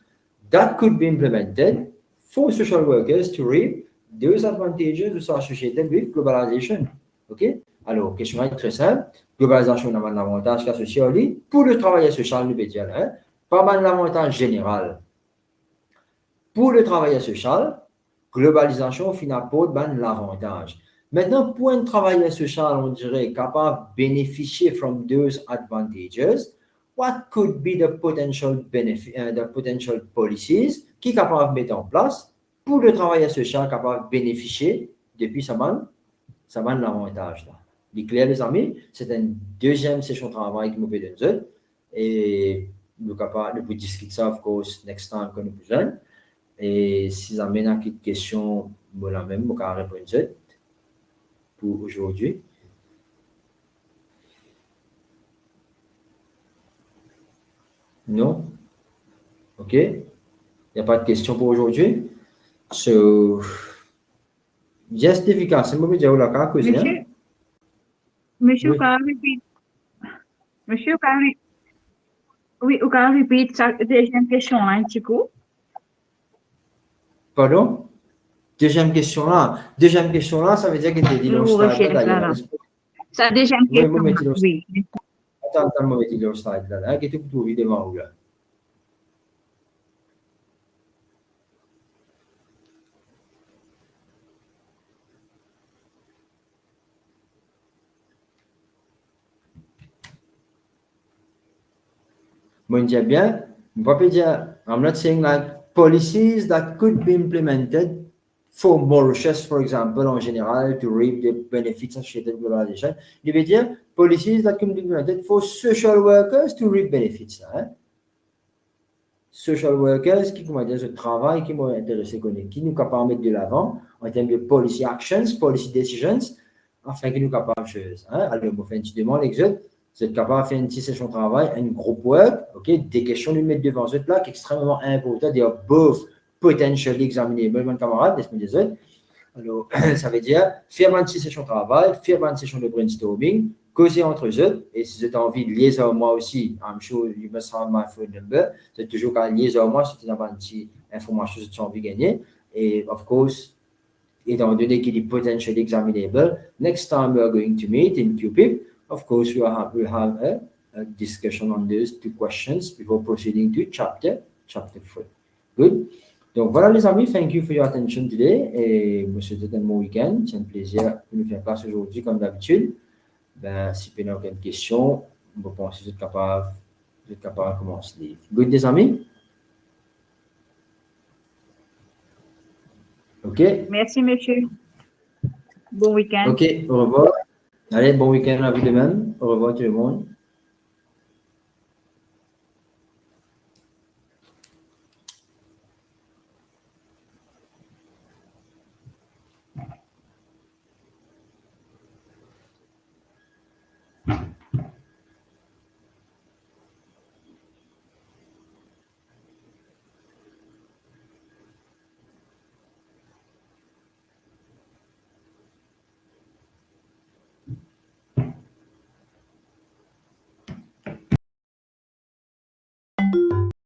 that could be implemented for social workers to reap those advantages associated with globalization. OK? Alors, question est très simple. Globalisation a un avantage associé à lui. Pour le travail social, nous veut dire, pas mal d'avantages général. Pour le travail social, globalisation finit par l'avantage. Maintenant, pour un travailleur social, on dirait capable de bénéficier from those advantages. What could be the potential benefit, the potential policies qui est capable de mettre en place pour le travailleur social capable de bénéficier depuis ça l'avantage là. C'est clair, les amis? C'est une deuxième session de travail que nous faisons nous et nous pouvons discuter ça, of course, next time que nous besoin. Et si vous avez une question, vous la même, vous pouvez répondre pour aujourd'hui. Non? OK? Il n'y a pas de question pour aujourd'hui? So, justification, c'est moi qui dis la cause. Monsieur, oui, vous pouvez répéter sa deuxième question là, un petit coup. Pardon? Deuxième question là, ça veut dire que tu dit le slide là. Sa deuxième question, oui. Attends, moi, je vais le slide là. Qu'est-ce que tu trouves devant vous là? Moi, je dis bien, je ne peux pas dire, I'm not saying like policies that could be implemented for Mauritius, for example, en général, to reap the benefits associated with globalization. Je veux dire, policies that could be implemented for social workers to reap benefits. Hein? Social workers, qui, comment dire, ce travail qui m'a intéressé, qui nous capable de mettre de l'avant en termes de policy actions, policy decisions, afin qu'ils nous capables de choses. Hein? Alors, je fais une petite demande, l'exode. Vous êtes capable de faire une petite session de travail, un groupe work, ok, des questions de mettre devant eux là, qui est extrêmement important, they are both potentially examinable, mon camarade, laisse-moi dire. Alors, ça veut dire faire une petite session de travail, faire une session de brainstorming, causer entre eux, et si vous avez envie de liaison à moi aussi, I'm sure you must have my phone number, c'est toujours quand liaison à moi, si vous avez une petite information que vous avez envie de gagner, et of course, étant donné qu'il est potentially examinable, next time we are going to meet in QPIP, of course, we'll have a discussion on those two questions before proceeding to chapter 3. Good. Donc voilà les amis, thank you for your attention today et je vous souhaite un bon week-end. C'est un plaisir de nous faire place aujourd'hui comme d'habitude. Ben, si vous avez aucune question, je pense que vous êtes capable de commencer. Good les amis? OK. Merci monsieur. Bon week-end. OK, au revoir. Allez, bon week-end à vous de même. Au revoir tout le monde.